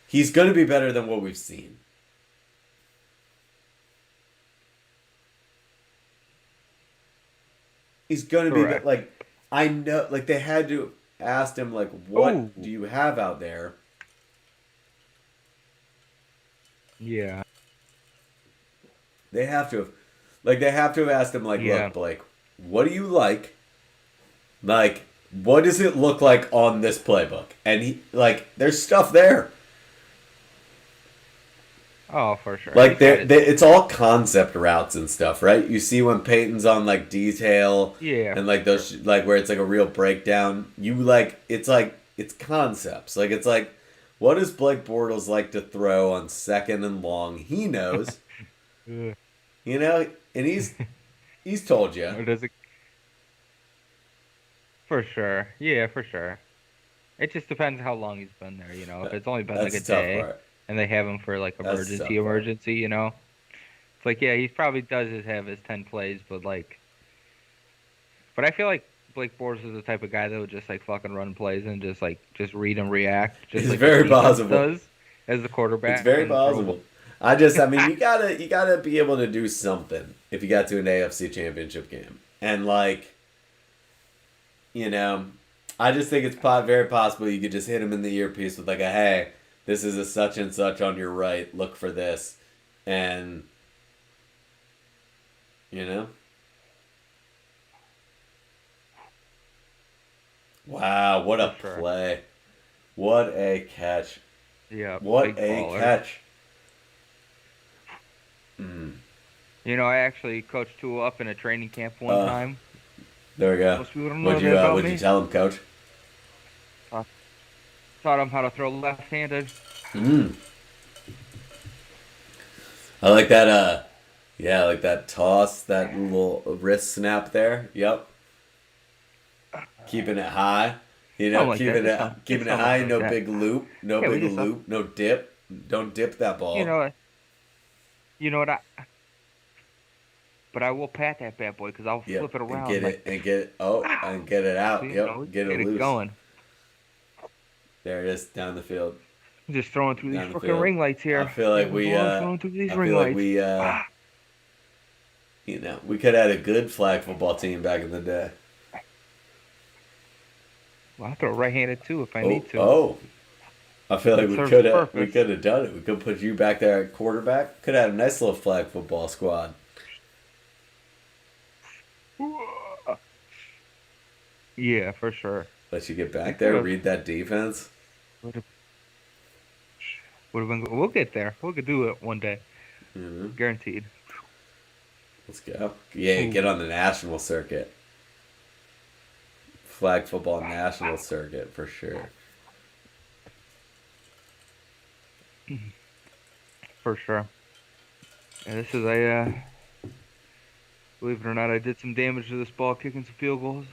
he's gonna be better than what we've seen. He's gonna be Correct. like I know like they had to ask him like what Oh, do you have out there. yeah. They have to have asked him like Yeah. look Blake, what do you like what does it look like on this playbook, and he like there's stuff there. Oh, for sure. Like He's got his. it's all concept routes and stuff, right? You see when Peyton's on like detail Yeah, and for like sure. those like where it's like a real breakdown. Like it's concepts. Like it's like what does Blake Bortles like to throw on second and long? He knows, Ugh. and he's told you. Or does it? For sure. Yeah, for sure. It just depends how long he's been there. If it's only been like That's a the tough day, part. and they have him for like That's the emergency, tough part. emergency. It's like yeah, he probably have his 10 plays, but I feel like Blake Bortles is the type of guy that would just like fucking run plays and just read and react, just It's like the very defense possible. does as the It's quarterback very and throw possible. I mean, you gotta be able to do something if you got to an AFC Championship game, and like, you know, I just think it's very possible you could just hit him in the earpiece with like a hey, this is a such and such on your right. Look for this, and you know, wow, what for a sure. play, what a catch, Yeah, what big a baller. catch. Mm. I actually coached two up in a training camp one Uh, time. there we go. Most people don't know What'd that you uh, about what'd you me. tell him, Coach? I taught him how to throw left-handed. Mm. I like that. Yeah, I like that toss, that little wrist snap there. Yep, keeping it high. Something like that. Keeping Just it something, keeping just it something high. like No that. big loop. No Yeah, we big just, loop. No dip. Don't dip that you ball. know, you know what but I will pat that bad boy because I'll Yep, flip it and around get like, it and get it. Oh, wow. and get it out. See, Yep, get it get it loose. going. There it is down the field. I'm just throwing through these Down the freaking field. ring lights I here. feel like Moving we. along, throwing through these I ring feel like lights. we. Ah, We could have had a good flag football team back in the day. well, I'll throw right-handed too if I Oh, need to. oh. I feel like It we serves a could have we purpose. could have done it. We could put you back there at quarterback. Could have had a nice little flag football squad. Yeah, for sure. Let you get We back could there, have. read that defense. Would have been. We'll get there. We could do it one day, hmm guaranteed. Let's go. Yeah, Ooh. get on the national circuit. Flag football national circuit for sure. for sure. Yeah, this is a believe it or not, I did some damage to this ball kicking some field goals.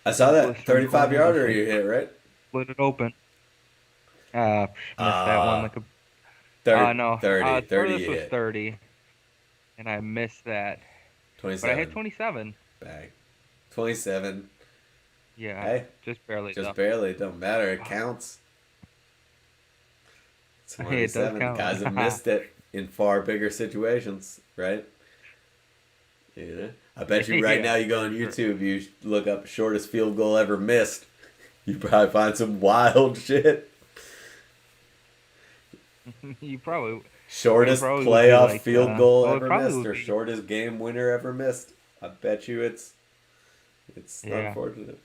I saw that Blistering 35 cold, just yarder like you hit, right? split it open. Missed that one Uh, like a. 30, No. 30, 30 Furthest you was hit. 30, and I missed that. But I hit 27. 27. Bang. 27. Yeah, Hey, just barely just though. barely. It don't matter. It counts. Hey, it does 27. count. Guys have missed it in far bigger situations, right? Yeah. I bet you right Yeah, now you go for on sure. YouTube, you look up shortest field goal ever missed. You probably find some wild shit. You probably, it Shortest probably would be playoff like, field goal well, it ever probably missed would or be, shortest game winner ever missed. I bet you it's yeah. unfortunate.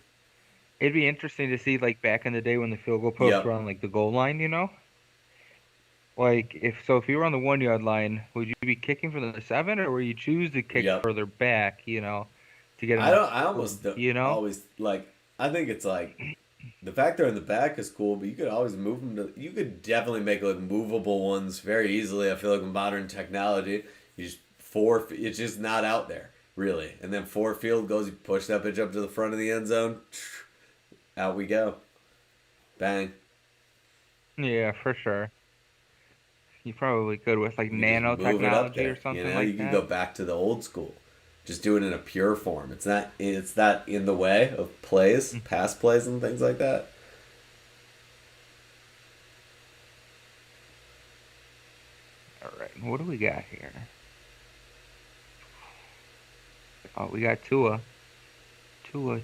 It'd be interesting to see like back in the day when the field goal posts were Yep. on like the goal line, you know? Like if you were on the 1 yard line, would you be kicking from the seven, or would you choose to kick Yep. further back, to get enough I room, almost don't, you know? always like. I think it's like the fact they're in the back is cool, but you could always move them to. You could definitely make like movable ones very easily. I feel like with modern technology, you just It's just not out there really, and then 4 field goals. You push that bitch up to the front of the end zone. Out we go. Bang. Yeah, for sure. You probably could with like You can just move it up nanotechnology or there. You something know, you like can go that. back to the old school. Just do it in a pure form. It's not in the way of plays, Mm. pass plays and things like that. All right, what do we got here? Oh, we got Tua. Tua.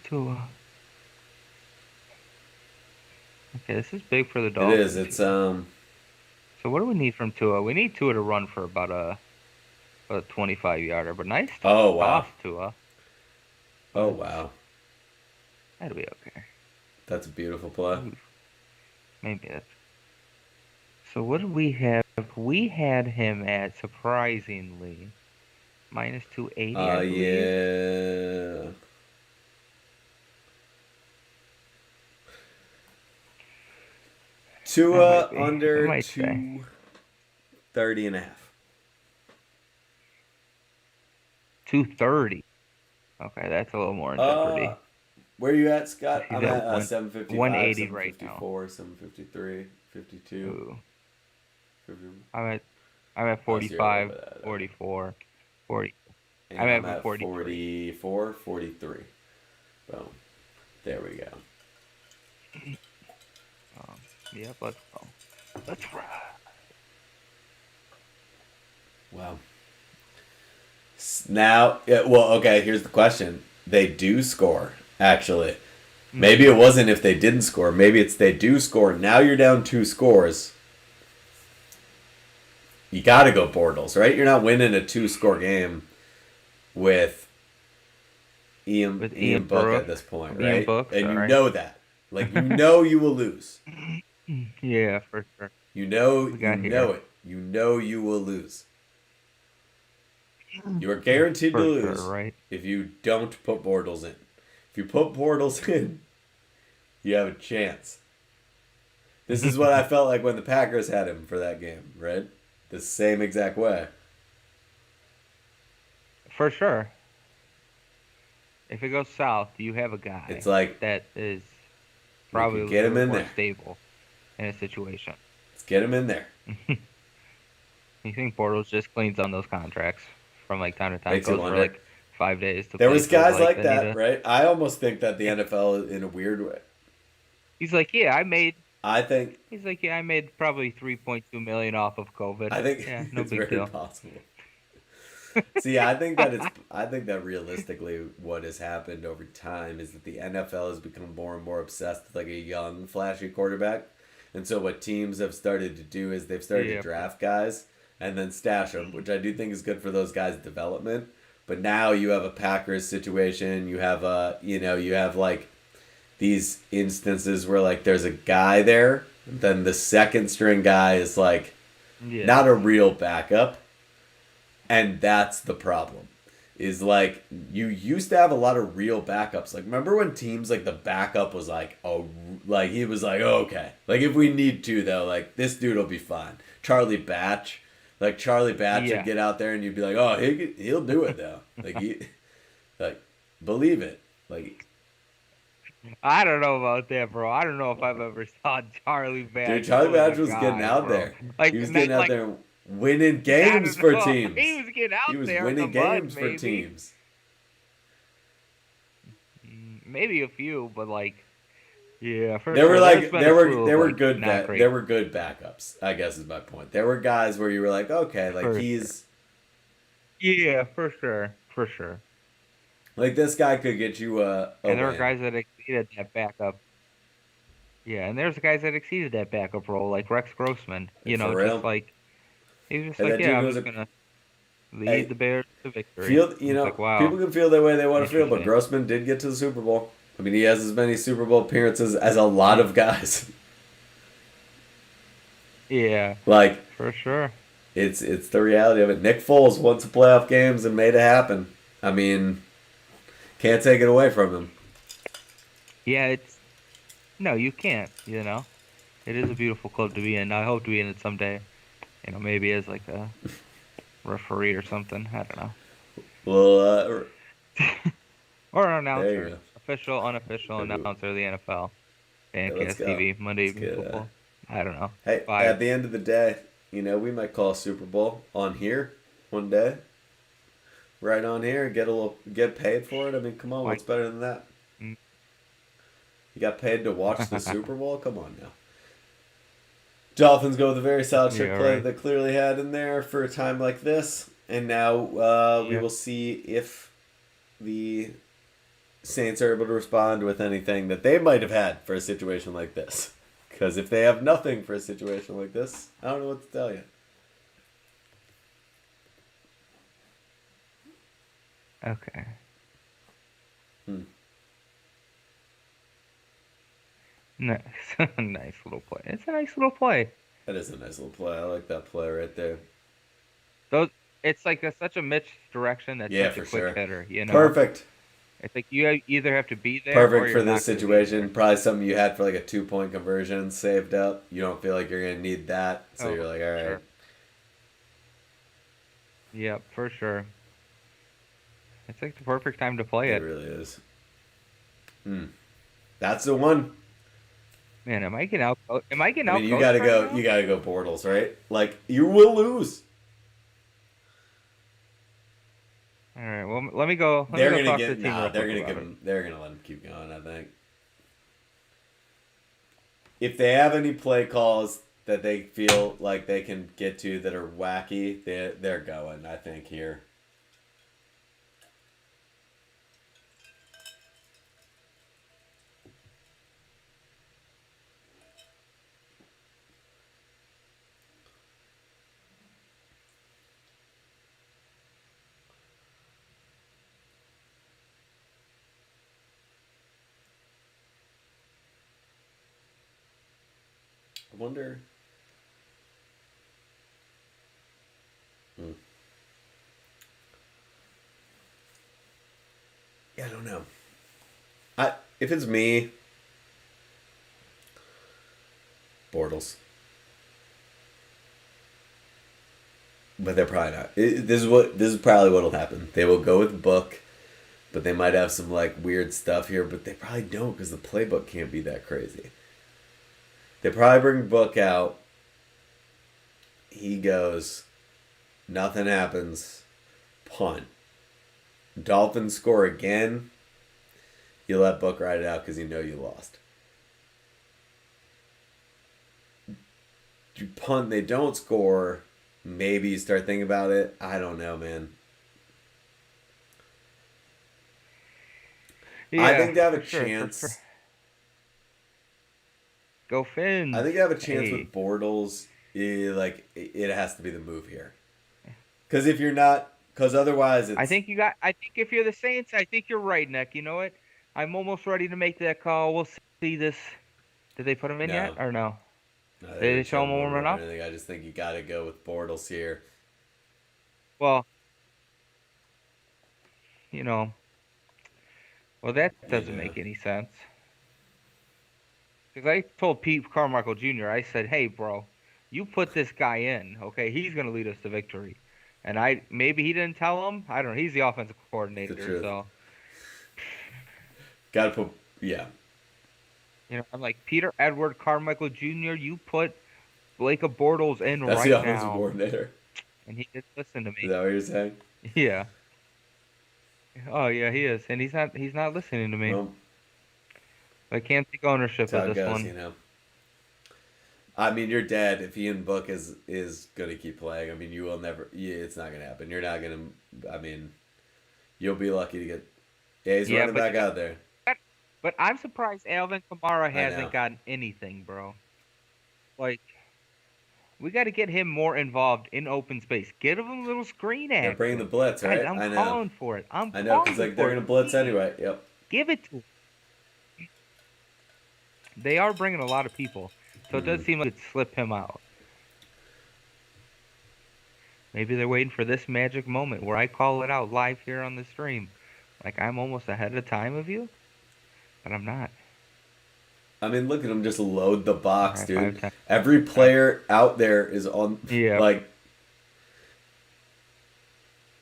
Okay, this is big for the It is. Dolphins It's here. So what do we need from Tua? We need Tua to run for about a 25 yarder, but nice Oh toss, wow. Tua. Oh But wow. that'll be okay. That's a beautiful play. Ooh, maybe that's. So what did we have? We had him at surprisingly minus 280, I believe. Yeah. That might Tua be. I under might say 230.5. 230. Okay, that's a little more in Uh jeopardy. where you at, Scott? He's I'm at at 755, 180 right now. 754, 753, 52. Ooh, 50. I'm at I'm at Oh, so you're a little 45, bit out of there. 44, 40. I'm And I'm at at 43. 44, 43. Boom. There we go. Um, yep, let's go. Let's ride. Wow. Now, yeah, well, okay, here's the question. They do score, actually. Maybe it wasn't if they didn't score. Maybe it's they do score. Now you're down 2 scores. You got to go Bortles, right? You're not winning a 2-score game with With Ian Book at this point, Ian right? Book, And you sorry. know that. Like, you know you will lose. Yeah, for sure. You know, We you got know here. it. You know you will lose. You are guaranteed to For sure, lose right? if you don't put Bortles in. If you put Bortles in, you have a chance. This is what I felt like when the Packers had him for that game, right? The same exact way. For sure. If it goes south, you have a guy It's like, that is we probably could a get him little in more there. stable in a situation. Let's get him in there. You think Bortles just cleans on those contracts from like time to time, Makes you goes for wonder. like 5 days to There was places guys like like they need that, to. right? I almost think that the NFL, in a weird way, He's like, yeah, I made. I think, He's like, yeah, I made probably 3.2 million off of COVID. I think Yeah, no it's big very deal. possible. See, I think that realistically, what has happened over time is that the NFL has become more and more obsessed with like a young, flashy quarterback, and so what teams have started to do is they've started to Yeah, draft guys and then stash them, which I do think is good for those guys' development. But now you have a Packers situation. You have you have like these instances where like there's a guy there, then the second string guy is like yeah, not a real backup. And that's the problem. Is like you used to have a lot of real backups. Like remember when teams like the backup was like, oh, like he was like, oh, okay, like if we need to though, like this dude will be fine. Charlie Batch Like Charlie Batch would Yeah. get out there, and you'd be like, "Oh, he'll do it though." Like believe it. Like, I don't know about that, bro. I don't know if I've ever saw Charlie dude, Batch. That Charlie was a Batch was getting guy, out bro. there. He Like, was not getting out like there, winning I games don't for know. He teams. was getting He out was there in the winning mud, games for maybe. teams. Maybe a few, but like, yeah, for There were sure. There's like been a slew there of were like good not there great. were good backups. I guess is my point. There were guys where you were like, okay, like For he's Yeah, for sure, for sure. like this guy could get you a And there were win guys that exceeded that backup. Yeah, and there's guys that exceeded that backup role, like Rex Grossman. for Just real. like he was just And like, that yeah, dude I'm was just a gonna lead hey the Bears to victory. feel. I was like, wow, People can feel the way they want to feel, but interesting. Grossman did get to the Super Bowl. I mean, he has as many Super Bowl appearances as a lot of guys. Yeah, Like for sure. it's the reality of it. Nick Foles won some playoff games and made it happen. I mean, can't take it away from him. Yeah, it's no, you can't. It is a beautiful club to be in. I hope to be in it someday. Maybe as like a referee or something. I don't know. Well, Or an there you announcer, go. official, unofficial Maybe, announcer of the NFL. let's Fancast go. TV, Monday Let's Evening get Football. I don't know. Hey, Fire. at the end of the day, we might call a Super Bowl on here one day. Right on here, get paid for it. I mean, come on, Like, what's better than that? mm. You got paid to watch the Super Bowl? Come on now. Dolphins go with a very solid trick Yeah, play right. that clearly had in there for a time like this, and now we Yeah. will see if the Saints are able to respond with anything that they might have had for a situation like this. Because if they have nothing for a situation like this, I don't know what to tell you. Okay. Hmm. Nice. Nice little play. It's a nice little play. That is a nice little play. I like that play right there. Those. It's like such a Mitch direction that's Yeah, such a for quick sure. hitter. Perfect. It's like you either have to be there or Perfect you're for this not going to be situation. there. Probably something you had for like a 2-point conversion saved up. You don't feel like you're going to need that. So Oh, you're like, all right. sure. Yep, for sure. It's like the perfect time to play It it. really is. That's the one. Man, am I getting I out mean, coached right you now? gotta go Bortles, right? Like, you will lose. All right. Well, let me go. Let me They're go gonna talk to get the team real they're quick gonna about give it. him. They're gonna let him keep going. I think. If they have any play calls that they feel like they can get to that are wacky, they're going. I think here. I wonder. Yeah, I don't know. If it's me, Bortles. But they're probably not. This is probably what'll happen. They will go with Book, but they might have some like weird stuff here. But they probably don't because the playbook can't be that crazy. They probably bring Book out. He goes. Nothing happens. Punt. Dolphins score again. You let Book ride it out because you know you lost. You punt, they don't score. Maybe you start thinking about it. I don't know, man. Yeah, I think they have a for sure, for chance. sure. Go Fins. I think they have a chance Hey. with Bortles. It has to be the move here. Because if you're not, because otherwise it's. I think if you're the Saints, I think you're right, Nick. You know what? I'm almost ready to make that call. We'll see this. Did they put him in No. yet or no? No, Did they show him warming up? I just think you got to go with Bortles here. Well, that doesn't make any sense. Because I told Pete Carmichael Jr., I said, hey, bro, You put this guy in, okay? He's gonna lead us to victory. And maybe he didn't tell him. I don't know. He's the offensive The coordinator, truth. so Gotta put, yeah. I'm like Peter Edward Carmichael Jr. You put Blake Bortles in That's the right offensive now, coordinator. and he didn't listen to Is me. that what you're saying? Yeah. Oh yeah, he is, and he's not listening to me. Well, I can't take ownership that's how of it this goes, one. you know. I mean, you're dead if Ian Book is gonna keep playing. I mean, you will never. Yeah, it's not gonna happen. You're not gonna. I mean, you'll be lucky to get. Yeah, he's Yeah, running back out there. but I'm surprised Alvin Kamara I know. hasn't gotten anything, bro. Like we got to get him more involved in open space. Get him a little screen They're bringing the action, blitz, guys. right? I'm I know. calling for it. I'm I know, because calling like they're for it. gonna blitz Please anyway. Yep. give it to him. They are bringing a lot of people, so it does seem like it slip him out. Maybe they're waiting for this magic moment where I call it out live here on the stream. Like I'm almost ahead of time of you, but I'm not. I mean, look at him just load the All box, right, dude. 5 Every player out there is on. Yeah. Like,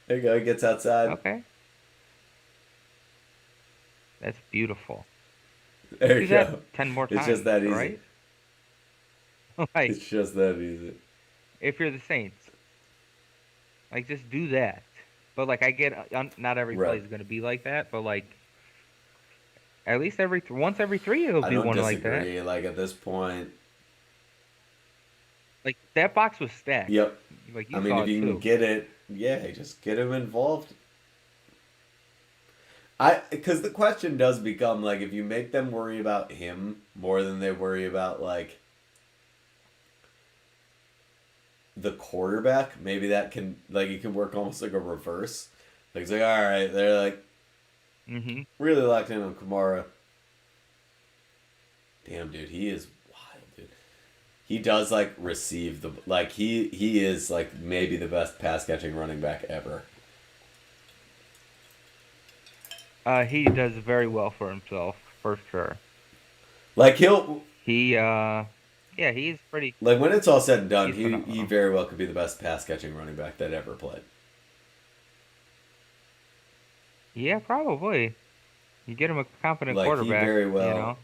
there you go. He gets outside. Okay. That's beautiful. There Do you that go. 10 more It's times, just that easy. right? Like, It's just that easy. if you're the Saints, like, just do that. But, like, I get not every play Right. is going to be like that, but, like, at least once every 3 it'll I be don't one like that. disagree. Like at this point, Like, that box was stacked. yep. Like, you I mean, saw if it you too. can get it, yeah, just get him involved. Because the question does become like, if you make them worry about him more than they worry about like the quarterback, maybe that can like it can work almost like a reverse. Like it's like, all right, they're like really locked in on Kamara. Damn, dude, he is wild, dude. He does like receive the like he is like maybe the best pass catching running back ever. He does very well for himself, for sure. Like Yeah, he's pretty. like when it's all said and done, He's he phenomenal. very well could be the best pass catching running back that ever played. Yeah, probably. You get him a competent Like quarterback, he very well. you know.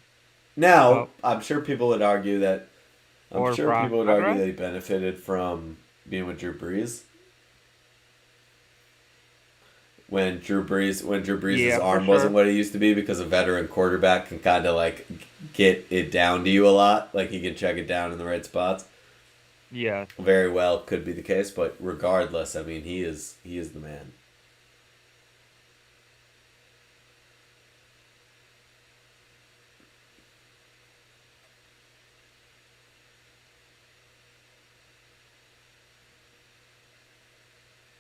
Now, Well, I'm sure people would argue that. I'm or sure Brock people would argue Broderick? that he benefited from being with Drew Brees. When Drew Brees' Yeah, for arm sure. wasn't what it used to be, because a veteran quarterback can kind of like get it down to you a lot. Like he can check it down in the right spots. Yeah. Very well could be the case, but regardless, I mean, he is the man.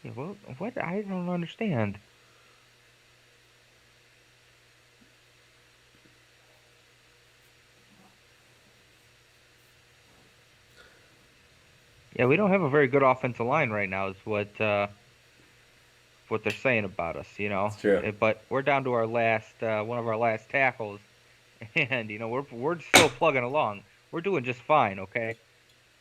Yeah, what? I don't understand. Yeah, we don't have a very good offensive line right now, is what they're saying about us, you know. It's true. But we're down to our last one of our last tackles, and we're still plugging along. We're doing just fine, okay.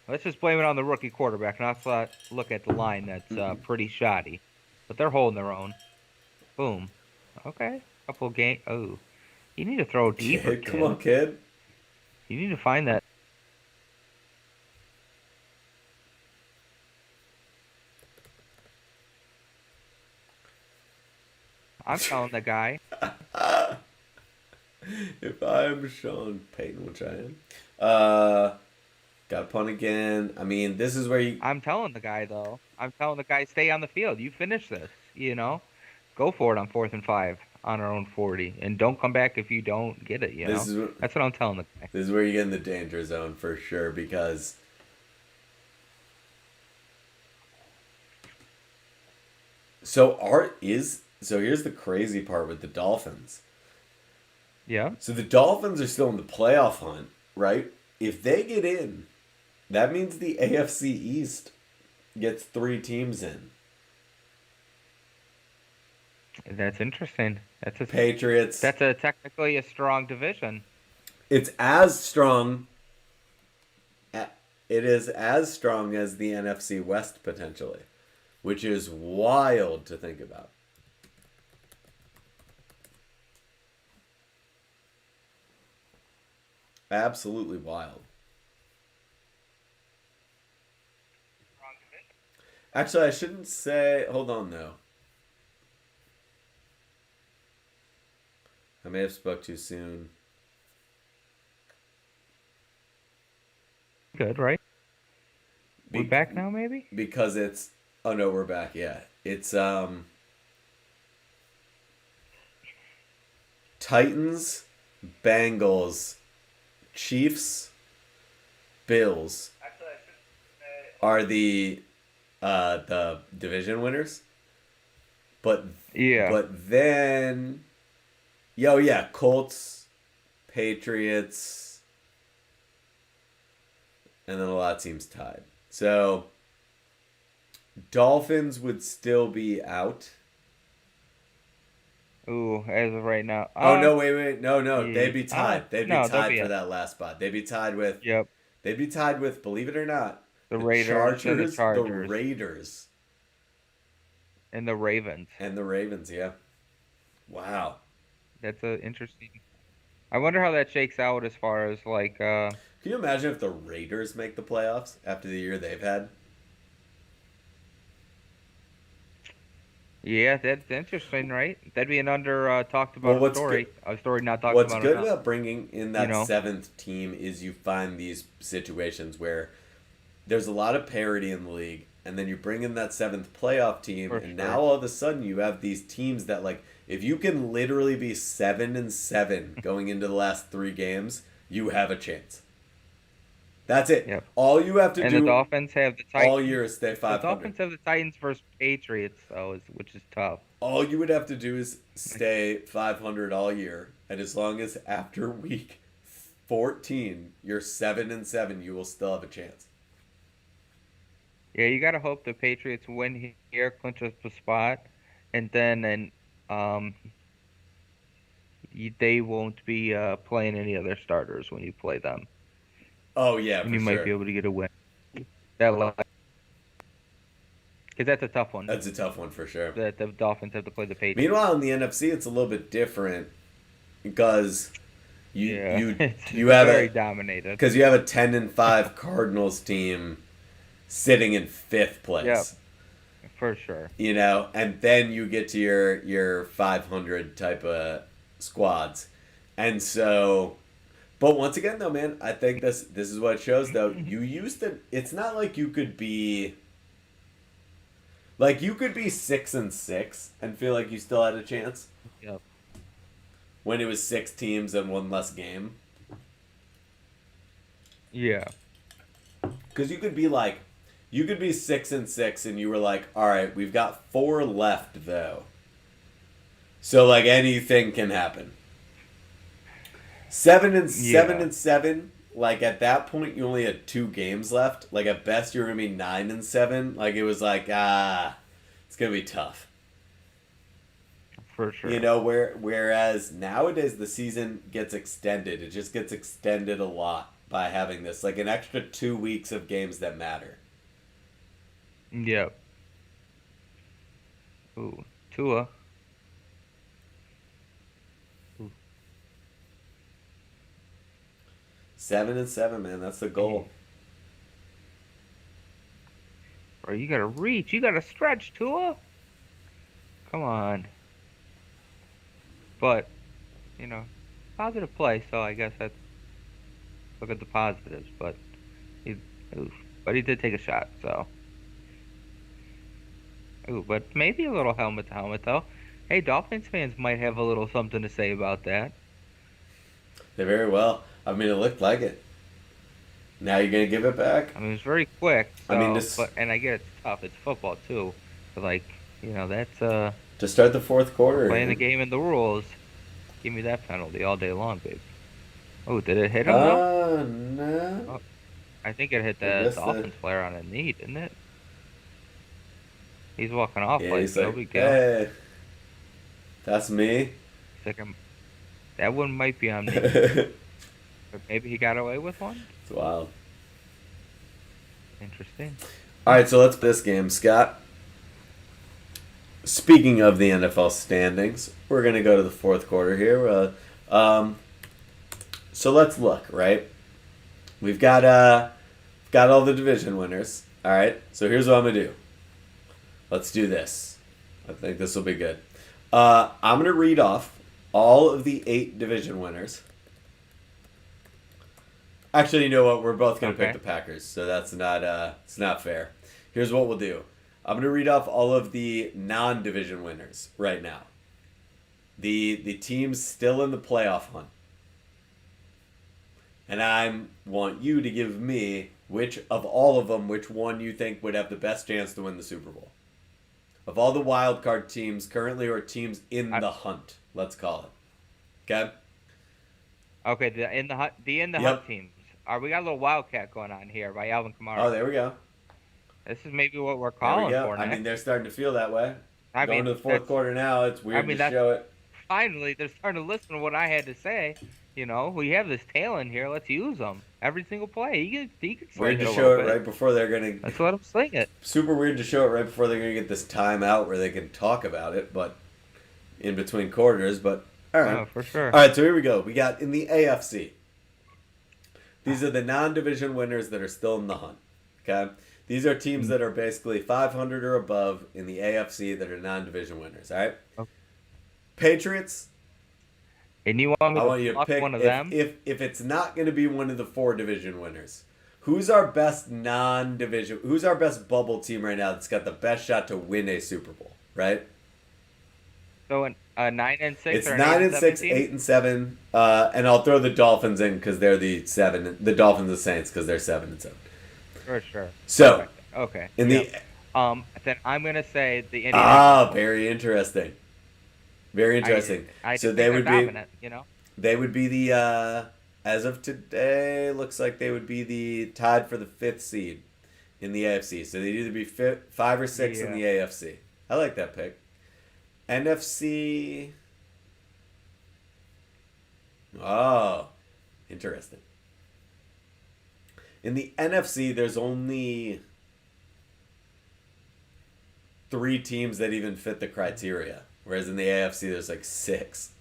Let's just blame it on the rookie quarterback, and let's look at the line that's pretty shoddy. But they're holding their own. Boom. Okay. Couple game. Oh, you need to throw deeper, Kid, come on, kid. You need to find that. I'm telling the guy. If I'm Sean Payton, which I am, got a punt again. I mean, this is where you. I'm telling the guy though. I'm telling the guy, stay on the field. You finish this. You know, go for it on 4th and 5 on our own 40, and don't come back if you don't get it. You know, that's what I'm telling the guy. This is where you get in the danger zone for sure, because. So here's the crazy part with the Dolphins. Yeah. So the Dolphins are still in the playoff hunt, right? If they get in, that means the AFC East gets 3 teams in. That's interesting. Patriots. That's technically a strong division. It's as strong It is as strong as the NFC West potentially, which is wild to think about. Absolutely wild. Actually, I shouldn't say. Hold on, though. I may have spoke too soon. Good, right? We're Be- back now, maybe? because it's. Oh no, we're back. Yeah, it's Titans, Bengals, Chiefs, Bills are the division winners. But Yeah. but then, yo, yeah, Colts, Patriots, and then a lot of teams tied. So Dolphins would still be out. Ooh, as of right now. Oh no, wait, no, they'd Yeah. be tied. They'd be No, they'll tied be for it. that last spot. They'd be tied with. Yep. They'd be tied with, believe it or not, The the Raiders and the Chargers, the Chargers Raiders, and the Ravens. and the Ravens. Yeah. Wow. That's a interesting. I wonder how that shakes out as far as like Can you imagine if the Raiders make the playoffs after the year they've had? yeah, that's interesting, right? That'd be an under talked Well, about story. A story not talked what's about good enough. about bringing in You that know, seventh team is you find these situations where there's a lot of parity in the league, and then you bring in that seventh playoff team, for and sure. now all of a sudden you have these teams that, like, if you can literally be 7-7 going into the last 3 games, you have a chance. That's it. Yep. All you have to And the do Dolphins have the all Titans. year is stay The 500. Dolphins have the Titans versus Patriots, though, which is tough. All you would have to do is stay 500 all year, and as long as after week 14 you're 7-7, you will still have a chance. Yeah, you gotta hope the Patriots win here, clinch us a spot, and then um they won't be playing any other starters when you play them, Oh yeah, and for you might be sure. able to get a win. That because that's a tough one. That's a tough one for sure. That the Dolphins have to play the Patriots. Meanwhile, in the NFC, it's a little bit different because you Yeah, you it's you have very a dominated. because you have a 10-5 Cardinals team sitting in fifth Yep, place. for sure. And then you get to your 500 type of squads, and so. But once again, though, man, I think this is what it shows. Though you used to, it's not like you could be. Like you could be 6-6 and feel like you still had a chance Yep. when it was 6 teams and one less game. Yeah. Because you could be 6-6 and you were like, all right, we've got 4 left though. So like anything can happen. 7-7, like at that point you only had 2 games left. Like at best you were gonna be 9-7. Like it was like it's gonna be tough. For sure. Whereas nowadays the season gets extended. It just gets extended a lot by having this, like an extra 2 weeks of games that matter. Yep. Ooh, Tua. Ooh. 7-7, man. That's the goal. Bro, you gotta reach. You gotta stretch, Tua. Come on. But, positive play, so I guess that's look at the positives. But he, oof, but he did take a shot, so. Ooh, but maybe a little helmet to helmet though. Hey, Dolphins fans might have a little something to say about that. They very well. I mean, it looked like it. Now you're gonna give it back. I mean, it's very quick. So, I mean, this and I get it's tough. It's football too. But like, that's to start the fourth quarter. playing the game and the rules. Give me that penalty all day long, babe. Oh, did it hit him though? No. Oh, I think it hit I the guess Dolphins player on a knee, didn't it? He's walking off Yeah, like he's no like, big deal. hey, that's me. It's like that one might be on me, It's but maybe he got away with one. wild. Interesting. All right, so let's this game, Scott. Speaking of the NFL standings, we're gonna go to the fourth quarter here. So let's look. Right, we've got all the division winners. All right, so here's what I'm gonna do. Let's do this. I think this will be good. I'm gonna read off all of the 8 division winners. Actually, you know what? We're both gonna pick Okay. the Packers, so that's not it's not fair. Here's what we'll do. I'm gonna read off all of the non-division winners right now. The teams still in the playoff hunt, and I want you to give me which of all of them, which one you think would have the best chance to win the Super Bowl of all the wild card teams currently, or teams in I, the hunt. Let's call it. Okay. okay. The in the hunt Yep. teams. We got a little wildcat going on here by Alvin Oh, Kamara. there we go. This is maybe what we're There we calling go. for, I mean, Nick. they're starting to feel that way. I Going mean, to the fourth quarter now, it's weird to that's show it. finally they're starting to listen to what I had to say. We have this talent here. Let's use them every single play. He can Weird sling it to a show little it bit. right before they're gonna. Let's let him sling it. Super weird to show it right before they're gonna get this timeout where they can talk about it, but in between quarters. But all right, Oh, for sure. all right. So here we go. We got in the AFC. These are the non-division winners that are still in the hunt. Okay, these are teams that are basically 500 or above in the AFC that are non-division winners. All right, Okay. Patriots. And you want me I to want you to pluck pick one of if, them? if it's not going to be one of the 4 division winners. Who's our best non-division? Who's our best bubble team right now that's got the best shot to win a Super Bowl? Right? So a 9-6 It's or an 9-6, 8-7 team? 8-7, and I'll throw the Dolphins in because they're the 7. The Dolphins, the Saints, because they're 7-7. For sure. So Perfect. Okay. in Yep. the Then I'm gonna say the Indianapolis. very interesting, very interesting. I So just they think would they're be dominant. they would be the as of today looks like they would be the tied for the 5th seed in the AFC. So they'd either be 5 or 6 in the Yeah. AFC. I like that pick. NFC. Oh, interesting. In the NFC, there's only 3 teams that even fit the criteria, whereas in the AFC, there's like 6.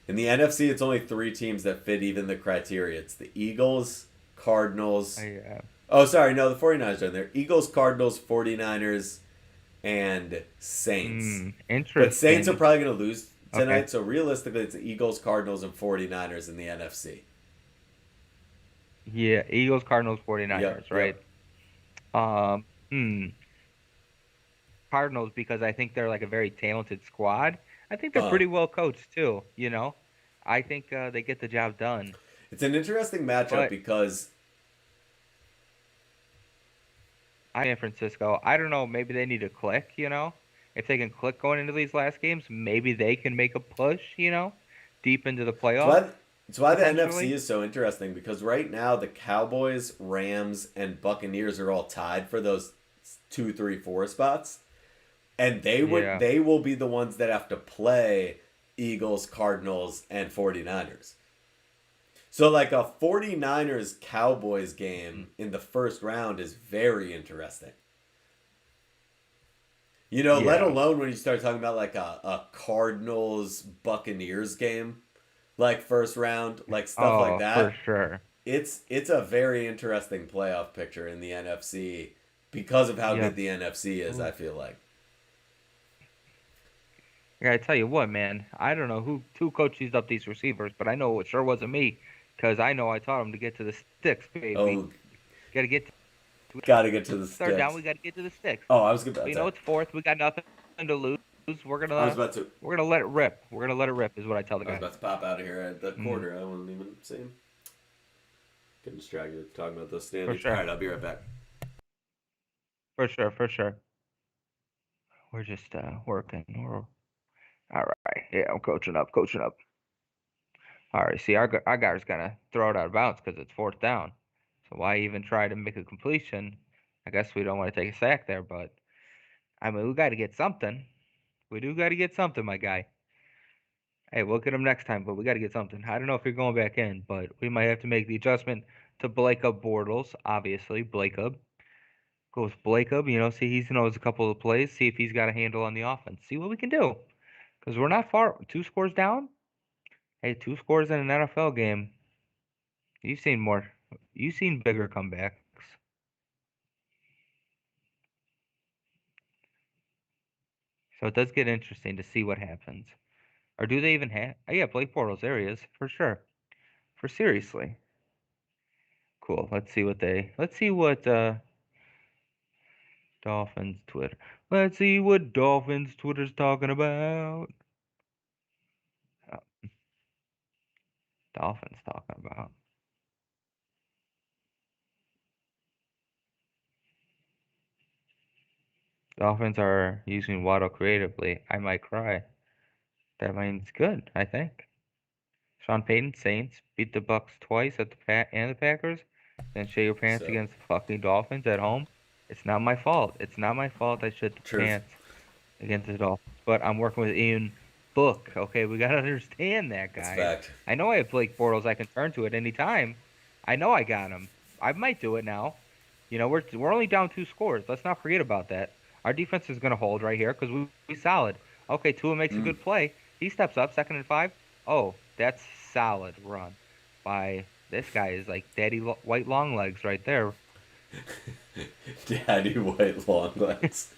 In the NFC, it's only 3 teams that fit even the criteria. It's the Eagles, Cardinals. Yeah. Oh, sorry, no, the 49ers are in there. Eagles, Cardinals, 49ers, and Saints. Interesting. But Saints are probably going to lose tonight, Okay. so realistically, it's the Eagles, Cardinals, and 49ers in the NFC. Yeah, Eagles, Cardinals, 49ers, Yep, right? yep. Um, hmm. Cardinals because I think they're like a very talented squad. I think they're Uh, pretty well coached too. I think they get the job done. it's an interesting matchup But because I'm in Francisco. I don't know, maybe they need to click. If they can click going into these last games, maybe they can make a push, deep into the it's playoffs why, it's why the NFC potentially. is so interesting because right now the Cowboys, Rams, and Buccaneers are all tied for those 2, 3, 4 spots. And Yeah. they will be the ones that have to play Eagles, Cardinals, and 49ers. So like a 49ers Cowboys game in the first round is very interesting. Let Yeah. alone when you start talking about like a Cardinals Buccaneers game, like first round, like stuff like Oh, for that. sure. It's a very interesting playoff picture in the NFC because of how good Yep. the NFC is, I Ooh. feel like. I gotta tell you what, man. I don't know who coaches up these receivers, but I know it sure wasn't me, because I know I taught them to get to the sticks, baby. Oh, Gotta get to gotta get to the third down. sticks. We gotta get to the sticks. Oh, I was good about But that. it's fourth. We got nothing to lose. We're I was gonna about to. we're gonna let it rip. We're gonna let it rip, is what I tell the I was guys. about to pop out of here at the Mm, quarter. I wasn't even seeing. Getting distracted talking about those for standings. All sure. right, I'll be right back. For sure. For sure. We're just working. We're all right. Yeah, I'm coaching up. Coaching up. All right. See, our guy's gonna throw it out of bounds because it's fourth down. So why even try to make a completion? I guess we don't want to take a sack there, but I mean, we got to get something. We do got to get something, my guy. Hey, we'll get him next time, but we got to get something. I don't know if you're going back in, but we might have to make the adjustment to Blakeup Bortles, obviously. Blakeup. Go with Blakeup, see he knows a couple of plays, see if he's got a handle on the offense. See what we can do. Because we're not far. 2 scores down? Hey, 2 scores in an NFL game. You've seen more. You've seen bigger comebacks. So it does get interesting to see what happens. Or do they even have? Oh, yeah, Blake Bortles. There he is, for sure. For seriously. Cool. Let's see what Dolphins Twitter. Let's see what Dolphins Twitter's talking about. Oh, Dolphins talking about. Dolphins are using Waddle creatively. I might cry. That means good, I think. Sean Payton, Saints, beat the Bucks twice at the Packers. Then shit your pants So against the fucking Dolphins at home. It's not my fault. It's not my fault I shit the truth. pants against the Dolphins. But I'm working with Ian Book. Okay, we gotta understand that, That's guys. fact. I know I have Blake Bortles I can turn to at any time. I know I got him. I might do it now. We're only down 2 scores. Let's not forget about that. Our defense is gonna hold right here because we solid. Okay, Tua makes a Mm. good play. He steps up, 2nd and 5. Oh, that's solid run by this guy. Is like Daddy White Long Legs right there. Daddy White Long Legs.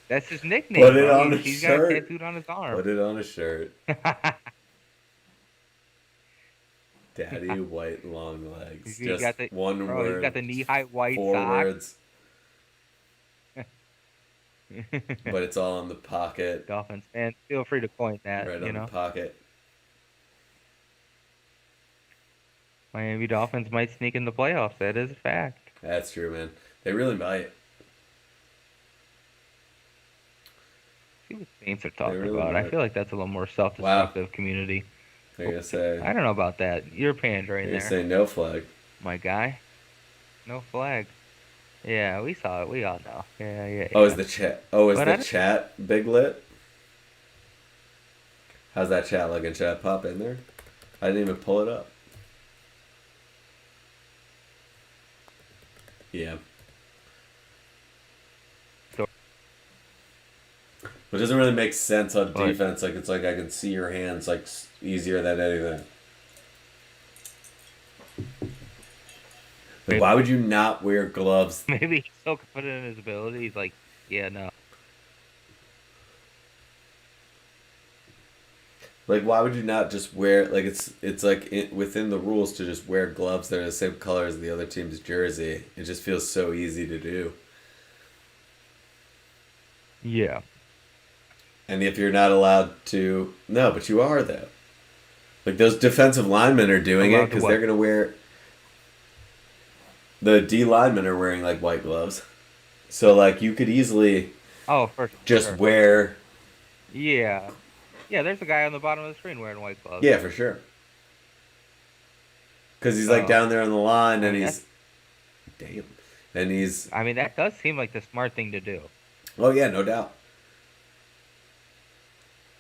That's his nickname, Put it bro. on a He's got it shirt. tattooed on his arm. Put it on a shirt. Daddy White Long Legs. He Just got the one bro. word. He's got the knee-high white 4 socks. words. But it's all in the pocket. Dolphins fans, feel free to coin that. Right on the pocket. Miami Dolphins might sneak in the playoffs. That is a fact. That's true, man. They really might. See what Saints are talking really about. might. I feel like that's a little more self-destructive community. They're gonna say. I don't know about that. You're pandering They're there. gonna say no flag. My guy. No flag. Yeah, we saw it. We all know. Yeah. Oh, is the chat? Oh, is But the chat big lit? How's that chat looking? Should I pop in there? I didn't even pull it up. Yeah. It doesn't really make sense on defense. Like it's like I can see your hands like easier than anything. Like, why would you not wear gloves? Maybe he's so confident in his ability. He's like, yeah, no. Like, why would you not just wear, like, it's like within the rules to just wear gloves that are the same color as the other team's jersey. It just feels so easy to do. Yeah. And if you're not allowed to, no, but you are though. Like those defensive linemen are doing it because they're gonna wear. The D linemen are wearing like white gloves, so like you could easily. Oh, for just sure. wear. Yeah. Yeah, there's a guy on the bottom of the screen wearing white gloves. Yeah, for sure. Because he's like down there on the line, and he's. Damn. And he's. I mean, that does seem like the smart thing to do. Oh yeah, no doubt.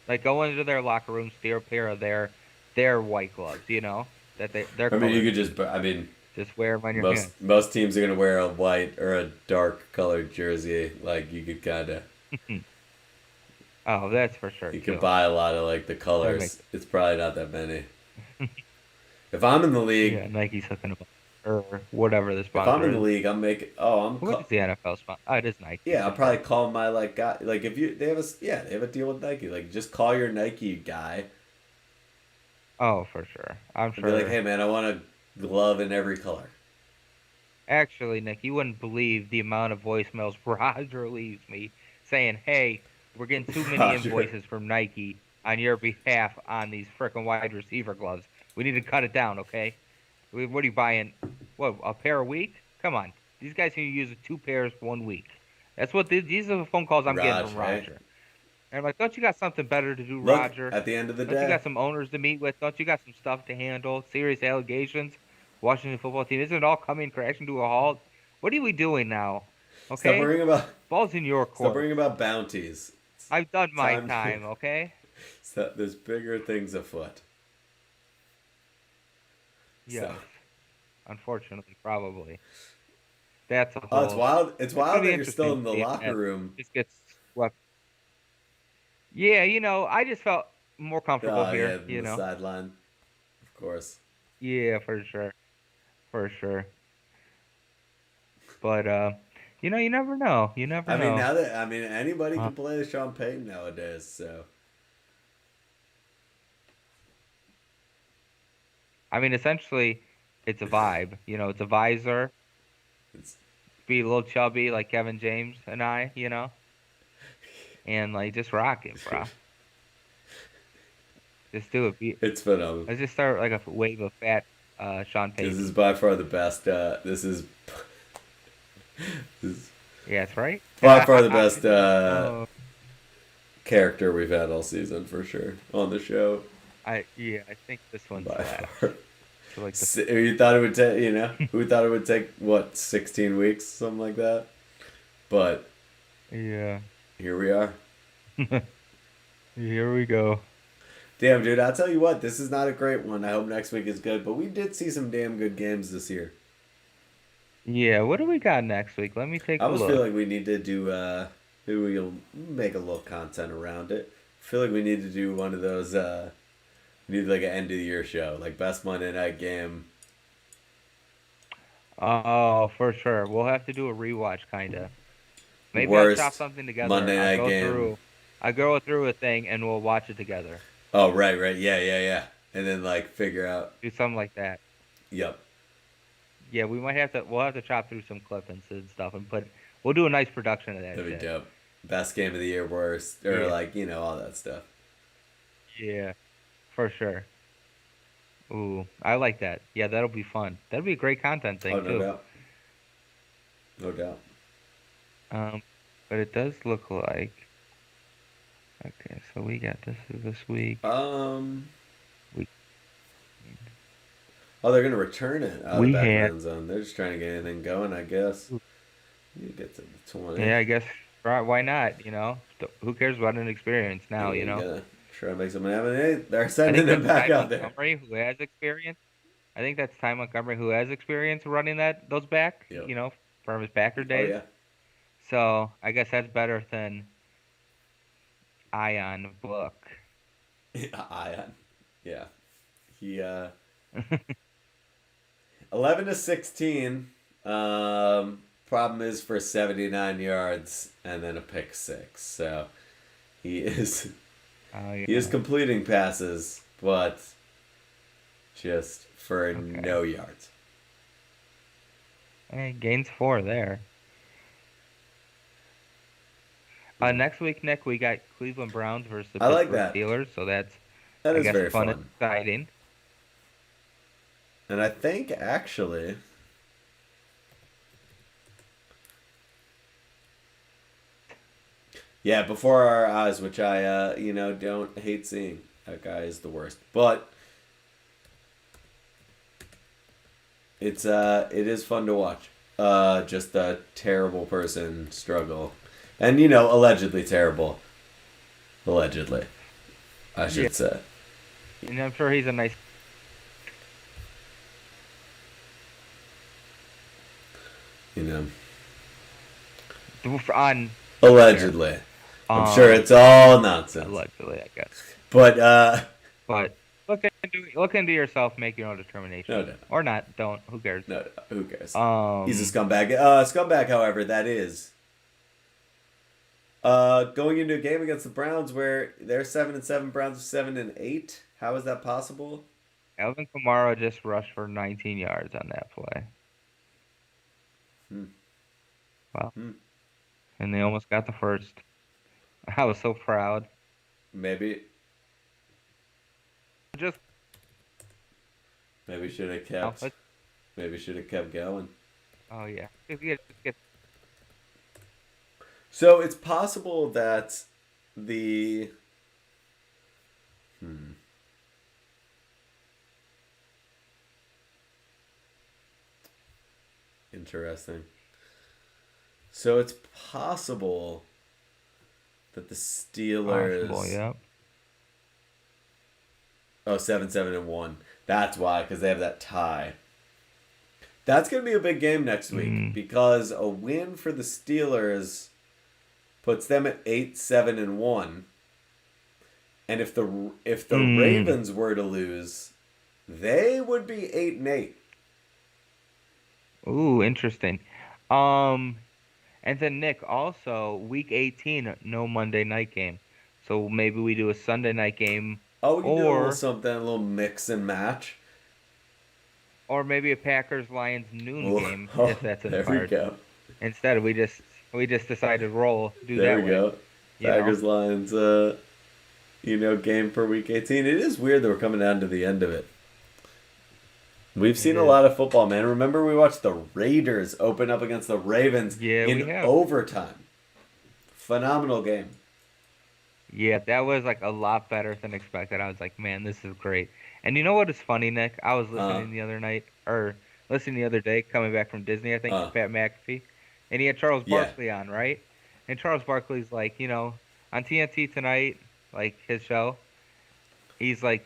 Like go into their locker room, steal a pair of their white gloves. You know that they're. I mean, you could just. I mean. Just wear them on your hands. Most teams are gonna wear a white or a dark colored jersey. Like you could kind of. Oh, that's for sure. You can buy a lot of like the colors. It's probably not that many. If I'm in the league, yeah, Nike's hooking up or whatever the sponsor. If I'm in the league, I'm making. What is the NFL sponsor? Oh, it is Nike. Yeah, I'll probably call my like guy. Like if they have a deal with Nike. Like just call your Nike guy. Oh, for sure. I'm sure. Be like, hey man, I want a glove in every color. Actually, Nick, you wouldn't believe the amount of voicemails Roger leaves me saying, "Hey, we're getting too many invoices from Nike on your behalf on these frickin' wide receiver gloves. We need to cut it down, okay? What are you buying? What, a pair a week? Come on. These guys can use 2 pairs 1 week. That's what these are the phone calls I'm getting from Roger. Right? And I'm like, don't you got something better to do, Look, Roger? At the end of the day, don't you got some owners to meet with? Don't you got some stuff to handle? Serious allegations? Washington football team, isn't it all coming crashing to a halt? What are we doing now? Okay, stop worrying about ball's in your court. Stop worrying about bounties. I've done my time. Okay. So there's bigger things afoot. Yeah. Unfortunately, probably. That's a Oh, it's whole. wild. It's It's gonna wild be that you're still interesting in the seeing locker that room. just gets swept. Yeah, I just felt more comfortable Oh here. yeah, in the sideline, of course. Yeah, for sure, for sure. But you never know. You never I mean, know. now that anybody Uh, can play Sean Payton nowadays. So I mean, essentially, it's a vibe. It's a visor. it's Be a little chubby like Kevin James and I. And like just rock it, bro. Just do it. it's phenomenal. Let's just start like a wave of fat Sean This is Payton. by far the best. This is Yeah, that's right. by far the best Oh, character we've had all season for sure on the show. I think this one By slaps. far. So like the You thought it would take, who thought it would take, what, 16 weeks, something like that? But yeah. here we are. Here we go. Damn, dude, I'll tell you what, this is not a great one. I hope next week is good, but we did see some damn good games this year. Yeah, what do we got next week? Let me take I a almost feel look. like we need to do, maybe we'll make a little content around it. I feel like we need to do one of those, we need like an end of the year show, like best Monday night game. Oh, for sure. We'll have to do a rewatch kinda. Maybe I'll chop Worst something together. Monday I'll night go game. through I'll go through a thing and we'll watch it together. Oh, right. Yeah, yeah, yeah. And then like figure out. Do something like that. Yep. Yeah, we'll have to chop through some clippings and stuff we'll do a nice production of that That'd be shit. dope. Best game of the year, worst, or Yeah. like all that stuff. Yeah, for sure. Ooh, I like that. Yeah, that'll be fun. That'll be a great content Oh, thing no too. doubt. No doubt. Um, but it does look like okay, so we got this week. Um. We Oh, they're gonna return it out of the we back of the had end zone. They're just trying to get anything going, I guess. You get to the 20. yeah, I guess right, why not? Who cares about an experience now? Yeah, you gotta try to make something happen. Hey, they're I sending think him that's back Ty out there. Montgomery who has experience. I think that's Ty Montgomery who has experience running those back. Yep. From his Packer Oh days. yeah. So I guess that's better than Ion Book. Ion. Yeah. He 11 to 16. Problem is for 79 yards and then a pick six. So he is Oh yeah. he is completing passes, but just for Okay. no yards. Hey, gains 4 there. Next week, Nick, we got Cleveland Browns versus the I like Pittsburgh that. Steelers, so that's That I is guess very fun and fun. exciting. And I think actually yeah, before our eyes, which I don't hate seeing. That guy is the worst. But it is fun to watch. Just a terrible person struggle. And allegedly terrible. Allegedly, I should Yeah, say. and I'm sure he's a nice. You know. On Allegedly. I'm sure it's all nonsense. allegedly, I guess. But But look into yourself, make your own determination. No doubt. Or not, don't. Who cares? no, who cares? Um, He's a scumbag. Scumbag, however, that is. Going into a game against the Browns where they're 7-7, Browns are 7-8. How is that possible? Alvin Kamara just rushed for 19 yards on that play. Wow. And they almost got the first. I was so proud. Maybe Just should have kept. Maybe should have kept going. oh yeah. If you get So it's possible that the. Interesting. So it's possible that the Steelers. possible, yeah. Oh, 7-7-1. That's why, because they have that tie. That's going to be a big game next week Mm. because a win for the Steelers puts them at 8-7-1. And if the Mm. Ravens were to lose, they would be 8-8. Ooh, interesting. Um, and then Nick, also week 18, no Monday night game. So maybe we do a Sunday night game Oh, we can do a little or something, a little mix and match. maybe a Packers Lions noon Oh, game oh, if that's in the there we cards. go. Instead, we just decided to do There that we way, go. you know. Packers Lions, game for week 18. It is weird that we're coming down to the end of it. We've It seen a is. lot of football, man. Remember we watched the Raiders open up against the Ravens Yeah, we in have. overtime. Phenomenal game. Yeah, that was like a lot better than expected. I was like, man, this is great. And you know what is funny, Nick? I was Uh, listening the other night, or listening the other day, coming back from Disney, I think, to uh, Pat McAfee, and he had Charles yeah. Barkley on, right? And Charles Barkley's like, on TNT tonight, like his show, he's like,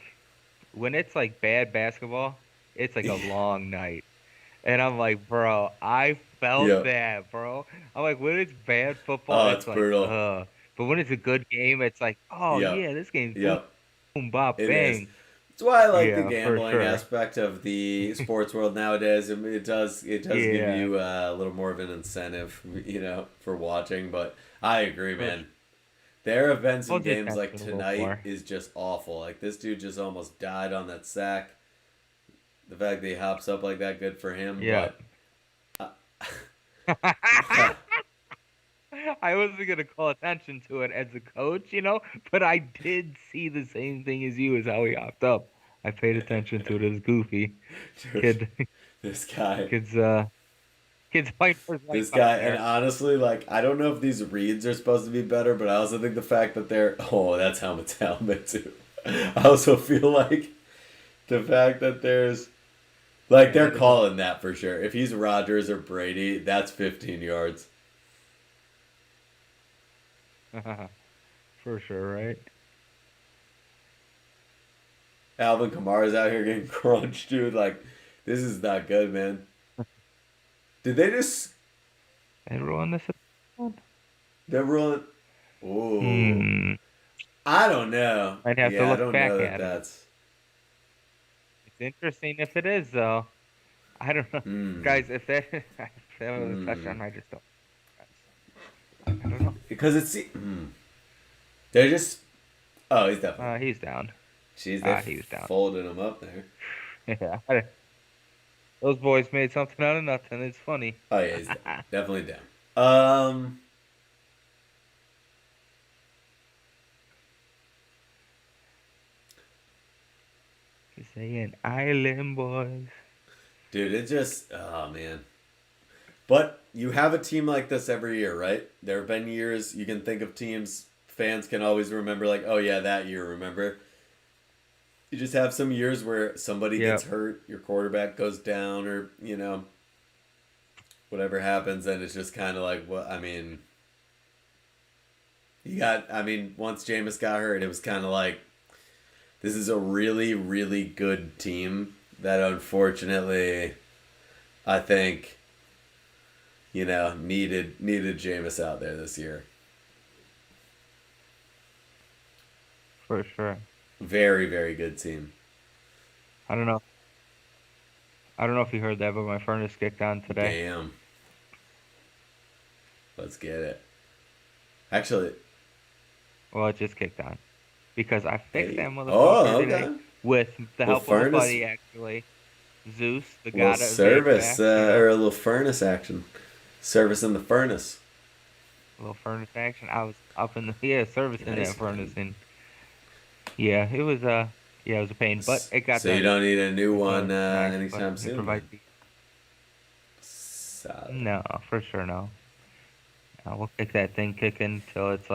when it's like bad basketball, it's like a long night. And I'm like, bro, I felt Yep. that, bro. I'm like, when it's bad football, Oh, it's it's like, brutal. ugh. But when it's a good game, it's like, oh Yep. yeah, this game's boom, Yep. boom, bop, It is. bang. That's why I like the Yeah, for gambling sure. aspect of the sports world nowadays. I mean, it does give Yeah, you a little more of an incentive, for watching. But I agree, for man. There have been some hold your games attention like a little tonight more. is just awful. Like this dude just almost died on that sack. The fact that he hops up like that, good for him. Yeah. But uh, I wasn't gonna call attention to it as a coach, but I did see the same thing as you as how he hopped up. I paid attention to it. It was goofy. dude, Kid, this guy, kids, kids fighting for his life this out guy, and there. honestly, like I don't know if these reads are supposed to be better, but I also think the fact that they're that's helmet to helmet too. I also feel like the fact that there's like Yeah, they're that is calling that for sure. If he's Rodgers or Brady, that's 15 yards. for sure, right? Alvin Kamara's out here getting crunched, dude. Like, this is not good, man. Did they just? Everyone, this is. They're rolling. Ooh, Hmm. I don't know. I'd have to Yeah, I look don't back know that at it. that's. It's interesting if it is, though. I don't know, Hmm. guys. If that if that was a Hmm. touchdown, I just don't. I don't know. Because it's. They're just. Oh, he's definitely. He's down. Jeez, they He was down. folded him up there. Yeah, those boys made something out of nothing. It's funny. Oh yeah, he's down. Definitely down. Um, He's saying island boys. dude, it just. Oh man. But you have a team like this every year, right? There have been years you can think of teams fans can always remember, like, oh yeah, that year, remember? You just have some years where somebody gets Yep. hurt, your quarterback goes down, or, whatever happens, and it's just kind of like, well, I mean, once Jameis got hurt, it was kind of like, this is a really, really good team that unfortunately, I think, needed Jameis out there this year. For sure. Very, very good team. I don't know. I don't know if you heard that, but my furnace kicked on today. Damn. Let's get it. Actually, Well, it just kicked on because I fixed that hey. motherfucker Oh, today okay. with the Little help of a furnace, buddy, actually. Zeus, the little god of service, HVAC. or a little furnace action. Service in the furnace. A little furnace action. I was up in the servicing that Nice, furnace, man. and yeah, it was a pain, but it got So you done. don't need a new So one it's nice, but anytime it soon, provides then. the Solid. no, for sure no. We'll kick that thing kicking till it's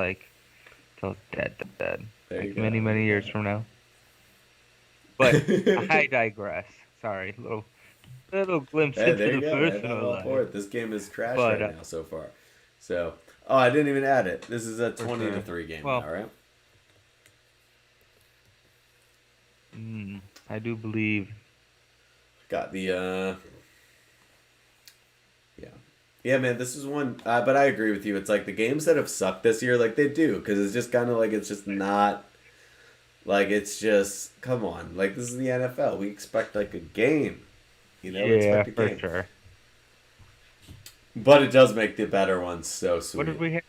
dead, There you like go. many There many you years from now. But I digress. Sorry, little glimpse Hey, into there you the go, man. I'm personal all for life, it. This game is trash but right now so far. So, oh, I didn't even add it. This is a for 20 to sure. 3 game Well, now, right? I do believe Got the Yeah. Yeah, man, this is one, but I agree with you. It's like the games that have sucked this year, like they do, because it's just kind of like it's just not like it's just come on, like this is the NFL. We expect like a game, we Yeah, expect a for game, sure. but it does make the better ones so What did sweet. we have?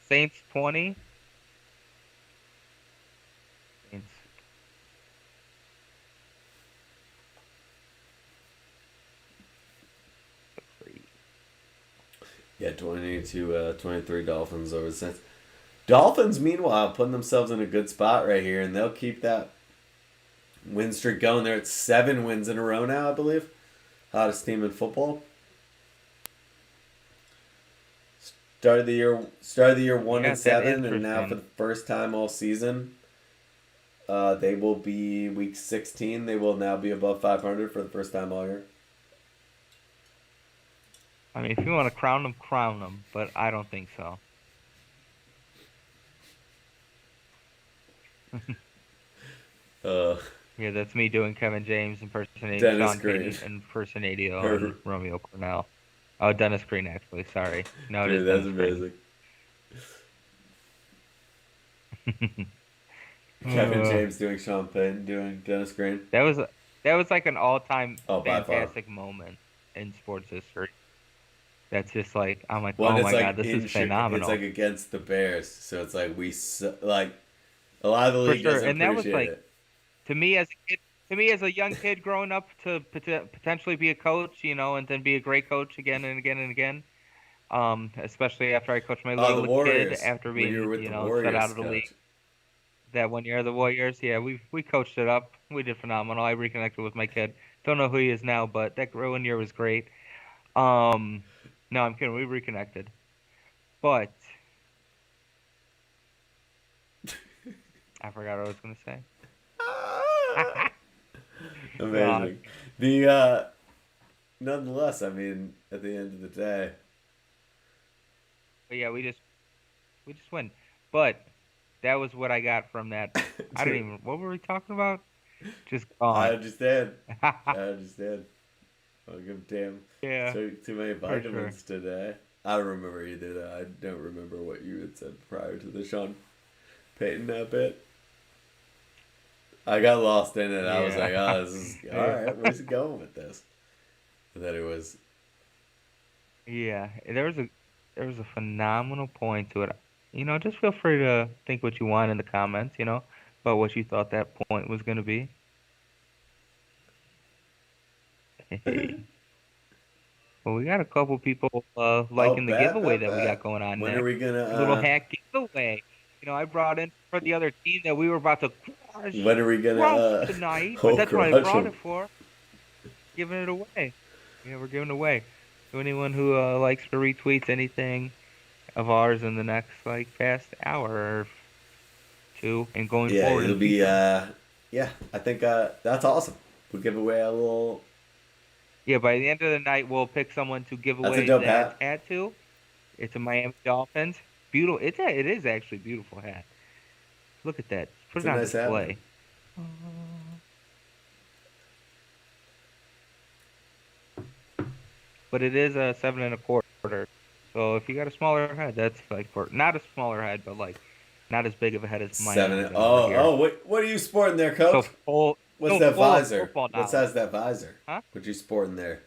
Saints 20? Saints. Yeah, 20 to 23 Dolphins over the Saints. Dolphins, meanwhile, putting themselves in a good spot right here, and they'll keep that win streak going. They're at 7 wins in a row now, I believe. Hottest team in football. Started the year one Yeah, and that's seven, and now for interesting. the first time all season, they will be week 16. They will now be above 500 for the first time all year. I mean, if you want to crown them, crown them, but I don't think so. Uh, Yeah, that's me doing Kevin James impersonating Dennis Sean Green, Payton impersonating on or Romeo Cornell. Oh, Dennis Green, actually. Sorry. No, it is dude, that's Dennis Green. amazing. Kevin Uh, James doing Sean Payton doing Dennis Green. that was that was like an all-time Oh, by far. fantastic moment in sports history. That's just like I'm like, One, oh it's my God, like this is it's like phenomenal against the Bears, so it's like like a lot of the for league sure. doesn't And that was appreciate like it. to me as a kid, to me as a young kid growing up to potentially be a coach, and then be a great coach again and again and again. Especially after I coached my Oh, the little kid Warriors after when you were being, with the shut out Warriors, of the league coach. that one year of the Warriors. Yeah, we coached it up. We did phenomenal. I reconnected with my kid. Don't know who he is now, but that one year was great. Um, no, I'm kidding. We reconnected. But I forgot what I was gonna say. No, Amazing. The nonetheless, I mean, at the end of the day, but yeah, we just win. But that was what I got from that. I didn't dude, even. What were we talking about? Just I gone. understand. I understand. I'll give a damn. Yeah, Took too many for sure. vitamins today. I don't remember either. Though. I don't remember what you had said prior to the Sean Payton bit. I got lost in it. I was like, Yeah. oh, this is all Yeah. right. Where's he going with this? And then it was, Yeah, there was a phenomenal point to it. Just feel free to think what you want in the comments, about what you thought that point was going to be. Hey. Well, we got a couple people oh, liking the bet, giveaway bet, that we got bet. going on When there. are we gonna? A little hack giveaway. I brought in for the other team that we were about to When are we gonna? crush tonight, but Oh, that's what I crush brought him. it for. Giving it away. Yeah, we're giving it away to anyone who likes to retweet anything of ours in the next past hour or two and going Yeah, forward in it'll the be. future. Yeah, I think that's awesome. We'll give away a little. Yeah, by the end of the night, we'll pick someone to give That's a away dope that hat. hat to. It's a Miami Dolphins. Beautiful. It is actually a beautiful hat. Look at that. Put It's it a on nice hat, man. display. But it is a 7 1/4. So if you got a smaller head, that's like for not a smaller head, but not as big of a head as Miami Seven. does over Oh, here. oh, what are you sporting there, So Coach? full, What's so that full of visor? football What knowledge, size is that visor? huh? What you sporting there?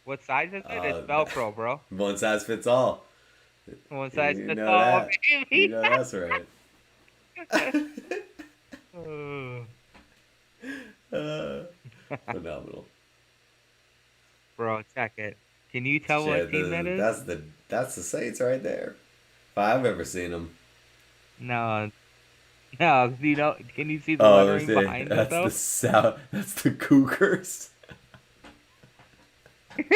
What size is it? It's Uh, Velcro, bro. one size fits all. One size You fits know all, that. You baby. know that's right. Uh, uh, phenomenal. Bro, check it. Can you tell what Shit, team that is? that's the Saints right there. If I've ever seen them. No, no. Can you see the Oh, let me lettering see. behind it That's the though? South. That's the Cougars. Get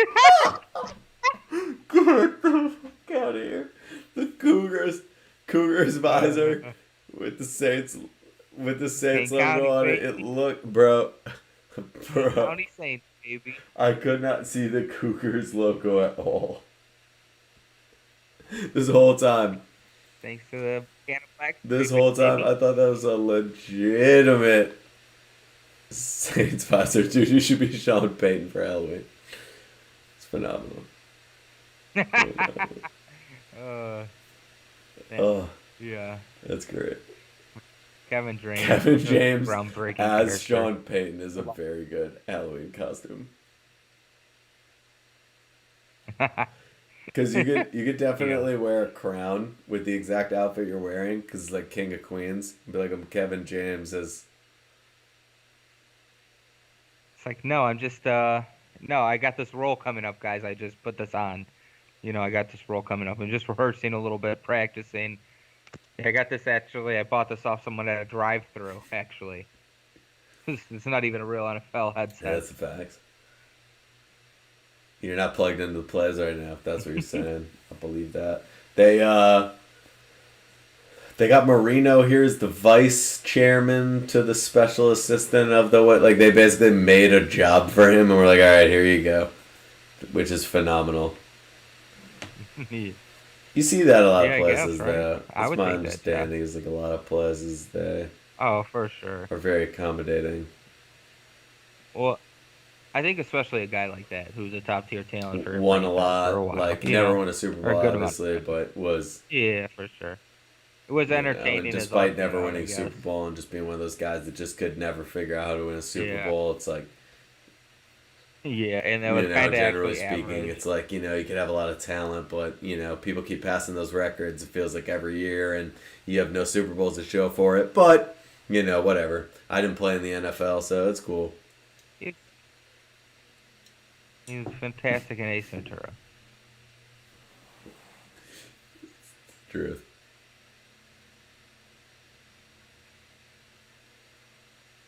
the fuck out of here. The Cougars. Cougars visor Uh, with the Saints Kane logo County, on it. It baby. looked, bro. Kane Bro. County Saints, baby. I could not see the Cougars logo at all. This whole time. Thanks to the can of black This striping, whole time baby. I thought that was a legitimate Saints visor. Dude, you should be Sean Payton for Halloween. It's Phenomenal. uh, that, Oh, yeah. that's great. Kevin James, Kevin a James groundbreaking as character. Sean Payton is a very good Halloween costume. Because you could Yeah. definitely wear a crown with the exact outfit you're wearing. Because it's like King of Queens. Be like I'm Kevin James as It's like, no, no, I got this role coming up, guys. I just put this on. I got this role coming up. I'm just rehearsing a little bit, practicing. I got this actually. I bought this off someone at a drive-through, actually. It's not even a real NFL yeah, headset. that's the facts. You're not plugged into the plays right now. If that's what you're saying, I believe that they they got Marino here as the vice chairman to the special assistant of the what? Like they basically made a job for him, and we're like, all right, here you go, which is phenomenal. You see that a lot of Yeah, I guess, places, right? though. I That's would my take that job. understanding. Is like a lot of places they Oh, for sure. are very accommodating. Well, I think especially a guy like that who's a top tier talent for a Won a franchise for a lot, while, like never won a Super or a Bowl, good amount obviously, of time. but was Yeah, for sure. It was and entertaining as all despite get never out, I winning guess. Super Bowl and just being one of those guys that just could never figure out how to win a Super Yeah. Bowl, it's like Yeah, and that was kind of generally actually speaking, average. it's like you could have a lot of talent, but people keep passing those records. It feels like every year, and you have no Super Bowls to show for it. But whatever. I didn't play in the NFL, so it's cool. He, he was fantastic in Ace Ventura. Truth.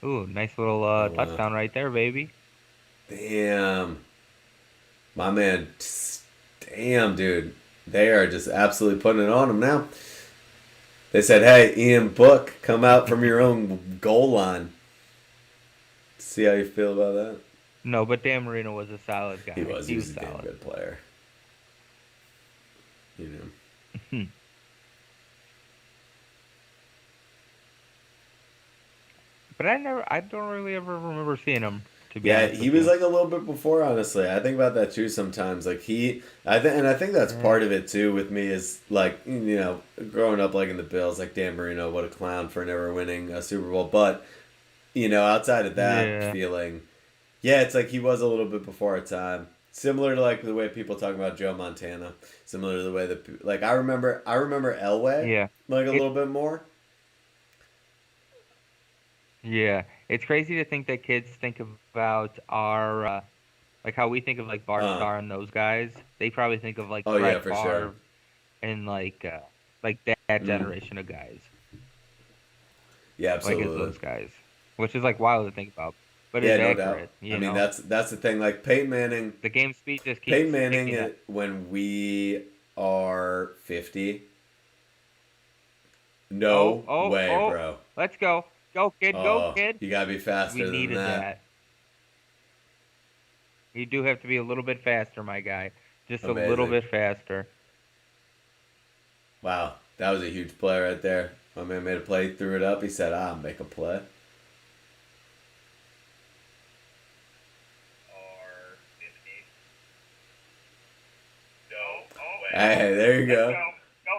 Ooh, nice little Oh wow. touchdown right there, baby. Damn. My man. Damn, dude. They are just absolutely putting it on him now. They said, "Hey, Ian Book, come out from your own goal line." See how you feel about that? No, but Dan Marino was a solid He guy. was. He He was was a damn solid. good player. You know. But I don't really ever remember seeing him, to be Yeah, honest he with was you. like a little bit before. Honestly, I think about that too sometimes. Like I think that's Eh, part of it too. With me is like growing up like in the Bills, like Dan Marino, what a clown for never winning a Super Bowl. But outside of that yeah, feeling, yeah, it's like he was a little bit before our time. Similar to like the way people talk about Joe Montana. Similar to the way that like I remember Elway yeah. like a It little bit more. yeah. It's crazy to think that kids think about our like how we think of like Bart Uh Starr and those guys. They probably think of like oh yeah, Brett for sure. Favre and like that Mm, generation of guys. yeah, Like as absolutely. those guys, which is like wild to think about, but Yeah, it's no doubt. accurate. I mean, that's the thing. Like Peyton Manning, The game speed just Peyton keeps Manning, ticking up. when we are 50, Oh, no oh, way, oh! bro. Let's go, go, Oh, kid! you gotta be We faster than needed that. that. You do have to be a little bit faster, my guy. Just a little Amazing. bit faster. Wow, that was a huge play right there. My man made a play, threw it up. He said, "I'll make a play." Hey, there you go.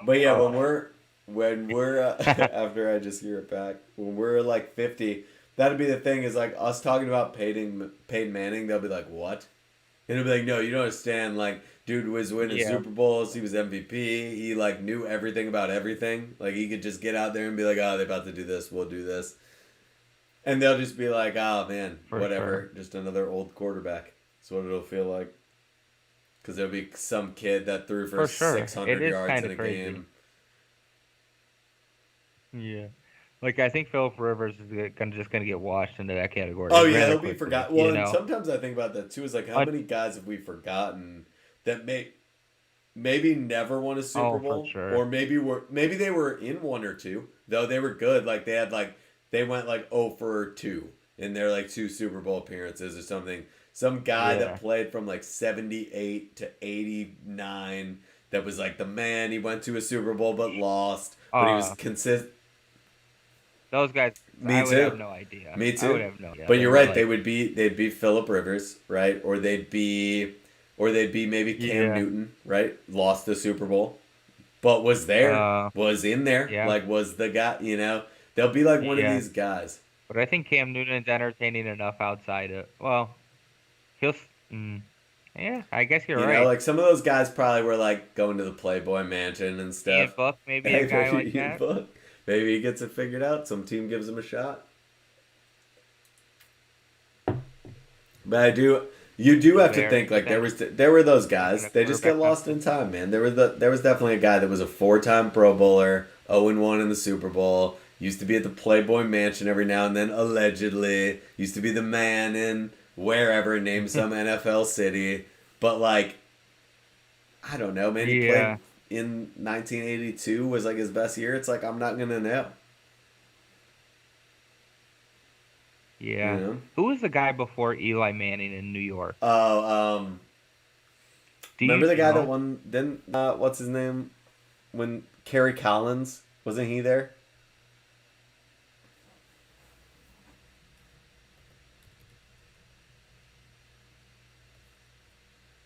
But yeah, Oh, when we're after I just hear it back, when we're like 50, that'd be the thing is like us talking about Peyton Manning. They'll be like, "What?" And he'll be like, "No, you don't understand. Like, dude was winning yeah, Super Bowls. He was MVP. He like knew everything about everything. Like he could just get out there and be like, oh, they're about to do this. We'll do this." And they'll just be like, "Oh man, for sure, whatever. Just another old quarterback." That's what it'll feel like. Because there'll be some kid that threw for for sure. six It hundred is yards kind in of a crazy. game. Yeah, like I think Philip Rivers is just gonna get washed into that category Oh yeah, rather he'll be quickly. forgotten. Well, and sometimes I think about that too. Is like how Uh, many guys have we forgotten that maybe never won a Super oh, for Bowl, sure. or maybe they were in one or two, though they were good. Like they went like 0 for 2 in their like two Super Bowl appearances or something. Some guy that Yeah. played from like 78 to 89 that was like the man. He went to a Super Bowl but lost, but he was Uh, consistent. those guys, Me I would have too. no idea. Me I would too. have no idea. But They you're were right. like, They'd be Philip Rivers, right? Or they'd be. or they'd be maybe Cam Yeah. Newton, right? Lost the Super Bowl, but was there, Uh, was in there, yeah. like was the guy. They'll be like one of Yeah. these guys. But I think Cam Newton's entertaining enough outside of. Well, he'll. Yeah, I guess you're right. Like some of those guys probably were like going to the Playboy Mansion and Ian stuff. Book, maybe a Hey, guy like maybe that. maybe he gets it figured out. Some team gives him a shot. But you do have to Very think like then there were those even guys. a They just get quarterback lost hustle. in time, man. There was definitely a guy that was a 4-time Pro Bowler, 0-1 in the Super Bowl. Used to be at the Playboy Mansion every now and then, allegedly. Used to be the man in wherever, name some NFL city. But like, I don't know, man. He played Yeah, in 1982 was like his best year. It's like I'm not gonna know. You yeah. know. Who was the guy before Eli Manning in New York? Oh, Do remember you the guy that know? won? Then what's his name? When Kerry Collins wasn't he there?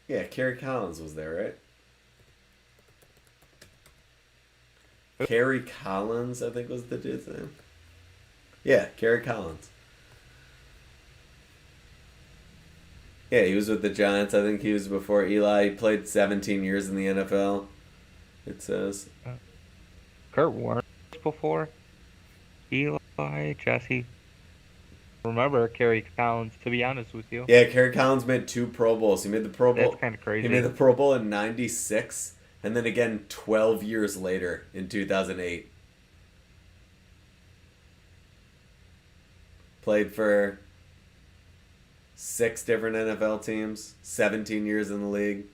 Yeah, Kerry Collins was there, right? Kerry Collins, I think was the dude's name. Yeah, Kerry Collins. Yeah, he was with the Giants. I think he was before Eli. He played 17 years in the NFL. It says. Uh, Kurt Warner before Eli, Jesse. Remember Kerry Collins? To be honest with you, Yeah, Kerry Collins made 2 Pro Bowls. He made the Pro that's Bowl. kind of He made crazy. the Pro Bowl in '96, and then again 12 years later in 2008. Played for 6 different NFL teams, 17 years in the league.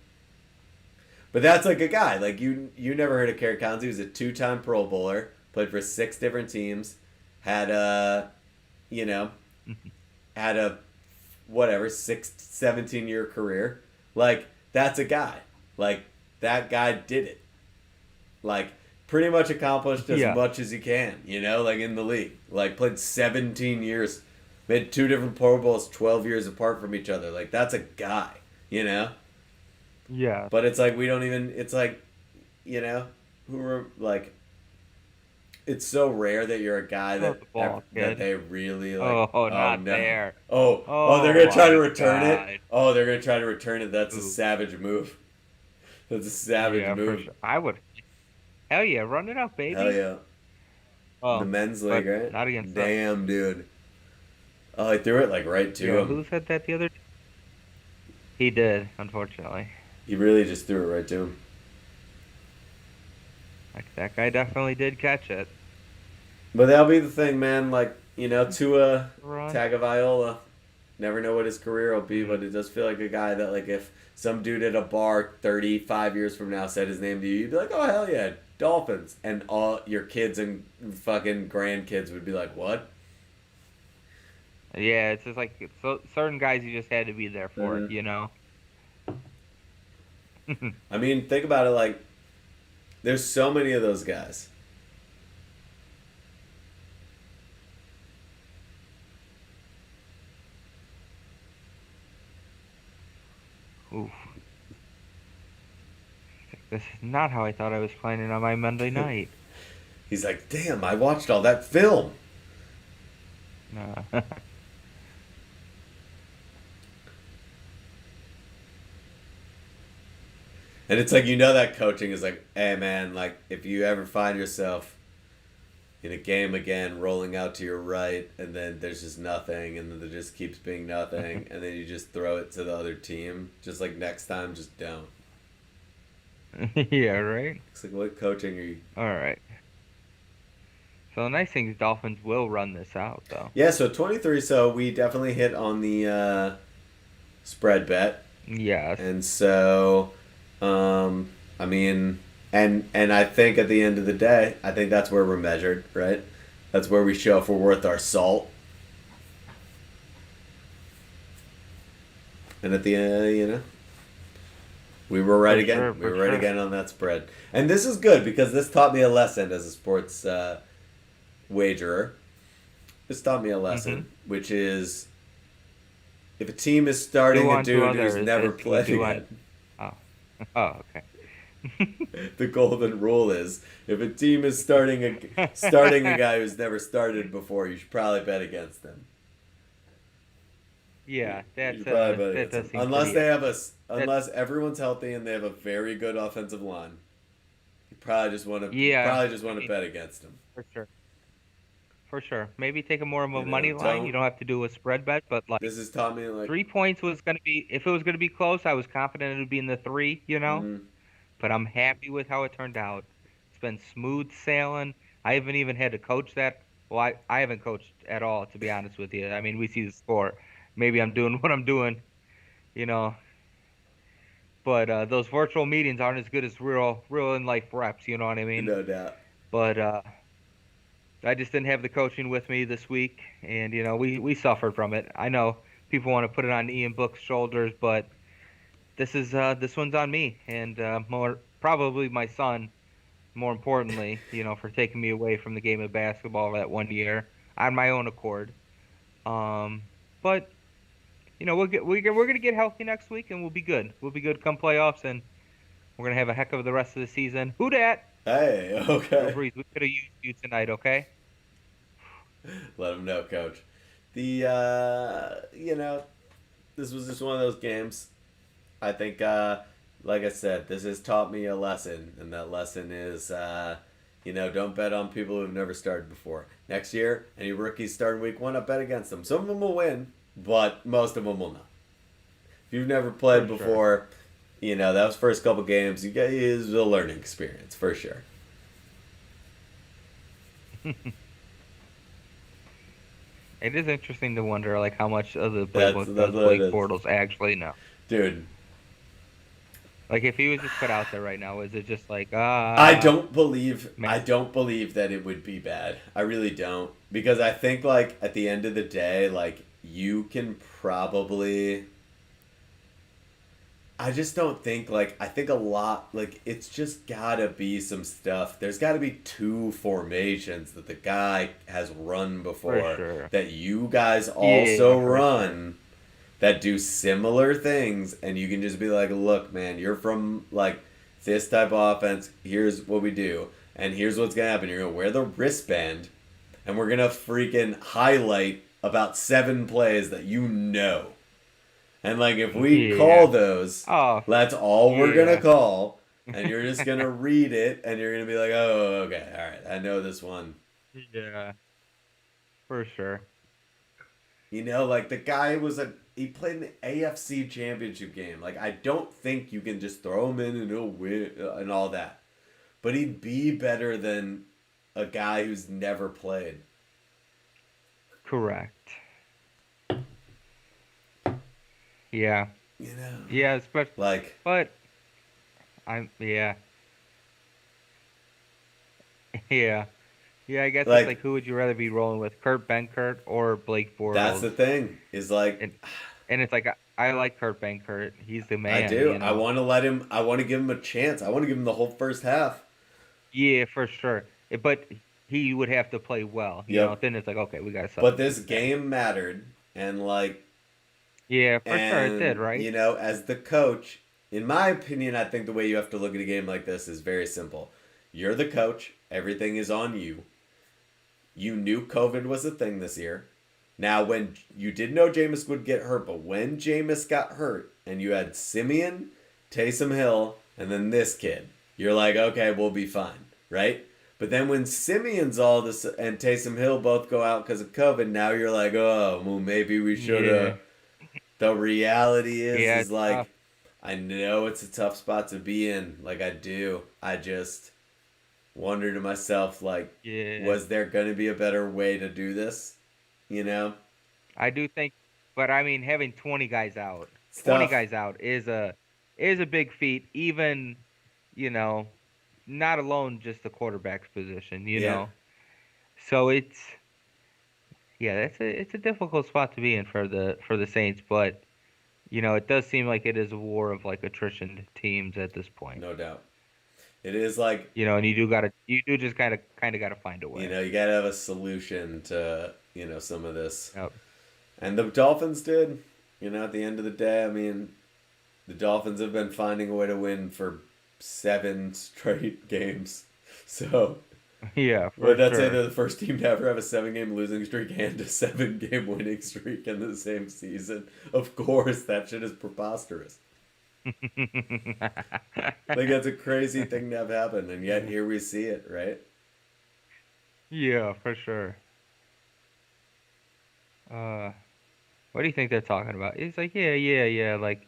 But that's like a guy. Like you never heard of Kerry Collins. He was a 2-time Pro Bowler. Played for 6 different teams. Had a, you know, had a whatever 17 year career. Like that's a guy. Like that guy did it. Like pretty much accomplished as Yeah, much as he can. Like in the league. Like played 17 years. Made 2 different Pro Bowls 12 years apart from each other. Like that's a guy. You know. yeah. But it's like we don't even. It's like, you know, who are like. It's so rare that you're a guy Throw that the ball, that kid. they really like. Oh, Oh not no! there. Oh, they're Oh gonna try to my return it. God. Oh, they're gonna try to return it. That's a Ooh, savage move. That's a savage yeah, for move. sure. I would. Hell yeah, run it up, Hell baby. yeah! The Oh, men's league, but right? not against us. Damn, dude. Oh, he threw it like right to Yeah, him. who said that the other day? He did, unfortunately. He really just threw it right to him. Like that guy definitely did catch it. But that'll be the thing, man. Like Tua Run. Tagovailoa. Never know what his career will be, Mm. but it does feel like a guy that, like, if some dude at a bar 35 years from now said his name to you, you'd be like, oh, hell yeah, Dolphins. And all your kids and fucking grandkids would be like, what? Yeah, it's just like certain guys you just had to be there for, Mm-hmm. you know? I mean, think about it, like, there's so many of those guys. Oof. This is not how I thought I was planning on my Monday night. He's like, damn, I watched all that film. Nah. And it's like, that coaching is like, hey, man, like, if you ever find yourself in a game again, rolling out to your right, and then there's just nothing, and then there just keeps being nothing, and then you just throw it to the other team. Just like next time, just don't. Yeah, right? It's like, what coaching are you? All right. So the nice thing is Dolphins will run this out, though. Yeah, so 23. So we definitely hit on the spread bet, Yes. and so, I mean, and I think at the end of the day, I think that's where we're measured, right? That's where we show if we're worth our salt. And at the end, we were right For again. sure, We for were right sure. again on that spread. And this is good because this taught me a lesson as a sports wagerer. This taught me a lesson, which is if a team is starting Do a unto dude who's others never as you played do again. Oh, okay. The golden rule is if a team is starting a guy who's never started before, you should probably bet against them. Yeah, You should probably bet that against does them seem unless pretty they have that unless everyone's healthy and they have a very good offensive line. You yeah, probably just I want to mean, bet against them. for sure. For sure. Maybe take a more of a You know, money line. You don't. don't have to do a spread bet, but like This has taught me like, 3 points was going to be, if it was going to be close, I was confident it would be in the three, mm, but I'm happy with how it turned out. It's been smooth sailing. I haven't even had to coach that. Well, I haven't coached at all, to be honest with you. I mean, we see the score. Maybe I'm doing what I'm doing, you know, but those virtual meetings aren't as good as real in life reps, you know what I mean? no doubt. But I just didn't have the coaching with me this week, and we suffered from it. I know people want to put it on Ian Book's shoulders, but this one's on me, and more probably my son, more importantly, for taking me away from the game of basketball that one year on my own accord. Um, but we're gonna get healthy next week, and we'll be good. We'll be good come playoffs, and we're gonna have a heck of the rest of the season. Who dat? Hey, Drew okay. Brees, we could have used you tonight, okay? Let them know, coach. This was just one of those games. I think, like I said, this has taught me a lesson, and that lesson is, don't bet on people who've never started before. Next year, any rookies starting week one, I bet against them. Some of them will win, but most of them will not. If you've never played For sure. before, that was first couple games. You get is a learning experience for sure. It is interesting to wonder like how much of the playbook That's does what it Blake is, Bortles actually know. dude. Like if he was just put out there right now, is it just like I man, don't believe that it would be bad. I really don't because I think like at the end of the day, like you can probably. I just don't think like I think a lot like it's just gotta be some stuff. There's gotta be two formations that the guy has run for before sure. that you guys Yeah, also for sure. run that do similar things and you can just be like, look, man, you're from like this type of offense, here's what we do, and here's what's gonna happen. You're gonna wear the wristband and we're gonna freaking highlight about 7 plays that you know. And like if we call Yeah. those, Oh, that's all we're gonna yeah. call, and you're just gonna read it, and you're gonna be like, oh, okay, all right, I know this one. Yeah, for sure. Like the guy he played in the AFC Championship game. Like I don't think you can just throw him in and he'll win and all that, but he'd be better than a guy who's never played. Correct. Yeah. You know, Yeah, especially like but I'm yeah. Yeah. Yeah, I guess it's like like who would you rather be rolling with, Kurt Benkert or Blake that's Bortles? the thing is like And and it's like I like Kurt Benkert. He's the I man, do. I want to let him. I want to give him a chance. I want to give him the whole first half. Yeah, for sure. But he would have to play well, Yep. Then it's like, okay, we got to But this substitute that. game mattered, and Yeah, for sure it did, and right? as the coach, in my opinion, I think the way you have to look at a game like this is very simple. You're the coach. Everything is on you. You knew COVID was a thing this year. Now, when you did know Jameis would get hurt, but when Jameis got hurt, and you had Simeon, Taysom Hill, and then this kid, you're like, okay, we'll be fine, right? But then when Simeon's all this and Taysom Hill both go out because of COVID, now you're like, oh, well, maybe we should Yeah, have. The reality yeah, is it's tough. like, I know it's a tough spot to be in. Like, I do. I just wonder to myself, like, Yeah, was there going to be a better way to do this? You know? I do think, but I mean, having 20 Stuff. guys out is a big feat. Even you know, not alone just the quarterback's position. Yeah. So yeah, it's a difficult spot to be in for the Saints, but it does seem like it is a war of like attrition teams at this point. No doubt. It is like, And you do just kind of gotta find a way. you got to have a solution to, some of this. Yep. And the Dolphins did. At the end of the day, I mean, The Dolphins have been finding a way to win for 7 straight games. So, Yeah, for would that say sure. they're the first team to ever have a 7-game losing streak and a 7-game winning streak in the same season? Of course, that shit is preposterous. Like, that's a crazy thing to have happen, and yet here we see it, right? Yeah, for sure. Uh, what do you think they're talking about? He's like, yeah, yeah, yeah, like,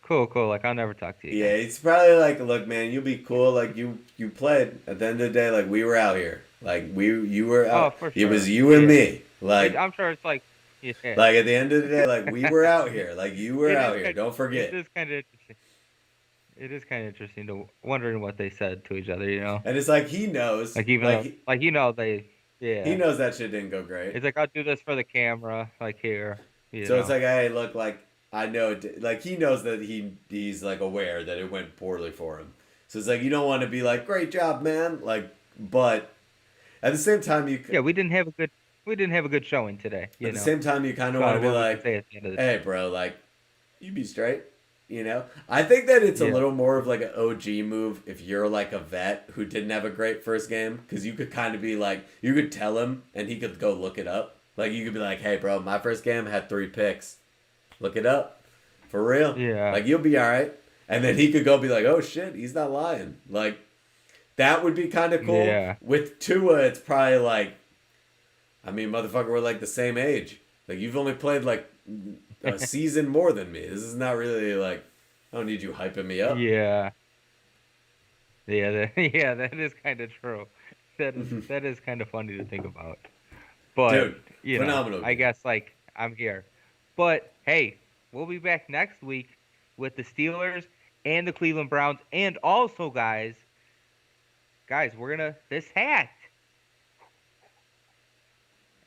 cool, cool. Like, I'll never talk to you Yeah, again. it's probably like, look, man, you'll be cool. Like you played. At the end of the day, like we were out here. Like you were Oh, out. for It was sure. you and Yeah. me. I'm sure it's like, yeah. Like at the end of the day, like we were out here. Like you were It is out here. kind. Don't It forget. is kind of interesting. It is kind of interesting to wondering what they said to each other. And it's like he knows. Like even though, like they, He yeah. knows that shit didn't go great. It's like I'll do this for the camera. Like here, So it's like, hey, look, like I know, like he knows that he's like aware that it went poorly for him. So it's like you don't want to be like, great job, man. Like, but at the same time, Yeah, we didn't have a good showing today. at the same time, you kind of want About to be what we can like, say at the end of the hey, day. bro, like you be straight. You know, I think that it's a Yeah, little more of like an OG move if you're like a vet who didn't have a great first game because you could kind of be like, you could tell him and he could go look it up. Like you could be like, hey, bro, my first game had 3 picks. Look it up. For real. yeah, Like you'll be all right. And then he could go be like, oh shit, he's not lying. Like that would be kind of cool. yeah, With Tua, it's probably like, I mean, motherfucker, we're like the same age. Like you've only played like a season more than me. This is not really like, I don't need you hyping me up. yeah, yeah. Yeah, that is kind of true. That is kind of funny to think about. But Dude, phenomenal I game. guess like I'm here. But hey, we'll be back next week with the Steelers and the Cleveland Browns, and also guys, we're gonna this hat.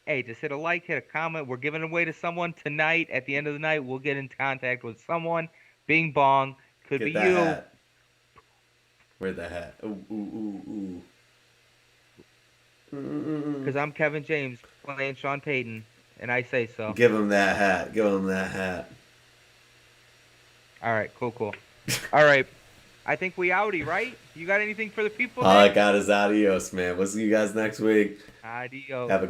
Hey, just hit a like, hit a comment. We're giving it away to someone tonight. At the end of the night, we'll get in contact with someone. Bing bong. Could be Get that you. hat. Wear the hat. Ooh, ooh, ooh, ooh. Because I'm Kevin James playing Sean Payton, and I say so. Give him that hat. Give him that hat. All right, cool, cool. All right. I think we outie, right? You got anything for the people All I there? got is adios, man. We'll see you guys next week. Adios. Have a